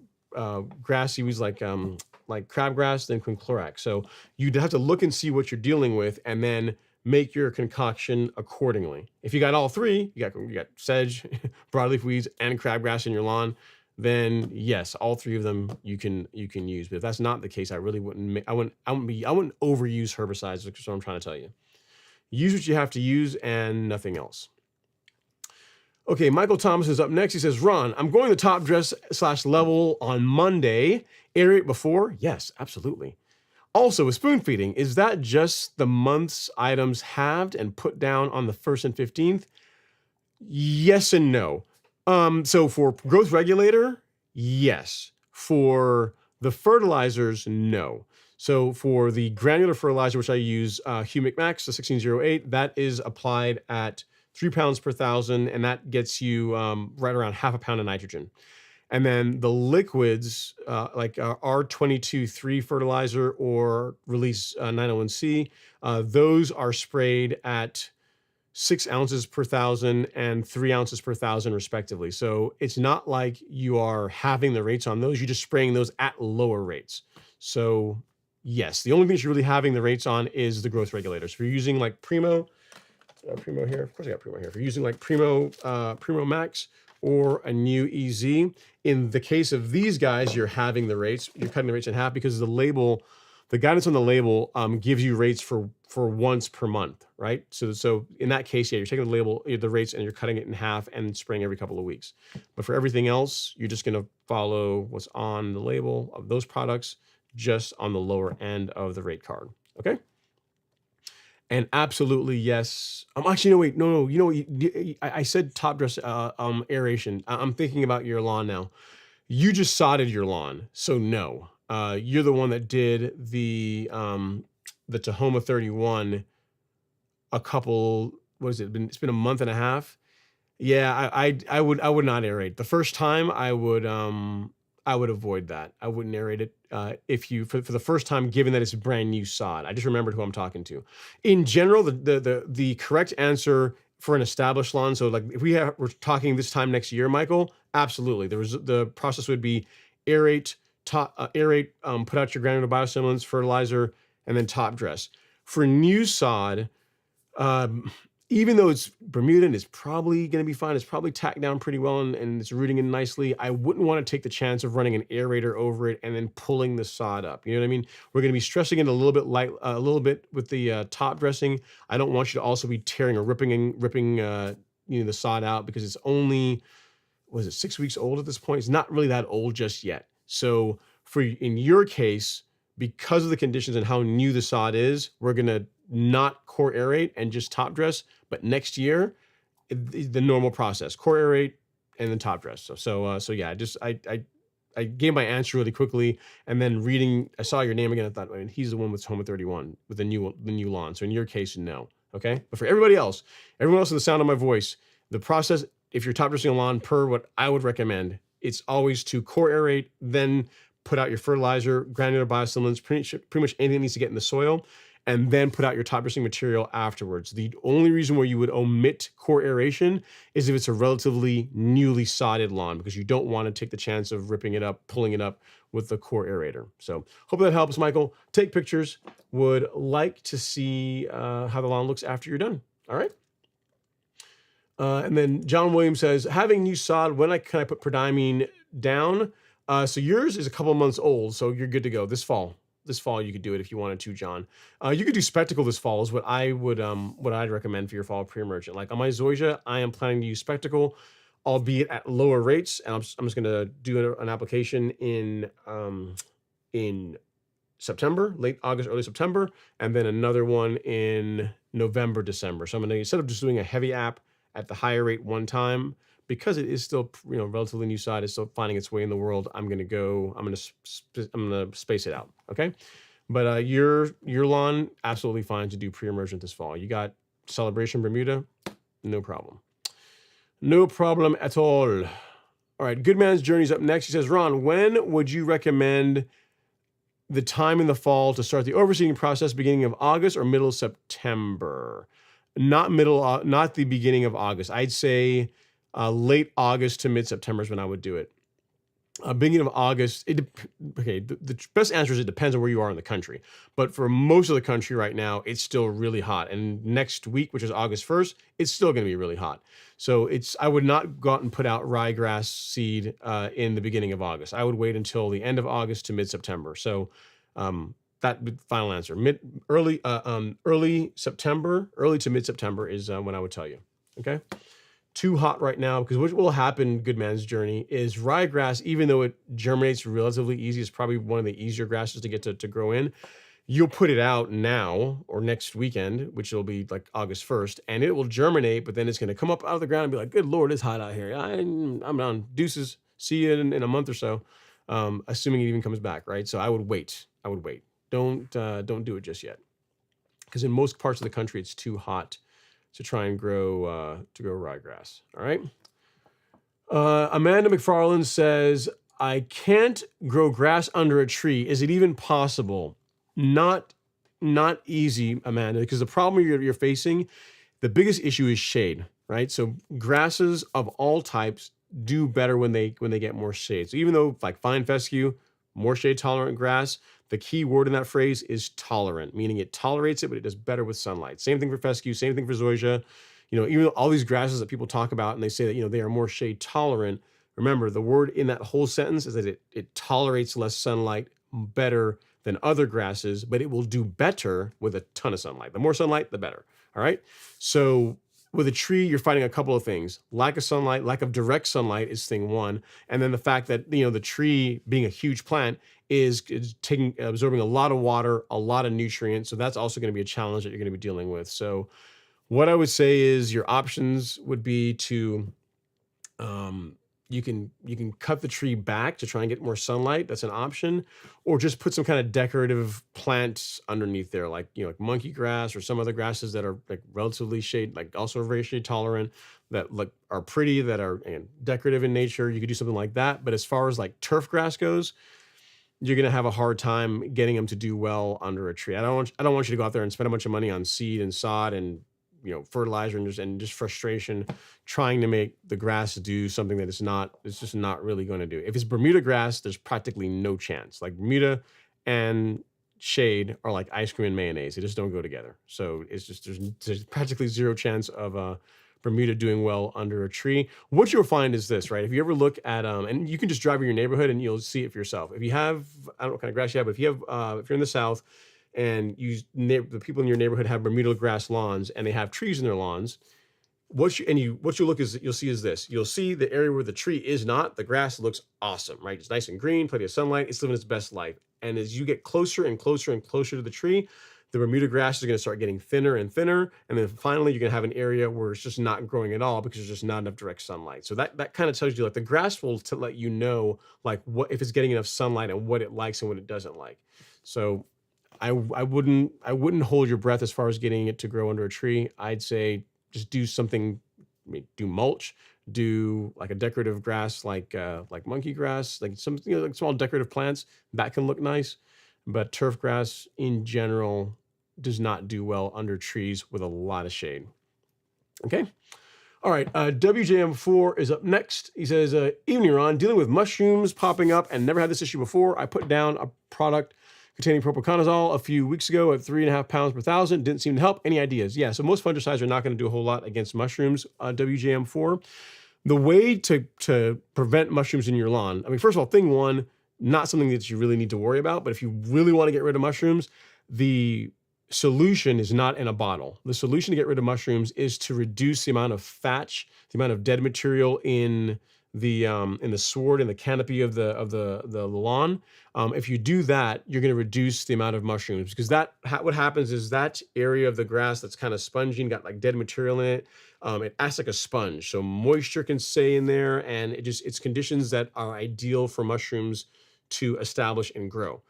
grassy weeds like crabgrass, then Conchlorec. So you'd have to look and see what you're dealing with and then make your concoction accordingly. If you got all three, you got sedge, broadleaf weeds, and crabgrass in your lawn, then yes, all three of them you can use. But if that's not the case, I really wouldn't overuse herbicides. That's what I'm trying to tell you. Use what you have to use and nothing else. Okay, Michael Thomas is up next. He says, Ron, I'm going to top dress / level on Monday. Aerate before? Yes, absolutely. Also, with spoon feeding, is that just the month's items halved and put down on the 1st and 15th? Yes and no. So for growth regulator, yes. For the fertilizers, no. So for the granular fertilizer, which I use Humic Max, the 1608, that is applied at 3 pounds per thousand, and that gets you right around half a pound of nitrogen. And then the liquids, like R22-3 fertilizer or Release 901C, those are sprayed at 6 ounces per thousand and 3 ounces per thousand, respectively. So it's not like you are having the rates on those. You're just spraying those at lower rates. So yes, the only thing you're really having the rates on is the growth regulators. If you're using like Primo here, of course I got Primo here. If you're using like Primo Max or a new EZ, in the case of these guys, you're having the rates. You're cutting the rates in half because the label, the guidance on the label gives you rates for once per month, right? So in that case, yeah, you're taking the label, the rates, and you're cutting it in half and spraying every couple of weeks. But for everything else, you're just going to follow what's on the label of those products, just on the lower end of the rate card. Okay. And absolutely, yes. Actually, no, wait, no. You know, I said top dress aeration. I'm thinking about your lawn now. You just sodded your lawn, so no. You're the one that did the Tahoma 31 a couple. What has it been? It's been a month and a half. Yeah, I would not aerate. The first time I would avoid that. I wouldn't aerate it if you for the first time, given that it's brand new sod. I just remembered who I'm talking to. In general, the correct answer for an established lawn. So like if we're talking this time next year, Michael, absolutely. The process would be aerate, put out your granular biostimulants, fertilizer, and then top dress. For new sod, even though it's Bermuda and it's probably going to be fine, it's probably tacked down pretty well and it's rooting in nicely, I wouldn't want to take the chance of running an aerator over it and then pulling the sod up. You know what I mean? We're going to be stressing it a little bit with the top dressing. I don't want you to also be tearing or ripping the sod out because it's only, 6 weeks old at this point? It's not really that old just yet. So in your case, because of the conditions and how new the sod is, we're going to not core aerate and just top dress, but next year, the normal process, core aerate and then top dress. So yeah, I I gave my answer really quickly, and then reading, I saw your name again. I thought, I mean, he's the one with home at 31 with the new lawn. So in your case, no. Okay. But for everybody else, everyone else in the sound of my voice, the process, if you're top dressing a lawn per what I would recommend, it's always to core aerate, then put out your fertilizer, granular biostimulants, pretty much anything that needs to get in the soil, and then put out your top dressing material afterwards. The only reason where you would omit core aeration is if it's a relatively newly sodded lawn, because you don't want to take the chance of ripping it up, pulling it up with the core aerator. So hope that helps, Michael. Take pictures. Would like to see how the lawn looks after you're done. All right. And then John Williams says, having new sod, when can I put prodiamine down? So yours is a couple of months old, so you're good to go this fall. This fall you could do it if you wanted to, John. You could do spectacle this fall is what I would what I'd recommend for your fall pre-emergent. Like on my zoysia, I am planning to use spectacle, albeit at lower rates, and I'm just going to do an application in September, late August, early September, and then another one in November, December. So I'm going to, instead of just doing a heavy app at the higher rate one time, because it is still, relatively new side, it's still finding its way in the world, I'm going to space it out. Okay. But your lawn, absolutely fine to do pre-emergent this fall. You got Celebration Bermuda, no problem. No problem at all. All right. Good Man's Journey's up next. He says, Ron, when would you recommend the time in the fall to start the overseeding process, beginning of August or middle of September? Not the beginning of August. I'd say late August to mid-September is when I would do it. Beginning of August, the best answer is it depends on where you are in the country. But for most of the country right now, it's still really hot. And next week, which is August 1st, it's still going to be really hot. So I would not go out and put out ryegrass seed in the beginning of August. I would wait until the end of August to mid-September. So that final answer, early September, early to mid-September is when I would tell you. Okay. Too hot right now, because what will happen, Good Man's Journey, is ryegrass, even though it germinates relatively easy, it's probably one of the easier grasses to get to grow in. You'll put it out now or next weekend, which will be like August 1st, and it will germinate, but then it's going to come up out of the ground and be like, good Lord, it's hot out here. I'm done. Deuces. See you in a month or so, assuming it even comes back, right? So I would wait. Don't do it just yet, because in most parts of the country, it's too hot to try and grow ryegrass. All right. Amanda McFarland says, I can't grow grass under a tree. Is it even possible? Not easy, Amanda, because the problem you're facing, the biggest issue is shade, right? So grasses of all types do better when they get more shade. So even though like fine fescue, more shade tolerant grass, the key word in that phrase is tolerant, meaning it tolerates it, but it does better with sunlight. Same thing for fescue, same thing for zoysia. Even though all these grasses that people talk about and they say that, they are more shade tolerant, remember the word in that whole sentence is that it tolerates less sunlight better than other grasses, but it will do better with a ton of sunlight. The more sunlight, the better. All right. So with a tree, you're fighting a couple of things. Lack of sunlight, lack of direct sunlight is thing one. And then the fact that, the tree being a huge plant is absorbing a lot of water, a lot of nutrients. So that's also going to be a challenge that you're going to be dealing with. So what I would say is your options would be to, you can cut the tree back to try and get more sunlight. That's an option, or just put some kind of decorative plants underneath there, like like monkey grass or some other grasses that are like relatively shade, like also very shade tolerant, that like are pretty, that are decorative in nature. You could do something like that. But as far as like turf grass goes, you're gonna have a hard time getting them to do well under a tree. I don't want you to go out there and spend a bunch of money on seed and sod and fertilizer and just frustration trying to make the grass do something that it's just not really going to do. If it's Bermuda grass, there's practically no chance. Like Bermuda and shade are like ice cream and mayonnaise. They just don't go together. So it's just, there's practically zero chance of Bermuda doing well under a tree. What you'll find is this, right? If you ever look at, and you can just drive in your neighborhood and you'll see it for yourself. If you have, I don't know what kind of grass you have, but if you're in the South, and the people in your neighborhood have Bermuda grass lawns and they have trees in their lawns, what you'll see is this. You'll see the area where the tree is not, the grass looks awesome, right? It's nice and green, plenty of sunlight, it's living its best life. And as you get closer and closer and closer to the tree, the Bermuda grass is going to start getting thinner and thinner. And then finally, you're going to have an area where it's just not growing at all because there's just not enough direct sunlight. So that kind of tells you, like, the grass will let you know, like, what if it's getting enough sunlight and what it likes and what it doesn't like. So I wouldn't hold your breath as far as getting it to grow under a tree. I'd say just do something, do mulch, do like a decorative grass, like monkey grass, like some, like small decorative plants that can look nice. But turf grass in general does not do well under trees with a lot of shade. Okay. All right. WJM4 is up next. He says, evening, Ron. Dealing with mushrooms popping up and never had this issue before. I put down a product containing propiconazole a few weeks ago at 3.5 pounds per thousand. Didn't seem to help. Any ideas? Yeah. So most fungicides are not going to do a whole lot against mushrooms. WJM4. The way to prevent mushrooms in your lawn, I mean, first of all, thing one, not something that you really need to worry about, but if you really want to get rid of mushrooms, the solution is not in a bottle. The solution to get rid of mushrooms is to reduce the amount of thatch, the amount of dead material in the sward and the canopy of the lawn. If you do that, you're going to reduce the amount of mushrooms, because what happens is that area of the grass that's kind of spongy and got like dead material in it, it acts like a sponge. So moisture can stay in there, and it's conditions that are ideal for mushrooms to establish and grow.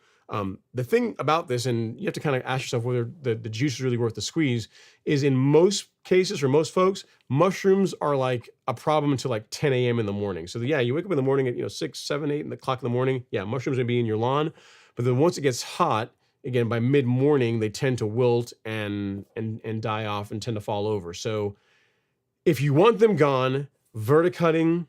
The thing about this, and you have to kind of ask yourself whether the juice is really worth the squeeze, is in most cases, for most folks, mushrooms are like a problem until like 10 a.m. in the morning. So yeah, you wake up in the morning at 6, 7, 8 o'clock in the morning. Yeah, mushrooms are gonna be in your lawn. But then once it gets hot, again, by mid-morning, they tend to wilt and die off and tend to fall over. So if you want them gone, verticutting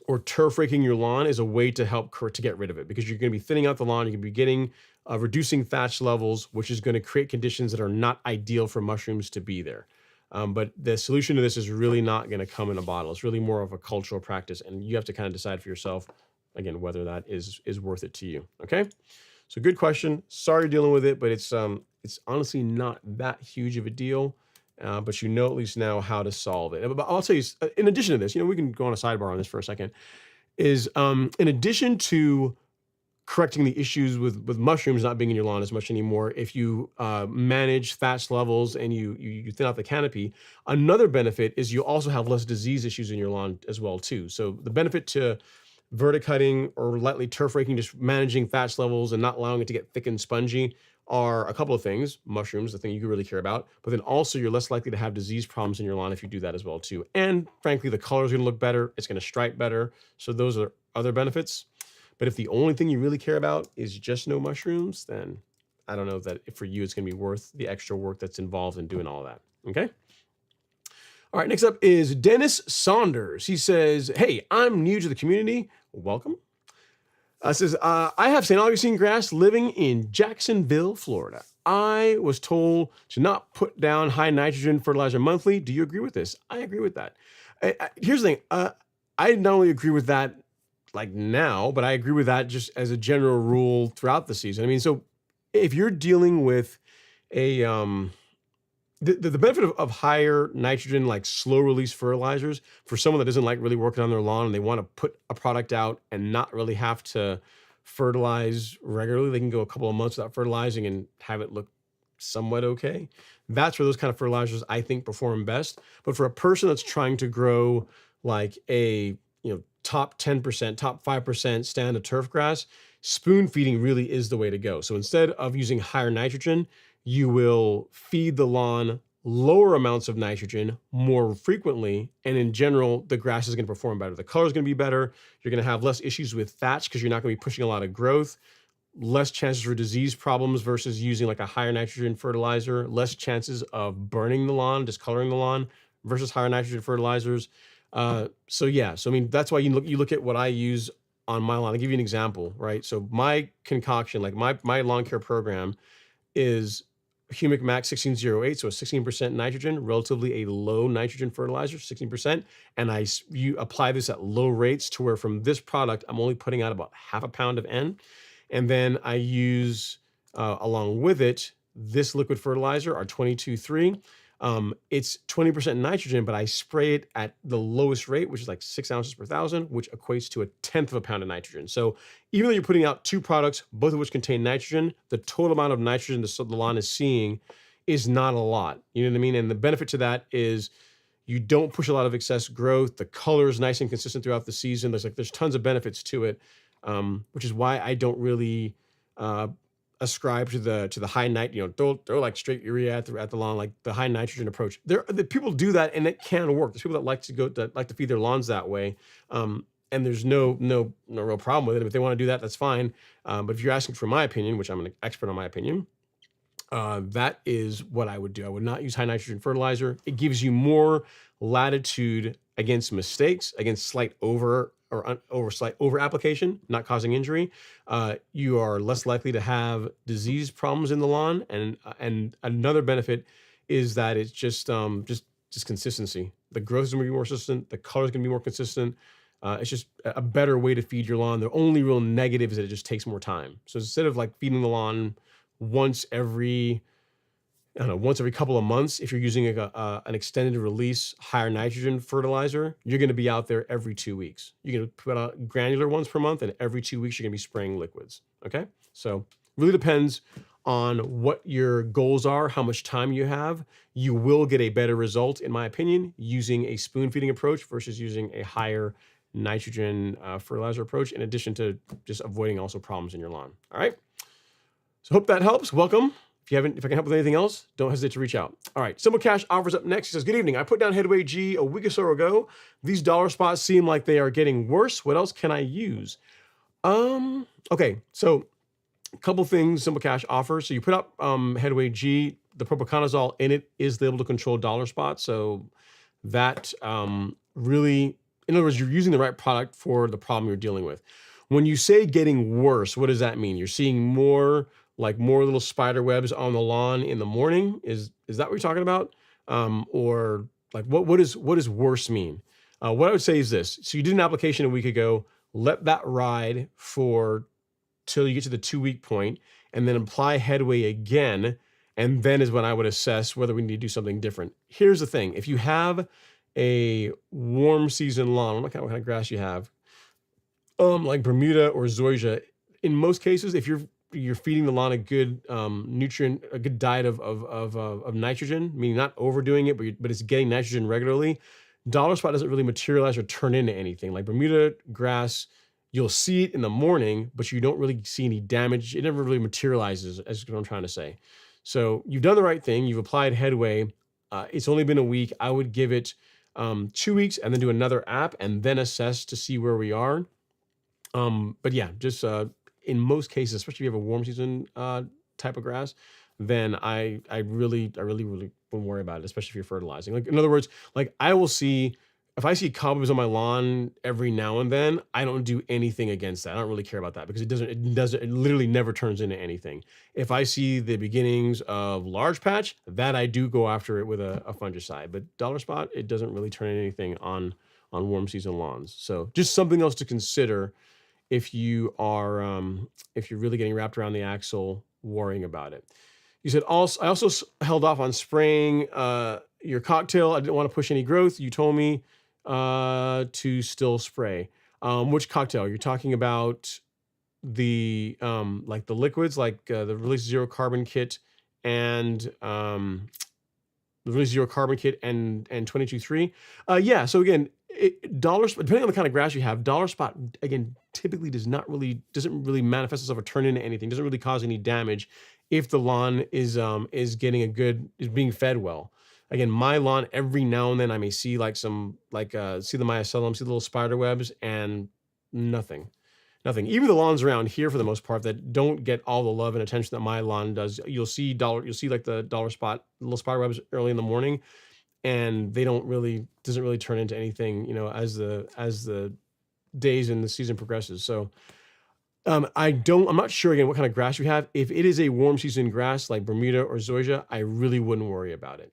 or turf raking your lawn is a way to help to get rid of it, because you're going to be thinning out the lawn. You're going to be getting reducing thatch levels, which is going to create conditions that are not ideal for mushrooms to be there. But the solution to this is really not going to come in a bottle. It's really more of a cultural practice, and you have to kind of decide for yourself, again, whether that is worth it to you. Okay, so good question. Sorry you're dealing with it, but it's honestly not that huge of a deal. But you know at least now how to solve it. But I'll tell you, in addition to this, we can go on a sidebar on this for a second, is in addition to correcting the issues with mushrooms not being in your lawn as much anymore, if you manage thatch levels and you thin out the canopy, another benefit is you also have less disease issues in your lawn as well too. So the benefit to verticutting or lightly turf raking, just managing thatch levels and not allowing it to get thick and spongy, are a couple of things. Mushrooms, the thing you really care about, but then also you're less likely to have disease problems in your lawn if you do that as well too. And frankly, the color is going to look better. It's going to stripe better. So those are other benefits. But if the only thing you really care about is just no mushrooms, then I don't know that for you it's going to be worth the extra work that's involved in doing all of that. Okay. All right. Next up is Dennis Saunders. He says, "Hey, I'm new to the community. Welcome." Says, I have St. Augustine grass living in Jacksonville, Florida. I was told to not put down high nitrogen fertilizer monthly. Do you agree with this? I agree with that. Here's the thing. I not only agree with that like now, but I agree with that just as a general rule throughout the season. I mean, so if you're dealing with a the benefit of higher nitrogen, like slow release fertilizers, for someone that doesn't like really working on their lawn and they want to put a product out and not really have to fertilize regularly, they can go a couple of months without fertilizing and have it look somewhat okay. That's where those kind of fertilizers I think perform best. But for a person that's trying to grow like a top 10%, top 5% stand of turf grass, spoon feeding really is the way to go. So instead of using higher nitrogen, you will feed the lawn lower amounts of nitrogen more frequently. And in general, the grass is going to perform better. The color is going to be better. You're going to have less issues with thatch because you're not going to be pushing a lot of growth, less chances for disease problems versus using like a higher nitrogen fertilizer, less chances of burning the lawn, discoloring the lawn versus higher nitrogen fertilizers. So I mean, that's why you look at what I use on my lawn. I'll give you an example, right? So my concoction, like my lawn care program is Humic Max 1608, so a 16% nitrogen, relatively a low nitrogen fertilizer, 16%. And you apply this at low rates to where from this product, I'm only putting out about 1/2 pound of N. And then I use, along with it, this liquid fertilizer, our 22-3. It's 20% nitrogen, but I spray it at the lowest rate, which is like 6 ounces per thousand, which equates to 1/10 of a pound of nitrogen. So even though you're putting out 2 products, both of which contain nitrogen, the total amount of nitrogen the lawn is seeing is not a lot. You know what I mean? And the benefit to that is you don't push a lot of excess growth. The color is nice and consistent throughout the season. There's tons of benefits to it, which is why I don't really ascribe to the high nit. Throw like straight urea at the lawn, like the high nitrogen approach. The people do that, and it can work. There's people that like to feed their lawns that way, and there's no real problem with it. If they want to do that, that's fine. But if you're asking for my opinion, which I'm an expert on my opinion, that is what I would do. I would not use high nitrogen fertilizer. It gives you more latitude against mistakes, against slight over application, not causing injury. You are less likely to have disease problems in the lawn, and another benefit is that it's just consistency. The growth is going to be more consistent. The color is going to be more consistent. It's just a better way to feed your lawn. The only real negative is that it just takes more time. So instead of like feeding the lawn once every couple of months, if you're using an extended release higher nitrogen fertilizer, you're going to be out there every 2 weeks. You're going to put out granular ones per month, and every 2 weeks you're going to be spraying liquids. Okay, so really depends on what your goals are, how much time you have. You will get a better result, in my opinion, using a spoon feeding approach versus using a higher nitrogen fertilizer approach, in addition to just avoiding also problems in your lawn. All right. So hope that helps. Welcome. If I can help with anything else, don't hesitate to reach out. All right, Simple Cash offers up next. He says, good evening. I put down Headway G a week or so ago. These dollar spots seem like they are getting worse. What else can I use? Okay, so a couple things Simple Cash offers. So you put up Headway G. The propiconazole in it is labeled to control dollar spots. So that really, in other words, you're using the right product for the problem you're dealing with. When you say getting worse, what does that mean? You're seeing more little spider webs on the lawn in the morning? Is that what you're talking about? Or like what does worse mean? What I would say is this. So you did an application a week ago, let that ride till you get to the 2-week point, and then apply Headway again. And then is when I would assess whether we need to do something different. Here's the thing. If you have a warm season lawn, what kind of grass you have, like Bermuda or zoysia, in most cases, if you're feeding the lawn a good a good diet of nitrogen, meaning not overdoing it, but it's getting nitrogen regularly, dollar spot doesn't really materialize or turn into anything. Like Bermuda grass, you'll see it in the morning, but you don't really see any damage. It never really materializes, is what I'm trying to say. So you've done the right thing. You've applied Headway. It's only been a week. I would give it 2 weeks and then do another app and then assess to see where we are. But yeah, just in most cases, especially if you have a warm season type of grass, then I really wouldn't worry about it, especially if you're fertilizing. Like, in other words, like if I see cobwebs on my lawn every now and then, I don't do anything against that. I don't really care about that because it literally never turns into anything. If I see the beginnings of large patch, that I do go after it with a fungicide. But dollar spot, it doesn't really turn into anything on warm season lawns. So just something else to consider if you are if you're really getting wrapped around the axle worrying about it. You said I also held off on spraying your cocktail. I didn't want to push any growth. You told me to still spray. Which cocktail? You're talking about the like the liquids, like the Release Zero Carbon Kit and the Release Zero Carbon Kit and 22-3. Yeah. So again, depending on the kind of grass you have, dollar spot again typically doesn't really manifest itself or turn into anything. Doesn't really cause any damage if the lawn is being fed well. Again, my lawn, every now and then I may see see the mycelium, see the little spider webs, and nothing. Even the lawns around here, for the most part, that don't get all the love and attention that my lawn does, you'll see like the dollar spot, little spider webs early in the morning, and doesn't really turn into anything, as the days and the season progresses. So I'm not sure again what kind of grass you have. If it is a warm season grass like Bermuda or zoysia, I really wouldn't worry about it.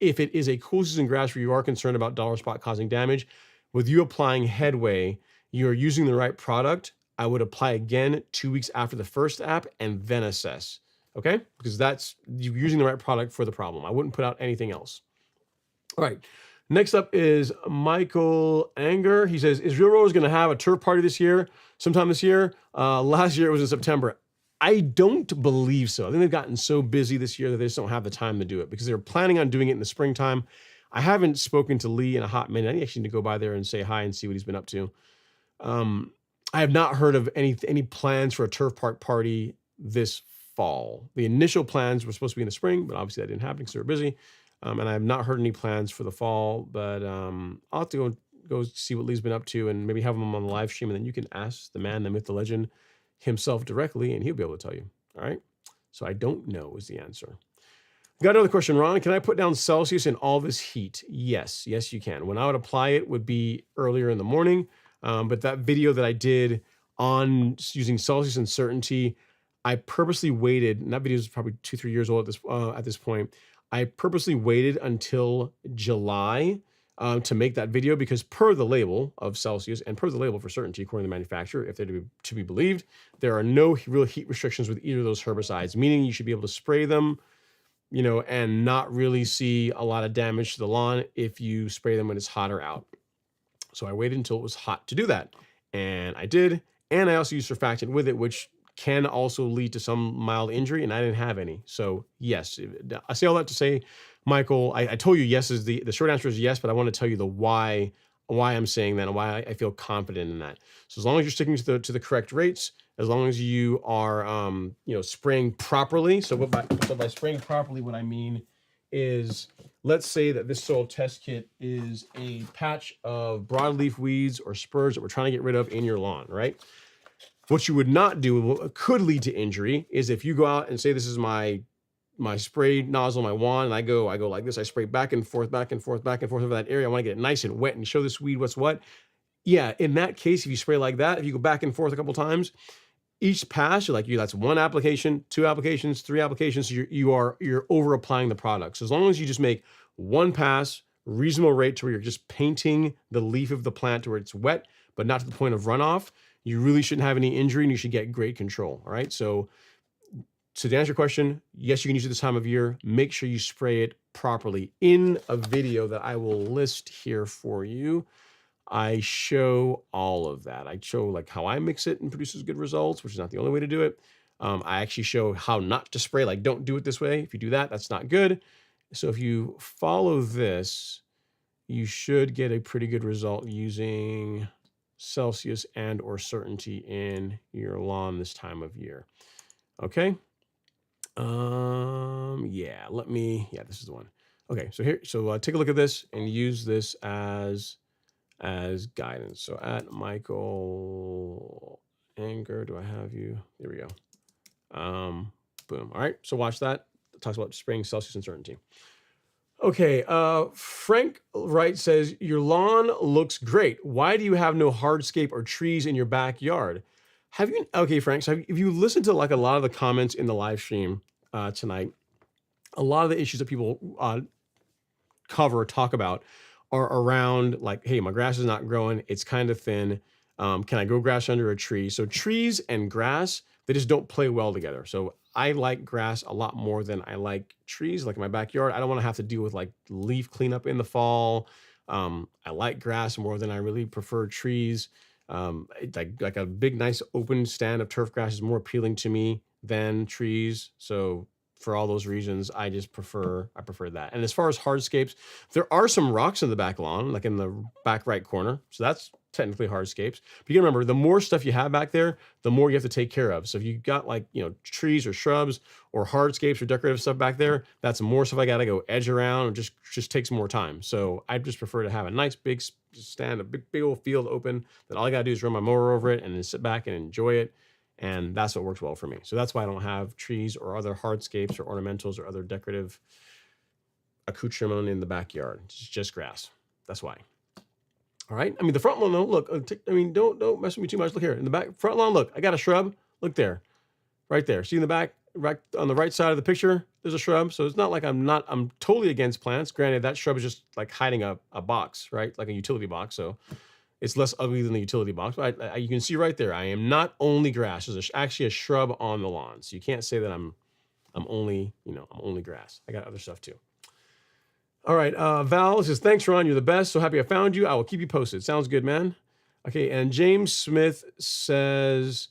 If it is a cool season grass where you are concerned about dollar spot causing damage, with you applying Headway, you're using the right product. I would apply again 2 weeks after the first app and then assess. okay? Because that's you're using the right product for the problem. I wouldn't put out anything else. All right. Next up is Michael Anger. He says, is Real Rowers going to have a turf party this year, sometime this year? Last year it was in September. I don't believe so. I think they've gotten so busy this year that they just don't have the time to do it because they were planning on doing it in the springtime. I haven't spoken to Lee in a hot minute. I actually need to go by there and say hi and see what he's been up to. I have not heard of any plans for a turf park party this fall. The initial plans were supposed to be in the spring, but obviously that didn't happen because they were busy. And I have not heard any plans for the fall, but I'll have to go see what Lee's been up to and maybe have him on the live stream, and then you can ask the man, the myth, the legend himself directly, and he'll be able to tell you. All right. So I don't know is the answer. Got another question, Ron. Can I put down Celsius in all this heat? Yes, you can. When I would apply it would be earlier in the morning, but that video that I did on using Celsius and certainty, I purposely waited, and that video is probably 2-3 years old at this point. I purposely waited until July to make that video because per the label of Celsius and per the label for certainty, according to the manufacturer, if they're to be believed, there are no real heat restrictions with either of those herbicides, meaning you should be able to spray them, you know, and not really see a lot of damage to the lawn if you spray them when it's hotter out. So I waited until it was hot to do that. And I did. And I also used surfactant with it, which can also lead to some mild injury, and I didn't have any. So yes, I say all that to say, Michael, I told you yes is the short answer is yes, but I want to tell you the why I'm saying that and why I feel confident in that. So as long as you're sticking to the correct rates, as long as you are spraying properly. So by spraying properly, what I mean is, let's say that this soil test kit is a patch of broadleaf weeds or spurs that we're trying to get rid of in your lawn, right? What you would not do, what could lead to injury, is if you go out and say, this is my spray nozzle, my wand, and I go like this, I spray back and forth over that area. I want to get it nice and wet and show this weed what's what. Yeah, in that case, if you spray like that, if you go back and forth a couple times, each pass, that's one application, 2 applications, 3 applications. So you're over applying the product. So as long as you just make one pass, reasonable rate to where you're just painting the leaf of the plant to where it's wet, but not to the point of runoff, you really shouldn't have any injury and you should get great control. All right. So to answer your question, yes, you can use it this time of year. Make sure you spray it properly. In a video that I will list here for you, I show all of that. I show like how I mix it and produces good results, which is not the only way to do it. I actually show how not to spray, like don't do it this way. If you do that, that's not good. So if you follow this, you should get a pretty good result using Celsius and or certainty in your lawn this time of year. Okay. This is the one. Okay. So take a look at this and use this as guidance. So at Michael Anger, do I have you? There we go. Boom. All right. So watch that. It talks about spraying Celsius and certainty. Okay, Frank Wright says, your lawn looks great. Why do you have no hardscape or trees in your backyard? Okay, Frank, so if you listen to like a lot of the comments in the live stream tonight, a lot of the issues that people talk about are around like, hey, my grass is not growing. It's kind of thin. Can I grow grass under a tree? So trees and grass, they just don't play well together. So I like grass a lot more than I like trees. Like in my backyard, I don't want to have to deal with like leaf cleanup in the fall. I like grass more than I really prefer trees. Like a big, nice open stand of turf grass is more appealing to me than trees. So for all those reasons, I prefer that. And as far as hardscapes, there are some rocks in the back lawn, like in the back right corner. So that's technically hardscapes. But you can remember, the more stuff you have back there, the more you have to take care of. So if you got like, trees or shrubs or hardscapes or decorative stuff back there, that's more stuff I got to go edge around, and just takes more time. So I just prefer to have a nice big stand, a big old field open that all I got to do is run my mower over it and then sit back and enjoy it. And that's what works well for me. So that's why I don't have trees or other hardscapes or ornamentals or other decorative accoutrement in the backyard. It's just grass. That's why. All right. I mean, the front lawn, though, look, don't mess with me too much. Look here in the back front lawn. Look, I got a shrub. Look there, right there. See in the back, right on the right side of the picture, there's a shrub. So it's not like I'm totally against plants. Granted, that shrub is just like hiding a box, right? Like a utility box. So it's less ugly than the utility box. But you can see right there, I am not only grass. There's actually a shrub on the lawn. So you can't say that I'm I'm only, I'm only grass. I got other stuff too. All right. Val says, thanks, Ron. You're the best. So happy I found you. I will keep you posted. Sounds good, man. Okay. And James Smith says,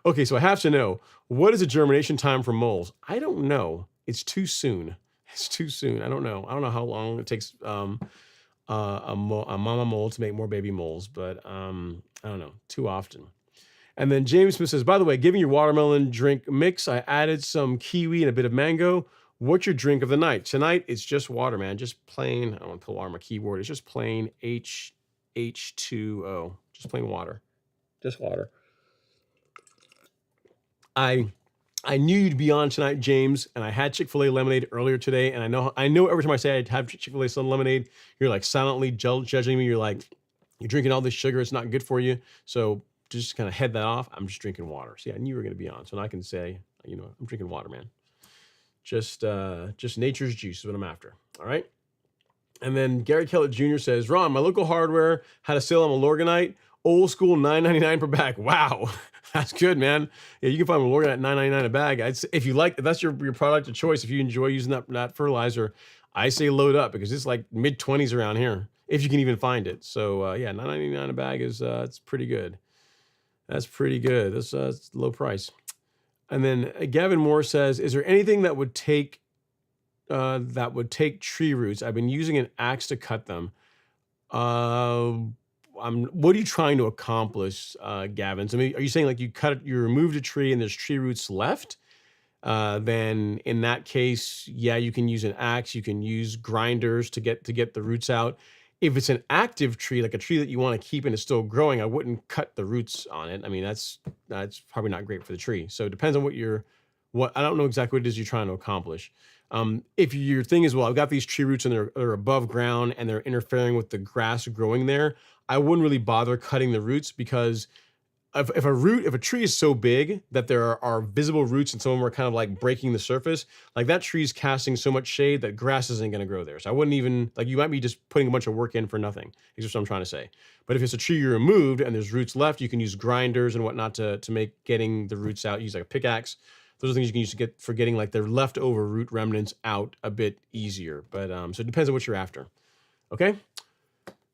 okay, so I have to know, what is the germination time for moles? I don't know. It's too soon. It's too soon. I don't know. I don't know how long it takes a mama mole to make more baby moles, but I don't know. Too often. And then James Smith says, by the way, giving your watermelon drink mix, I added some kiwi and a bit of mango. What's your drink of the night? Tonight, it's just water, man. Just plain, I don't want to pull out my keyboard. It's just plain H2O. Just plain water. Just water. I knew you'd be on tonight, James, and I had Chick-fil-A lemonade earlier today, and I know every time I say I'd have Chick-fil-A lemonade, you're like silently judging me. You're like, you're drinking all this sugar. It's not good for you. So just kind of head that off. I'm just drinking water. See, I knew you were going to be on. So now I can say, I'm drinking water, man. Just nature's juice is what I'm after. All right. And then Gary Kellett Jr. says, Ron, my local hardware had a sale on Malorganite, old school $9.99 per bag. Wow. That's good, man. Yeah, you can find Malorganite at $9.99 a bag. If you like, if that's your product of choice, if you enjoy using that fertilizer, I say load up because it's like mid-20s around here, if you can even find it. So yeah, $9.99 a bag is it's pretty good. That's pretty good. That's low price. And then Gavin Moore says, is there anything that would take tree roots? I've been using an axe to cut them. What are you trying to accomplish, Gavin? So are you saying like you removed a tree and there's tree roots left? Then in that case, yeah, you can use an axe. You can use grinders to get the roots out. If it's an active tree, like a tree that you want to keep and is still growing, I wouldn't cut the roots on it. I mean, that's probably not great for the tree. So it depends on what I don't know exactly what it is you're trying to accomplish. If your thing is, well, I've got these tree roots and they're above ground and they're interfering with the grass growing there, I wouldn't really bother cutting the roots because if a tree is so big that there are visible roots and some of them are kind of like breaking the surface, like that tree's casting so much shade that grass isn't going to grow there. So I wouldn't even, like, you might be just putting a bunch of work in for nothing, is what I'm trying to say. But if it's a tree you removed and there's roots left, you can use grinders and whatnot to make getting the roots out. Use like a pickaxe. Those are things you can use to get for getting like their leftover root remnants out a bit easier. But so it depends on what you're after. Okay.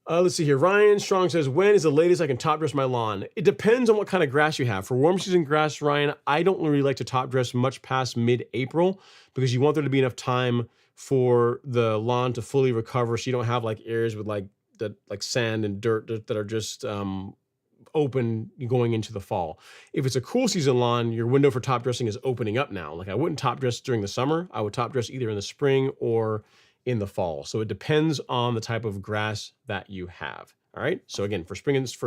Let's see here. Ryan Strong says, when is the latest I can top dress my lawn? It depends on what kind of grass you have. For warm season grass, Ryan, I don't really like to top dress much past mid-April because you want there to be enough time for the lawn to fully recover so you don't have like areas with like sand and dirt that are just open going into the fall. If it's a cool season lawn, your window for top dressing is opening up now. Like I wouldn't top dress during the summer. I would top dress either in the spring or in the fall. So it depends on the type of grass that you have. All right. So again, for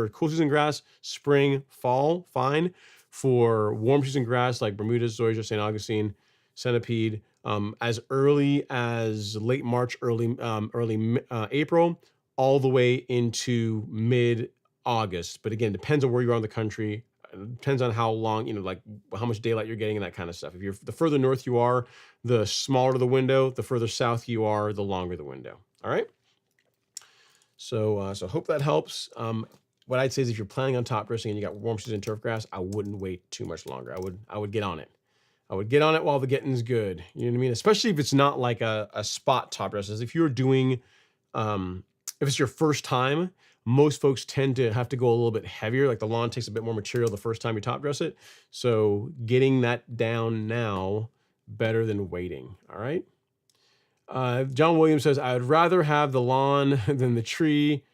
cool season grass, spring, fall, fine. For warm season grass like Bermuda, zoysia, St. Augustine, centipede, as early as late March, early April, all the way into mid-August. But again, it depends on where you are in the country. It depends on how long, like how much daylight you're getting and that kind of stuff. The further north you are, the smaller the window. The further south you are, the longer the window. All right. So hope that helps. What I'd say is if you're planning on top dressing and you got warm season turf grass, I wouldn't wait too much longer. I would get on it. I would get on it while the getting's good. You know what I mean? Especially if it's not like a spot top dress. As if you're doing, if it's your first time, most folks tend to have to go a little bit heavier. Like the lawn takes a bit more material the first time you top dress it. So getting that down now, better than waiting. All right. John Williams says, I would rather have the lawn than the tree.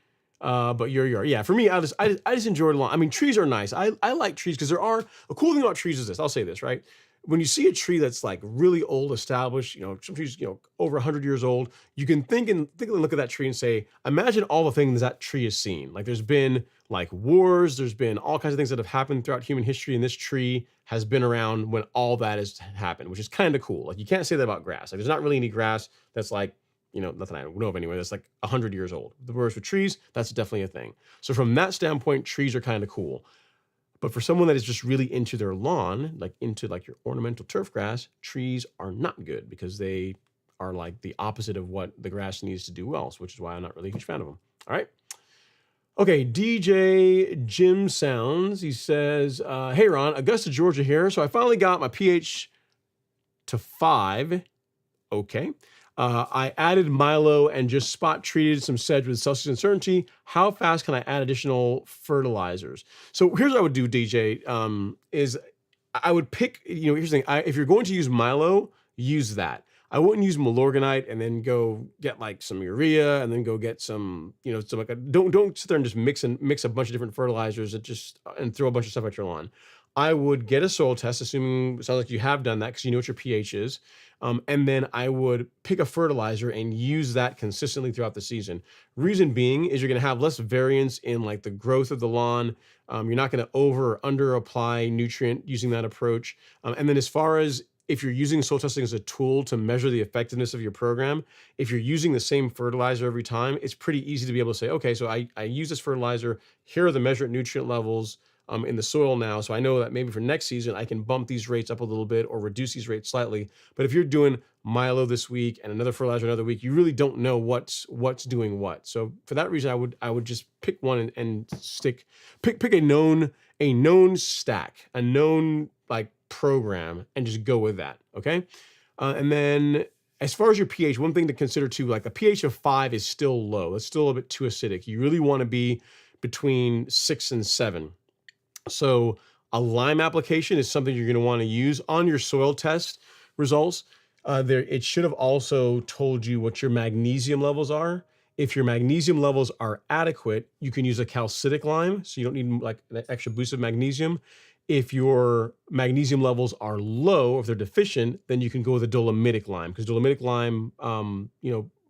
But your yard. Yeah, for me, I just enjoy the lawn. I mean, trees are nice. I like trees because a cool thing about trees is this. I'll say this, right? When you see a tree that's like really old, established, some trees, over 100 years old, you can think and look at that tree and say, imagine all the things that tree has seen. Like there's been like wars, there's been all kinds of things that have happened throughout human history, and this tree has been around when all that has happened, which is kind of cool. Like you can't say that about grass. Like there's not really any grass that's like, nothing I know of anyway, that's like 100 years old. Whereas for trees, that's definitely a thing. So from that standpoint, trees are kind of cool. But for someone that is just really into their lawn, like into like your ornamental turf grass, trees are not good because they are like the opposite of what the grass needs to do well, which is why I'm not really a huge fan of them. All right. Okay, DJ Jim Sounds, he says, hey Ron, Augusta, Georgia here. So I finally got my pH to 5. Okay. I added Milo and just spot treated some sedge with Celsius uncertainty. How fast can I add additional fertilizers? So here's what I would do, DJ, is I would pick, here's the thing. If you're going to use Milo, use that. I wouldn't use Milorganite and then go get like some urea and then go get some, don't sit there and just mix a bunch of different fertilizers and throw a bunch of stuff at your lawn. I would get a soil test, assuming it sounds like you have done that because you know what your pH is. And then I would pick a fertilizer and use that consistently throughout the season. Reason being is you're going to have less variance in like the growth of the lawn. You're not going to over or under apply nutrient using that approach. And then as far as if you're using soil testing as a tool to measure the effectiveness of your program, if you're using the same fertilizer every time, it's pretty easy to be able to say, okay, so I use this fertilizer. Here are the measured nutrient levels in the soil now. So I know that maybe for next season, I can bump these rates up a little bit or reduce these rates slightly. But if you're doing Milo this week and another fertilizer another week, you really don't know what's doing what. So for that reason, I would just pick one and pick a known stack, a known like program, and just go with that. Okay. And then as far as your pH, one thing to consider too, like a pH of 5 is still low. It's still a bit too acidic. You really want to be between 6 and 7. So a lime application is something you're going to want to use on your soil test results. It should have also told you what your magnesium levels are. If your magnesium levels are adequate, you can use a calcitic lime, so you don't need like an extra boost of magnesium. If your magnesium levels are low, or if they're deficient, then you can go with a dolomitic lime, because dolomitic lime,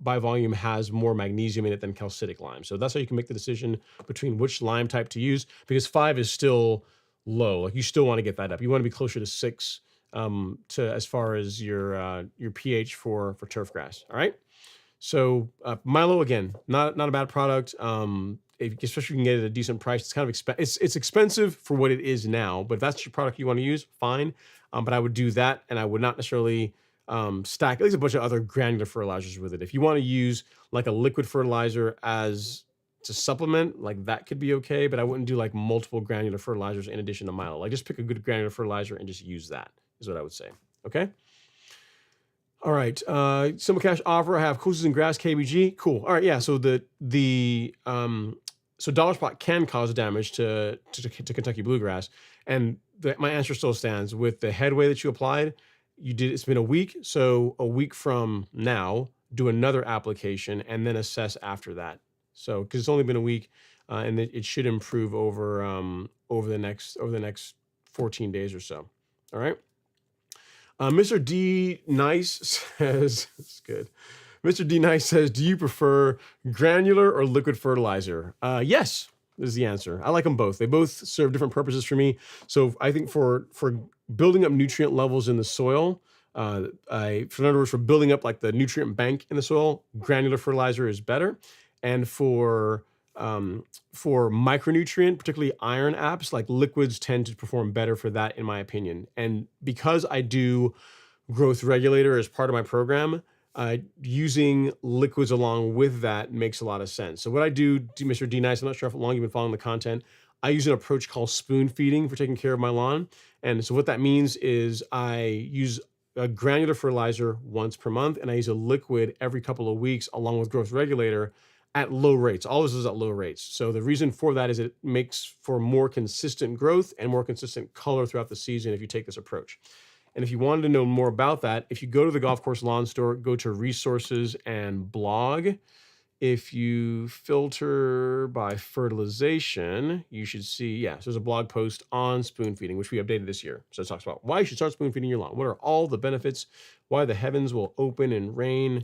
by volume has more magnesium in it than calcitic lime. So that's how you can make the decision between which lime type to use, because 5 is still low. Like you still want to get that up. You want to be closer to 6 as far as your pH for turf grass. All right. So Milo, again, not a bad product. Especially if you can get it at a decent price. It's kind of it's expensive for what it is now, but if that's your product you want to use, fine. But I would do that, and I would not necessarily stack at least a bunch of other granular fertilizers with it. If you want to use like a liquid fertilizer to supplement, like that could be okay, but I wouldn't do like multiple granular fertilizers in addition to Milo. Like just pick a good granular fertilizer and just use that is what I would say. Okay. All right. Simple cash offer. I have coasters and grass KBG. Cool. All right. Yeah. So so dollar spot can cause damage to Kentucky bluegrass, and my answer still stands with the headway that you applied. It's been a week, so a week from now, do another application and then assess after that. So because it's only been a week, and it should improve over the next 14 days or so. All right. Mr. D Nice says, it's good. Mr. D Nice says, do you prefer granular or liquid fertilizer? Yes, is the answer. I like them both. They both serve different purposes for me. So I think for building up nutrient levels in the soil, in other words, for building up like the nutrient bank in the soil, granular fertilizer is better. And for micronutrient, particularly iron apps, like liquids tend to perform better for that, in my opinion. And because I do growth regulator as part of my program, using liquids along with that makes a lot of sense. So what I do, Mr. D Nice, I'm not sure how long you've been following the content. I use an approach called spoon feeding for taking care of my lawn. And so what that means is I use a granular fertilizer once per month, and I use a liquid every couple of weeks along with growth regulator at low rates. All this is at low rates. So the reason for that is it makes for more consistent growth and more consistent color throughout the season if you take this approach. And if you wanted to know more about that, if you go to the Golf Course Lawn Store, go to resources and blog. If you filter by fertilization, you should see, so there's a blog post on spoon feeding, which we updated this year. So it talks about why you should start spoon feeding your lawn. What are all the benefits? Why the heavens will open and rain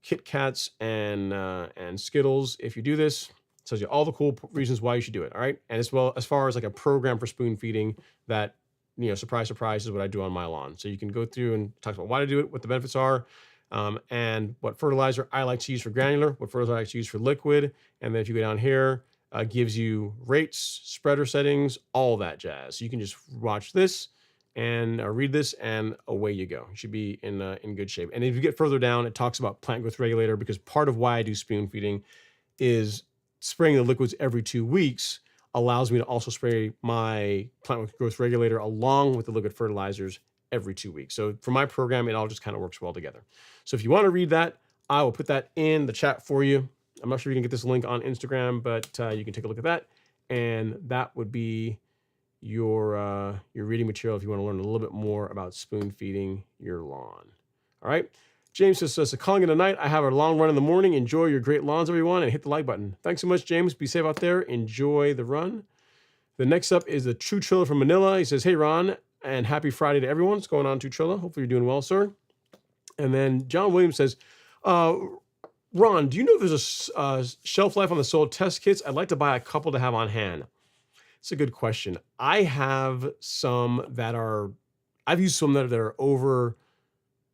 Kit Kats and Skittles if you do this. It tells you all the cool reasons why you should do it. All right. And as far as like a program for spoon feeding that, surprise, surprise, is what I do on my lawn. So you can go through and talk about why to do it, what the benefits are, and what fertilizer I like to use for granular, what fertilizer I like to use for liquid. And then if you go down here, gives you rates, spreader settings, all that jazz. So you can just watch this and read this, and away you go. You should be in good shape. And if you get further down, it talks about plant growth regulator, because part of why I do spoon feeding is spraying the liquids every 2 weeks allows me to also spray my plant growth regulator along with the liquid fertilizers every 2 weeks. So for my program, it all just kind of works well together. So if you want to read that, I will put that in the chat for you. I'm not sure you can get this link on Instagram, but you can take a look at that. And that would be your reading material if you want to learn a little bit more about spoon feeding your lawn. All right. James says, calling it a night. I have a long run in the morning. Enjoy your great lawns, everyone, and hit the like button. Thanks so much, James. Be safe out there. Enjoy the run. The next up is the True Triller from Manila. He says, hey, Ron, and happy Friday to everyone. What's going on, True Triller? Hopefully you're doing well, sir. And then John Williams says, Ron, do you know if there's a shelf life on the soil test kits? I'd like to buy a couple to have on hand. It's a good question. I have some that are, I've used some that are over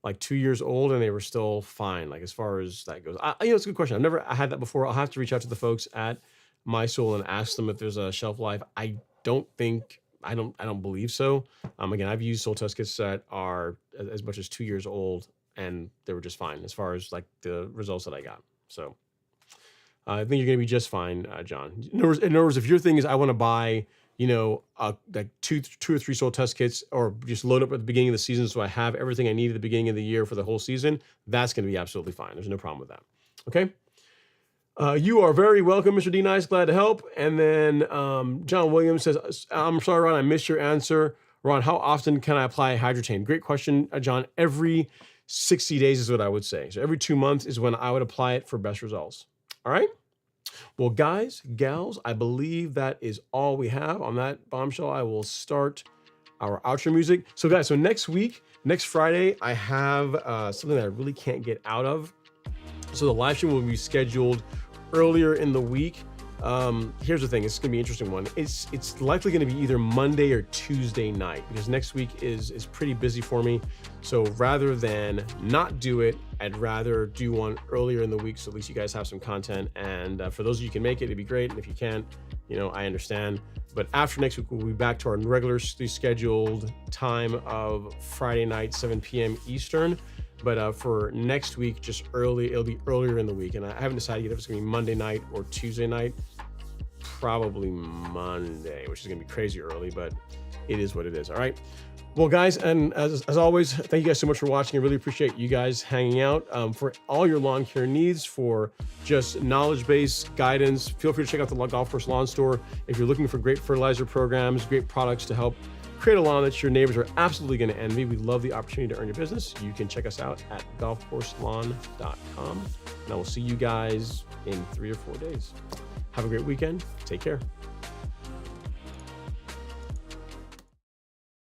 like 2 years old and they were still fine. Like as far as that goes, it's a good question. I've never had that before. I'll have to reach out to the folks at MySoil and ask them if there's a shelf life. I don't believe so. Again, I've used soil test kits that are as much as 2 years old and they were just fine as far as like the results that I got. So I think you're going to be just fine, John. In other words, if your thing is I want to buy, like two or three soil test kits or just load up at the beginning of the season so I have everything I need at the beginning of the year for the whole season, that's going to be absolutely fine. There's no problem with that. Okay. You are very welcome, Mr. D. Nice. Glad to help. And then John Williams says, I'm sorry, Ron, I missed your answer. Ron, how often can I apply Hydrotain? Great question, John. Every 60 days is what I would say. So every 2 months is when I would apply it for best results. All right. Well, guys, gals, I believe that is all we have on that bombshell. I will start our outro music. So guys, so next Friday, I have something that I really can't get out of. So the live stream will be scheduled earlier in the week. Here's the thing, it's gonna be an interesting one. It's likely gonna be either Monday or Tuesday night because next week is pretty busy for me. So rather than not do it, I'd rather do one earlier in the week so at least you guys have some content. And for those of you who can make it, it'd be great. And if you can't, I understand. But after next week, we'll be back to our regularly scheduled time of Friday night, 7 p.m. Eastern. But for next week, just early, it'll be earlier in the week. And I haven't decided yet if it's gonna be Monday night or Tuesday night. Probably Monday, which is gonna be crazy early, but it is what it is, all right? Well, guys, and as always, thank you guys so much for watching. I really appreciate you guys hanging out. For all your lawn care needs, for just knowledge-based guidance, feel free to check out the Golf Course Lawn Store. If you're looking for great fertilizer programs, great products to help create a lawn that your neighbors are absolutely going to envy, we love the opportunity to earn your business. You can check us out at golfcourselawn.com. And I will see you guys in 3 or 4 days. Have a great weekend. Take care.